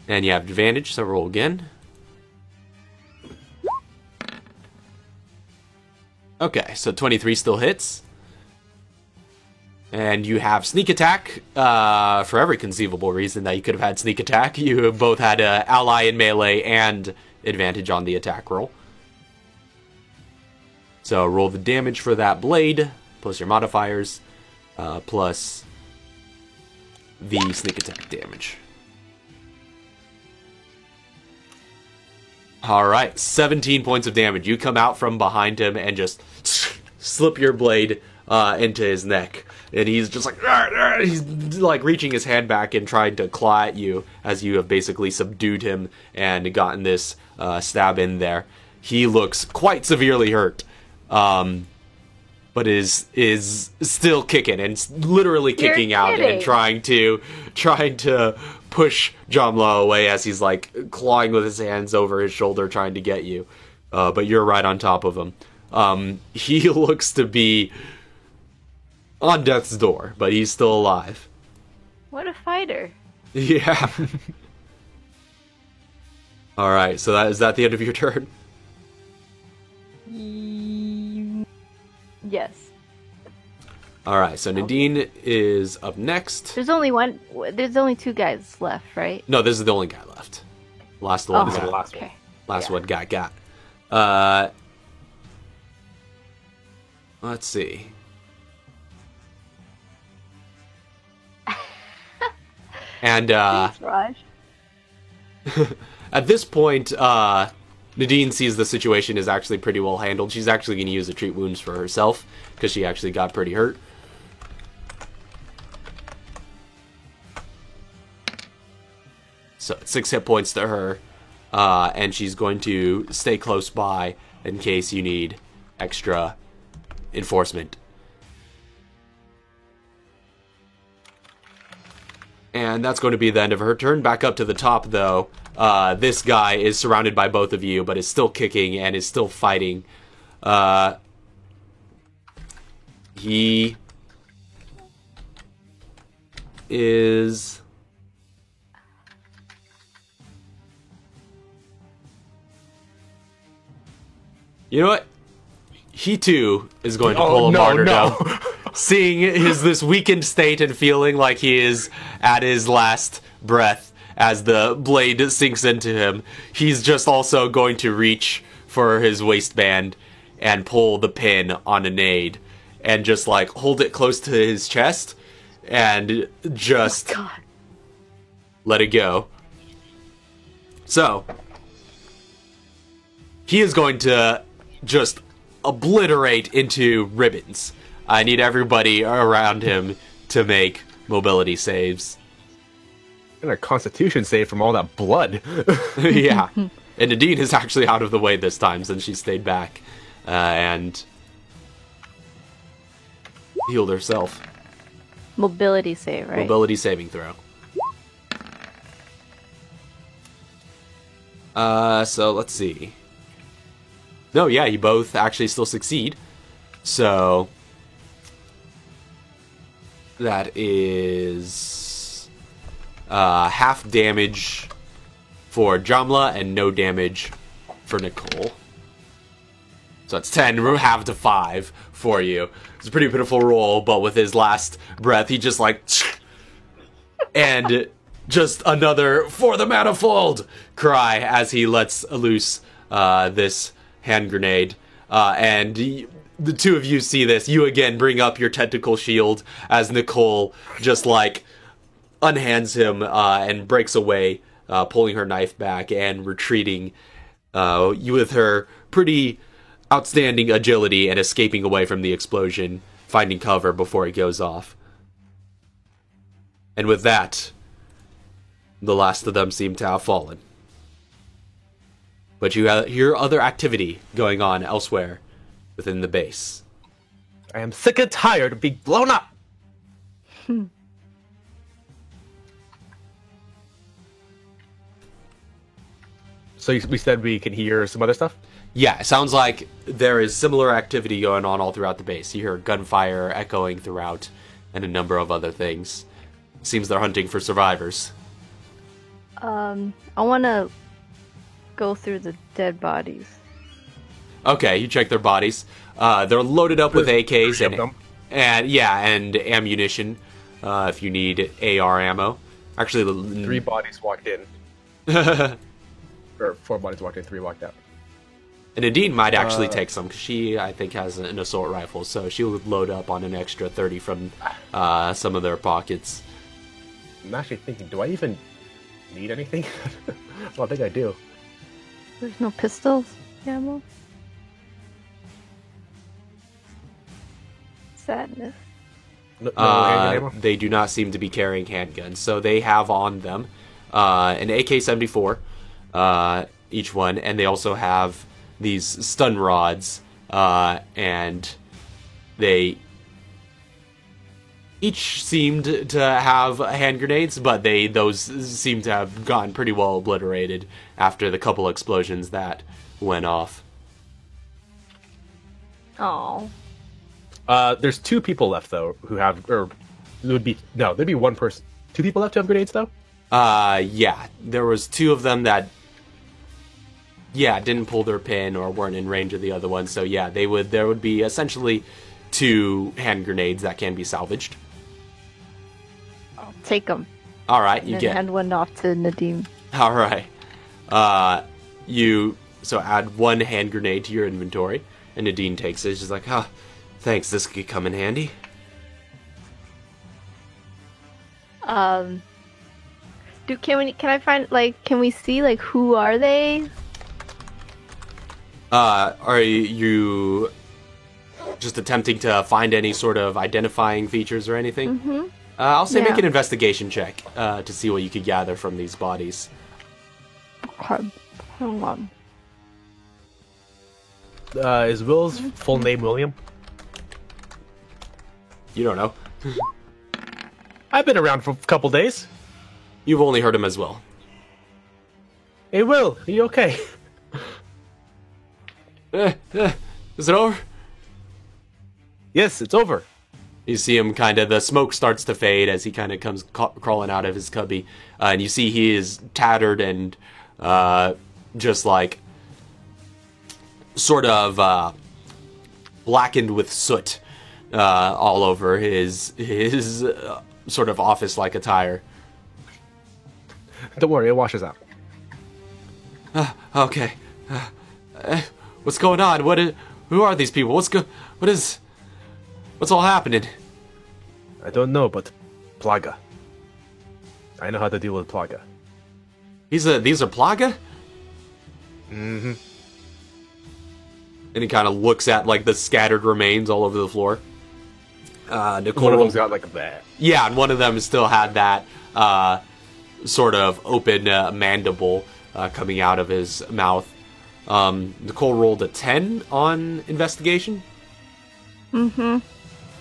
And you have advantage, so roll again. Okay, so 23 still hits. And you have sneak attack for every conceivable reason that you could have had sneak attack. You both had ally in melee and advantage on the attack roll. So roll the damage for that blade, plus your modifiers, plus the sneak attack damage. Alright, 17 points of damage. You come out from behind him and just slip your blade into his neck. And he's just like, he's like reaching his hand back and trying to claw at you as you have basically subdued him and gotten this stab in there. He looks quite severely hurt. But is still kicking and literally kicking out and trying to push Jamla away as he's like clawing with his hands over his shoulder trying to get you. But you're right on top of him. He looks to be on death's door, but he's still alive. What a fighter. Yeah. All right, so is that the end of your turn? Yes. All right, so Nadine is up next. There's only 2 guys left, right? No, this is the only guy left. Last one. This is the last one. Okay. Last Yeah. one got. Let's see. And Thanks, Raj. at this point, Nadine sees the situation is actually pretty well handled. She's actually going to use a treat wounds for herself because she actually got pretty hurt. So it's 6 hit points to her, and she's going to stay close by in case you need extra enforcement. And that's going to be the end of her turn. Back up to the top, though. This guy is surrounded by both of you, but is still kicking and is still fighting. He is... You know what? He too is going to pull a martyrdom. Seeing this weakened state and feeling like he is at his last breath as the blade sinks into him, he's just also going to reach for his waistband and pull the pin on a nade and just like hold it close to his chest and just let it go. So he is going to just obliterate into ribbons. I need everybody around him to make mobility saves. And a constitution save from all that blood. Yeah. And Nadine is actually out of the way this time since she stayed back and healed herself. Mobility save, right? Mobility saving throw. So let's see. No, yeah, you both actually still succeed. So that is half damage for Jamla and no damage for Nicole. So it's 10, half to 5 for you. It's a pretty pitiful roll, but with his last breath, he just like... and just another "for the manifold" cry as he lets loose this hand grenade. And the two of you see this. You again bring up your tentacle shield as Nicole just like unhands him and breaks away, pulling her knife back and retreating you with her pretty outstanding agility and escaping away from the explosion, finding cover before it goes off. And with that, the last of them seem to have fallen. But you hear other activity going on elsewhere within the base. I am sick and tired of being blown up. So we said we can hear some other stuff? Yeah, it sounds like there is similar activity going on all throughout the base. You hear gunfire echoing throughout and a number of other things. Seems they're hunting for survivors. I want to go through the dead bodies. Okay, you check their bodies. They're loaded up with AKs and ammunition if you need AR ammo. Actually, 3 bodies walked in. Or 4 bodies walked in, 3 walked out. And Nadine might actually take some, because she, I think, has an assault rifle, so she would load up on an extra 30 from some of their pockets. I'm actually thinking, do I even need anything? I don't think I do. There's no pistols ammo? Sadness. No handgun ammo? They do not seem to be carrying handguns, so they have on them an AK-74, each one, and they also have these stun rods, and they each seemed to have hand grenades, but those seem to have gotten pretty well obliterated after the couple explosions that went off. Oh. There's 2 people left though who have, or there'd be 1 person. 2 people left who have grenades though. Yeah, there was 2 of them that, didn't pull their pin or weren't in range of the other one. So yeah, there would be essentially 2 hand grenades that can be salvaged. I'll take them. All right, and hand one off to Nadim. All right. You add 1 hand grenade to your inventory, and Nadine takes it. She's like, thanks, this could come in handy. Can I find, like, can we see, like, who are they? Are you just attempting to find any sort of identifying features or anything? Mm-hmm. I'll say make an investigation check to see what you could gather from these bodies. Okay. Hang on. Is Will's full name William? You don't know. I've been around for a couple days. You've only heard him as Will. Hey, Will, are you okay? Is it over? Yes, it's over. You see him kind of, the smoke starts to fade as he kind of comes crawling out of his cubby. And you see he is tattered and just like sort of blackened with soot all over his sort of office-like attire. Don't worry, it washes out. Okay. What's going on? Who are these people? What's all happening? I don't know, but Plaga. I know how to deal with Plaga. These are Plaga? Mm-hmm. And he kind of looks at like the scattered remains all over the floor. Nicole, One of them's got like that. yeah, and one of them still had that sort of open mandible coming out of his mouth. Nicole rolled a 10 on investigation. Mm-hmm.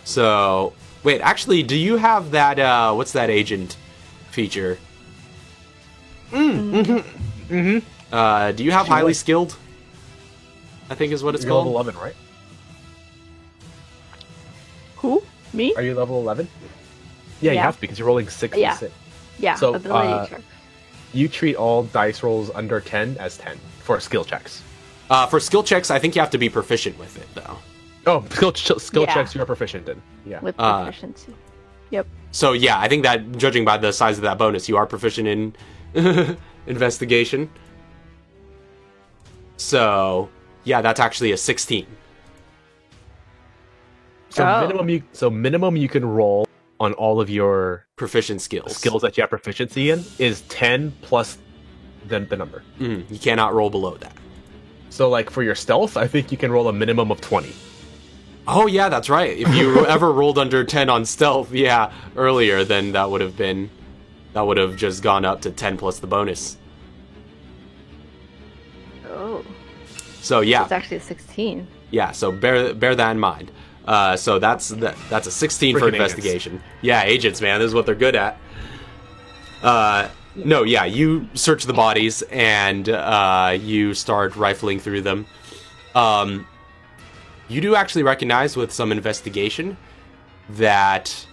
So, wait, actually, do you have that, what's that agent feature? Mm-hmm. Do you have highly skilled? I think is what it's You're called. level 11, right? Who? Me? Are you level 11? Yeah, you Yeah. have to because you're rolling 6 Yeah. and 6. Yeah, So, ability check. You treat all dice rolls under 10 as 10 for skill checks. For skill checks, I think you have to be proficient with it, though. Oh, skill Yeah. checks you are proficient in. Yeah. With proficiency. Yep. So, yeah, I think that, judging by the size of that bonus, you are proficient in investigation. So, yeah, that's actually a 16. So Oh. minimum you can roll on all of your Proficient skills. skills that you have proficiency in is 10 plus the number. You cannot roll below that. So like for your stealth, I think you can roll a minimum of 20. Oh, yeah, that's right. If you ever rolled under 10 on stealth, yeah, earlier, then that would have just gone up to 10 plus the bonus. Oh. So, yeah. It's actually a 16. Yeah, so bear that in mind. So that's a 16 for Freaking investigation. Yeah, agents, man, this is what they're good at. No, yeah, you search the bodies and you start rifling through them. You do actually recognize with some investigation that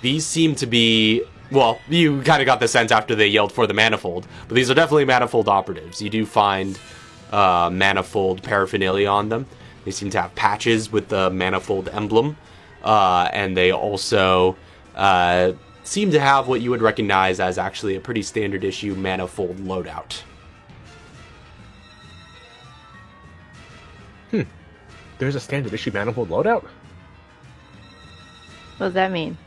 these seem to be, well, you kind of got the sense after they yelled for the manifold, but these are definitely manifold operatives. You do find manifold paraphernalia on them. They seem to have patches with the manifold emblem, and they also seem to have what you would recognize as actually a pretty standard issue manifold loadout. There's a standard issue manifold loadout? What does that mean?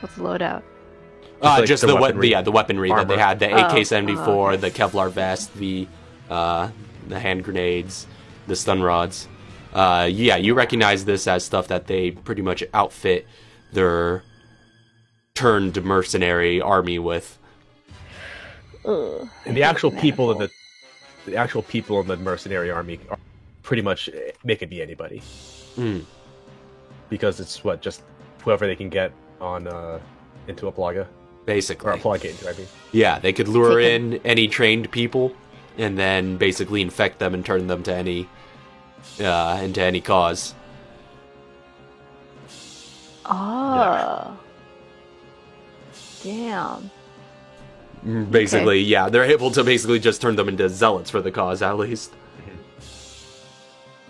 What's a loadout? like Just the the weaponry. the weaponry that they Armor. had, the Oh, AK-74, oh, okay. the Kevlar vest, the hand grenades, the stun rods. Yeah, you recognize this as stuff that they pretty much outfit their turned mercenary army with. Ugh. And the actual people in the mercenary army are pretty much they could be anybody. Mm. Because it's just whoever they can get on into a plaga. Or Basically. a plaga into, I mean. Yeah, they could lure Take in any trained people and then basically infect them and turn them to any into any cause. Oh. Damn. Basically, yeah, they're able to basically just turn them into zealots for the cause, at least.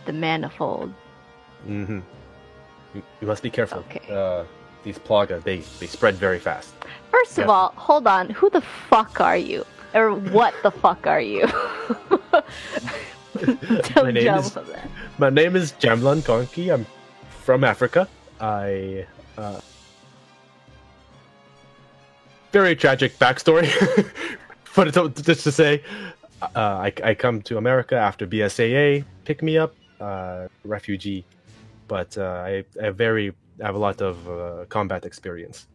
The manifold. Mm-hmm. You must be careful. Okay. These plaga, they spread very fast. First of Yeah. all, hold on. Who the fuck are you? Or what the fuck are you? Don't name jump is- on that. My name is Jamlan Konki. I'm from Africa. Very tragic backstory, but just to say, I come to America after BSAA, pick me up, refugee, but I have a lot of combat experience.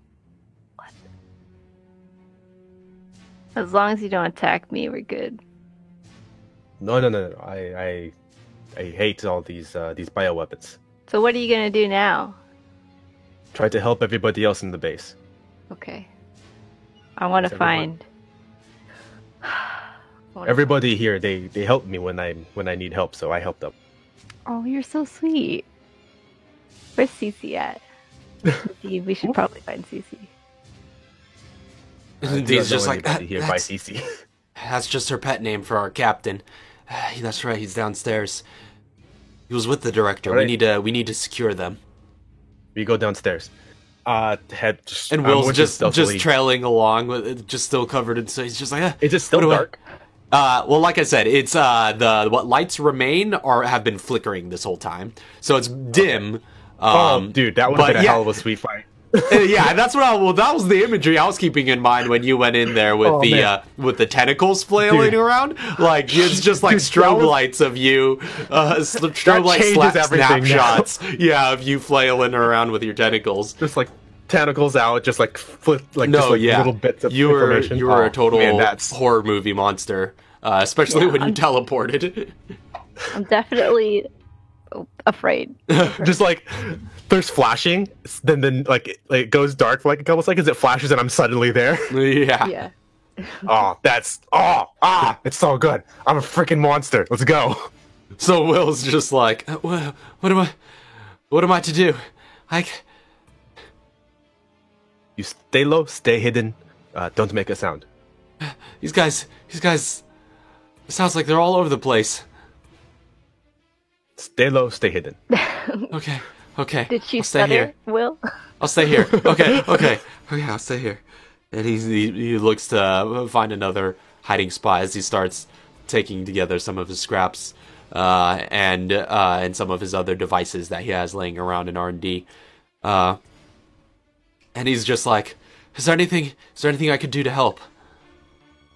As long as you don't attack me, we're good. No. I hate all these bioweapons. So what are you gonna do now? Try to help everybody else in the base. Okay. I want to Yes, everyone. find. I wanna Everybody here, they help me when I need help, so I help them. Oh, you're so sweet. Where's Cece at? Cece, we should probably find Cece. He's just like, here by CC. that's just her pet name for our captain. That's right, he's downstairs. He was with the director. Right. We need to secure them. We go downstairs. Head just, And I'm Will's working just stealthily. trailing along, with it just still covered in. So he's just like, Is it still what do I- dark? Well, like I said, it's the what lights remain have been flickering this whole time, so it's dim. Dude, that would have but been a yeah. hell of a sweet fight. Yeah, that's what. That was the imagery I was keeping in mind when you went in there with Oh, man. with the tentacles flailing Dude. around. Like it's just like Dude, that strobe was- lights of you, strobe light changes slap everything now. snapshots. Yeah, of you flailing around with your tentacles. Just like tentacles out, just like flip, like No, just like yeah, little bits of you were information. you were Oh, a total man, that's horror movie monster, especially Yeah, when you I'm- teleported. I'm definitely afraid. just like there's flashing, then it goes dark for like a couple seconds. It flashes, and I'm suddenly there. Yeah. Yeah. It's so good. I'm a freaking monster. Let's go. So Will's just like, what am I to do? You stay low, stay hidden. Don't make a sound. These guys, it sounds like they're all over the place. Stay low, stay hidden. Okay. Did she I'll stay here. stutter, Will? I'll stay here. Okay, I'll stay here. And he looks to find another hiding spot as he starts taking together some of his scraps and some of his other devices that he has laying around in R&D. And he's just like, is there anything I could do to help?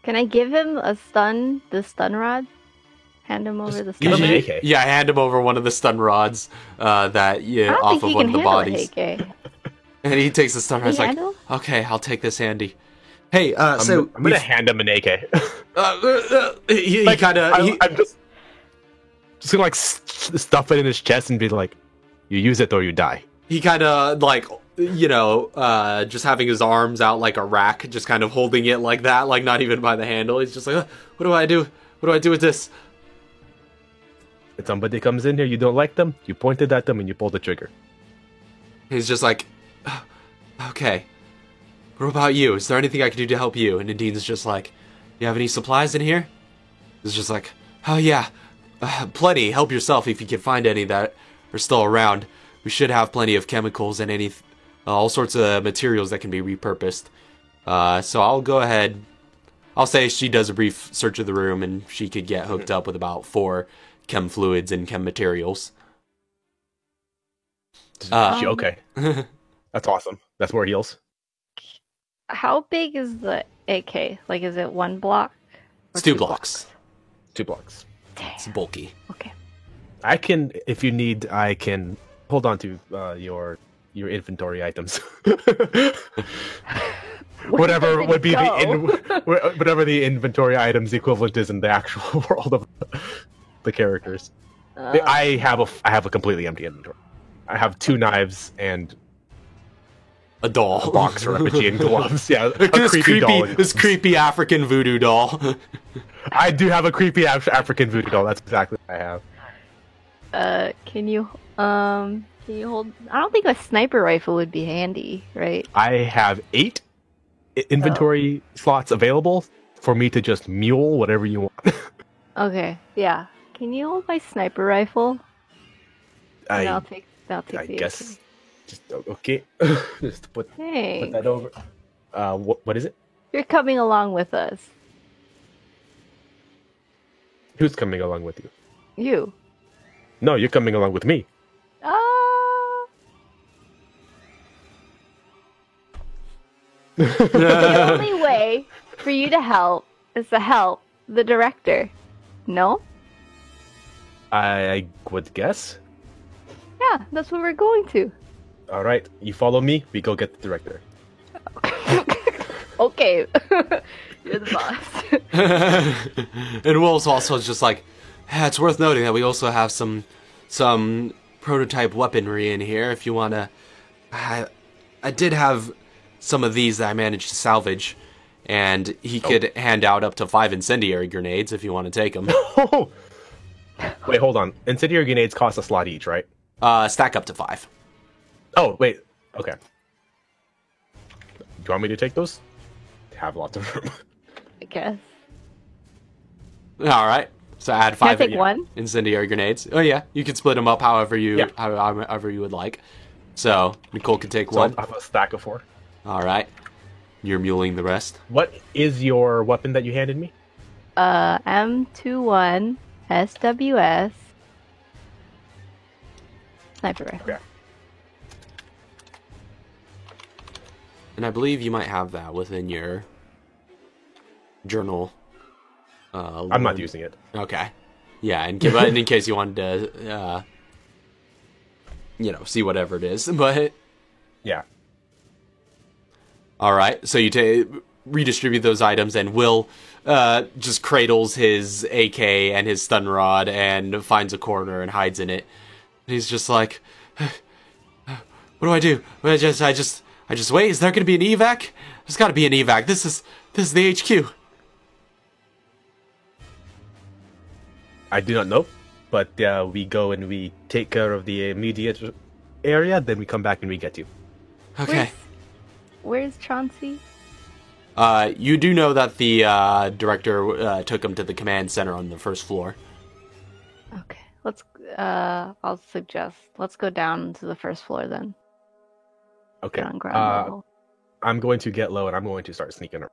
Can I give him the stun rod? Hand him over the give stun him rod? an AK. Yeah, I hand him over one of the stun rods I don't off think of he one can of the handle bodies. an AK. And he takes the stun rod. He's like, handle? okay, I'll take this, Andy. Hey, I'm gonna hand him an AK. he kind of I'm just gonna like stuff it in his chest and be like, "You use it or you die." he kind of like just having his arms out like a rack, just kind of holding it like that, like not even by the handle. He's just like, what do I do? What do I do with this? If somebody comes in here, you don't like them, you pointed at them and you pull the trigger. He's just like, okay. What about you? Is there anything I can do to help you? And Nadine's just like, you have any supplies in here? He's just like, oh yeah, plenty. Help yourself if you can find any that are still around. We should have plenty of chemicals and all sorts of materials that can be repurposed. So I'll go ahead. I'll say she does a brief search of the room and she could get hooked up with about 4 chem fluids and chem materials. Okay, that's awesome. That's more heals. How big is the AK? Like, is it 1 block? It's 2 blocks. 2 blocks. It's bulky. Okay. I can, if you need, I can hold on to your inventory items. Whatever did would be it whatever the inventory items equivalent is in the actual world of the characters. I have a completely empty inventory. I have 2 knives and A doll. a box or effigy and gloves. Yeah, a This creepy doll. this creepy African voodoo doll. I do have a creepy African voodoo doll. That's exactly what I have. Can you hold? I don't think a sniper rifle would be handy, right? I have 8 inventory slots available for me to just mule whatever you want. Okay, yeah. Can you hold my sniper rifle? And I'll take I the guess. Just okay. Just put Hey, that over. What is it? you're coming along with us. Who's coming along with you? You. No, you're coming along with me. The only way for you to help is to help the director. No? I would guess. Yeah, that's what we're going to. All right, you follow me. We go get the director. Okay. You're the boss. And Will's also just like, it's worth noting that we also have some prototype weaponry in here. If you wanna, I did have some of these that I managed to salvage, and he could hand out up to 5 incendiary grenades if you want to take them. Wait, hold on. Incendiary grenades cost a slot each, right? Stack up to 5. Oh, wait. Okay. Do you want me to take those? Have lots of room. I guess. All right. So add Can I 5 take one? incendiary grenades. Oh yeah, you can split them up however you however you would like. So Nicole can take So one. I have a stack of 4. All right. You're muling the rest. What is your weapon that you handed me? M21 SWS sniper rifle. Okay. And I believe you might have that within your journal. I'm not using it. Okay. Yeah, and in case you wanted to, see whatever it is. But Yeah. all right, so you redistribute those items, and Will just cradles his AK and his stun rod and finds a corner and hides in it. And he's just like, "What do I do? I just wait. Is there going to be an evac? There's got to be an evac. This is the HQ." I do not know, but we go and we take care of the immediate area, then we come back and we get you. Okay. Where's Chauncey? You do know that the director took him to the command center on the first floor. Okay, let's. I'll suggest let's go down to the first floor then. Okay. Get on ground level. I'm going to get low and I'm going to start sneaking around.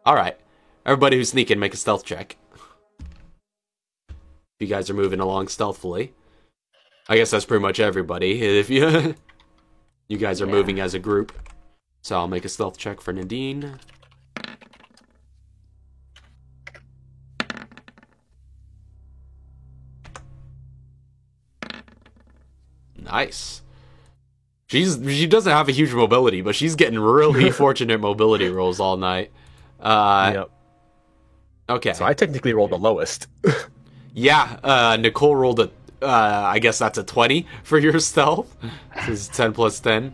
All right. Everybody who's sneaking, make a stealth check. You guys are moving along stealthily. I guess that's pretty much everybody. If you you guys are moving as a group. So I'll make a stealth check for Nadine. Nice. She doesn't have a huge mobility, but she's getting really fortunate mobility rolls all night. Yep. Okay. So I technically rolled the lowest. Yeah, Nicole rolled I guess that's a 20 for your stealth. This is 10 plus 10.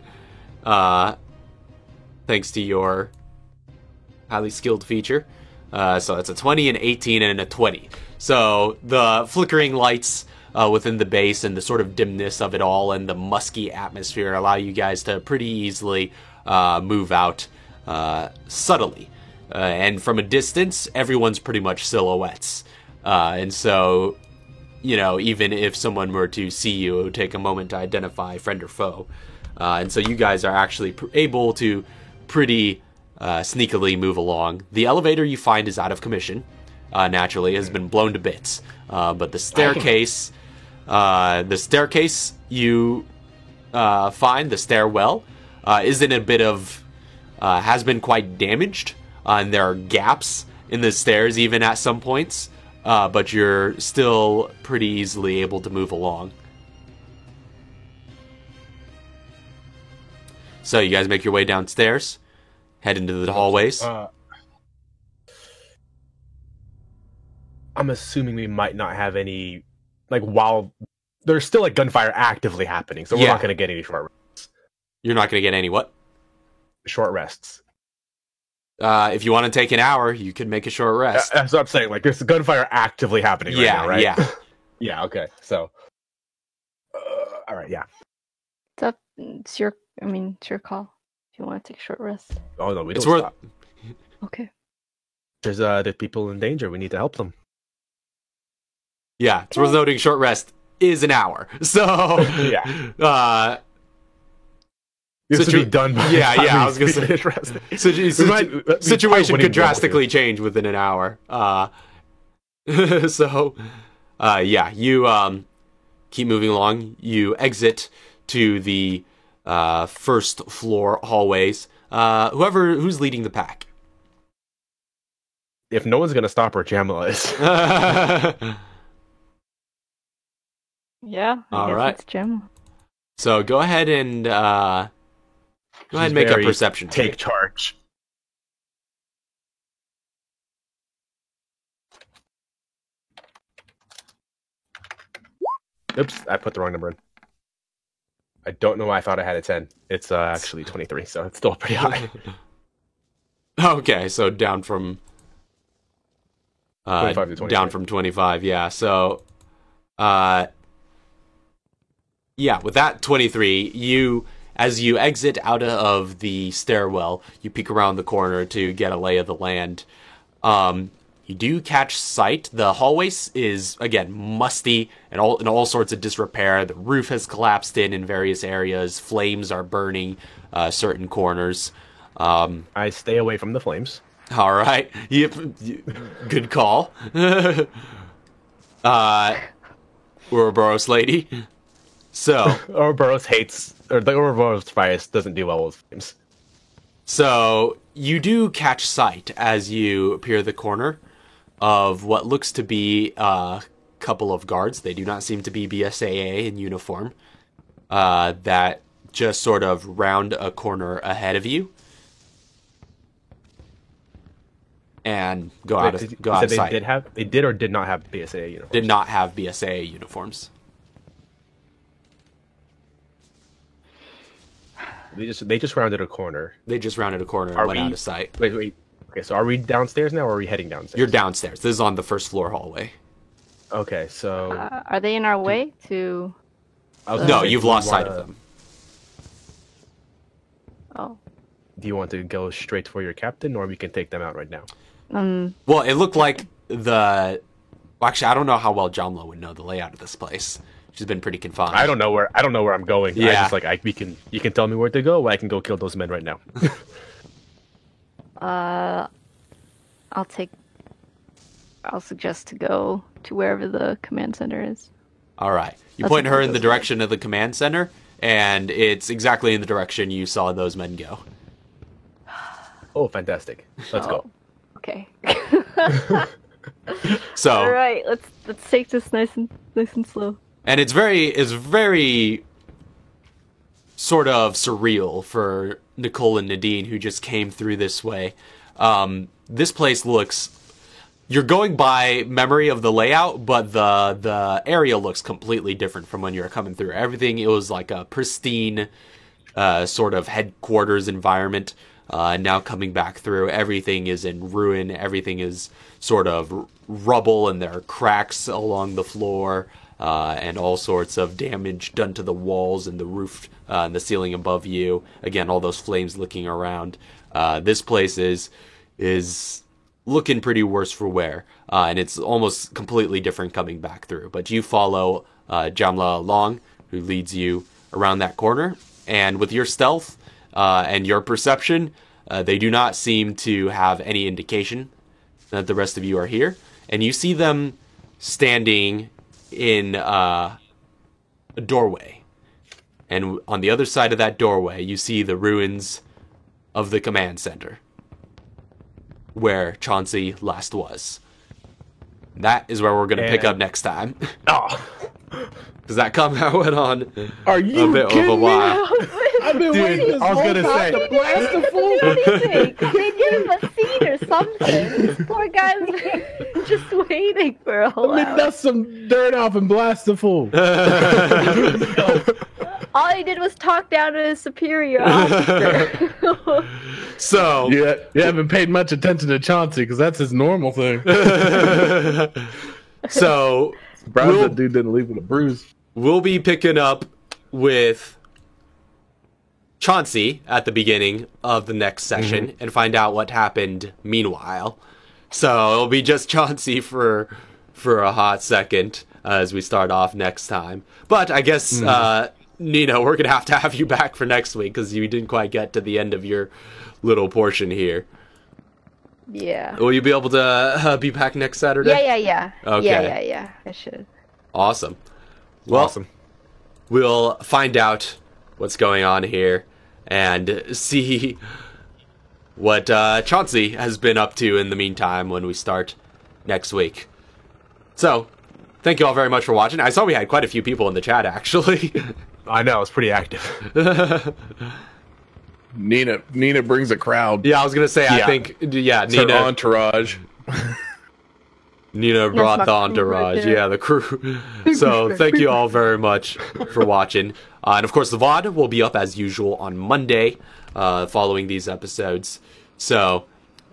Thanks to your highly skilled feature. So that's a 20, an 18, and a 20. So the flickering lights within the base and the sort of dimness of it all and the musky atmosphere allow you guys to pretty easily move out subtly. And from a distance, everyone's pretty much silhouettes. And so, even if someone were to see you, it would take a moment to identify friend or foe. And so you guys are actually able to pretty sneakily move along. The elevator you find is out of commission, naturally, has been blown to bits. But the staircase you find, the stairwell, is in a bit of, has been quite damaged. And there are gaps in the stairs even at some points. But you're still pretty easily able to move along. So you guys make your way downstairs, head into the hallways. I'm assuming we might not have any, while there's still gunfire actively happening, so we're not going to get any short rests. You're not going to get any what? Short rests. If you want to take an hour, you could make a short rest. That's what I'm saying. There's gunfire actively happening right now, right? Yeah. Yeah, okay. So, all right, yeah. It's your call. If you want to take a short rest. Oh, no, we don't It's worth... stop. Okay. There's people in danger. We need to help them. Yeah, it's worth noting short rest is an hour. So, yeah. This should be done by I was going to say. Situation could drastically change within an hour. So, you keep moving along. You exit to the first floor hallways. Who's leading the pack? If no one's going to stop her, Jamila is. Yeah. All right. It's Jim. So go ahead and make a perception take check. charge. Oops, I put the wrong number in. I don't know why I thought I had a 10. It's actually 23, so it's still pretty high. Okay, so down from 25 to 23. down from 25. Yeah. So, yeah, with that 23, as you exit out of the stairwell, you peek around the corner to get a lay of the land. You do catch sight. The hallway is, again, musty and in all sorts of disrepair. The roof has collapsed in various areas. Flames are burning certain corners. I stay away from the flames. All right. Yep. Good call. Ouroboros lady. So, Ouroboros hates, or the Ouroboros virus doesn't do well with flames. So you do catch sight as you appear the corner of what looks to be a couple of guards. They do not seem to be BSAA in uniform. That just sort of round a corner ahead of you and go out of sight. They did or did not have BSAA uniforms? Did not have BSAA uniforms. They just rounded a corner. They just rounded a corner and went out of sight. Wait. Okay, so are we downstairs now, or are we heading downstairs? You're downstairs. This is on the first floor hallway. Okay, so Are they in our way to? No, you've lost sight of them. Oh. Do you want to go straight for your captain, or we can take them out right now? Well, it looked like actually, I don't know how well Jamla would know the layout of this place. She's been pretty confined. I don't know where I'm going. Yeah. You can tell me where to go. I can go kill those men right now. I'll suggest to go to wherever the command center is. All right. You That's point what her it in the goes direction of the command center, and it's exactly in the direction you saw those men go. Oh, fantastic! Let's go. Okay. So, All right, let's take this nice and slow. and it's very sort of surreal for Nicole and Nadine, who just came through this way. This place looks... You're going by memory of the layout, but the area looks completely different from when you were coming through. Everything, it was like a pristine sort of headquarters environment. Now coming back through, everything is in ruin. Everything is sort of rubble, and there are cracks along the floor, and all sorts of damage done to the walls and the roof and the ceiling above you. Again, all those flames licking around. This place is looking pretty worse for wear, and it's almost completely different coming back through. But you follow Jamla along, who leads you around that corner, and with your stealth and your perception, they do not seem to have any indication that the rest of you are here. And you see them standing in a doorway. And on the other side of that doorway, you see the ruins of the command center, where Chauncey last was. That is where we're going to pick up next time. Oh, Does that come how it went on Are you a bit of a while? I've been waiting dude! this I was whole gonna time say. to blast the fool. Anything. They give him a seat or something. This poor guy's just waiting for a whole Let me hour. dust some dirt off and blast the fool. All he did was talk down to his superior officer. So, Yeah, you haven't paid much attention to Chauncey because that's his normal thing. so Surprised that dude didn't leave with a bruise. we'll be picking up with Chauncey at the beginning of the next session and find out what happened meanwhile. So it'll be just Chauncey for a hot second as we start off next time. But I guess, Nino, we're going to have you back for next week because you didn't quite get to the end of your little portion here. Yeah. Will you be able to be back next Saturday? Yeah. Okay. Yeah. I should. Awesome. Well, Awesome. we'll find out what's going on here and see what Chauncey has been up to in the meantime when we start next week. So, thank you all very much for watching. I saw we had quite a few people in the chat, actually. I know, it's pretty active. Nina brings a crowd. Yeah, I was going to say, I Yeah. think, It's her Nina. entourage. Nina brought the entourage. Yeah, the crew. So thank you all very much for watching. And of course, the VOD will be up as usual on Monday following these episodes. So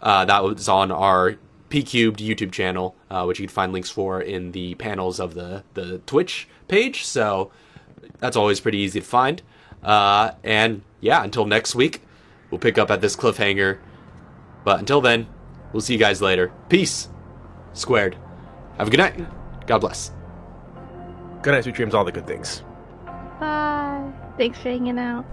that was on our P-Cubed YouTube channel, which you can find links for in the panels of the Twitch page. So that's always pretty easy to find. And yeah, until next week, we'll pick up at this cliffhanger. But until then, we'll see you guys later. Peace. Squared. Have a good night. God bless. Good night, sweet dreams, all the good things. Bye. Thanks for hanging out.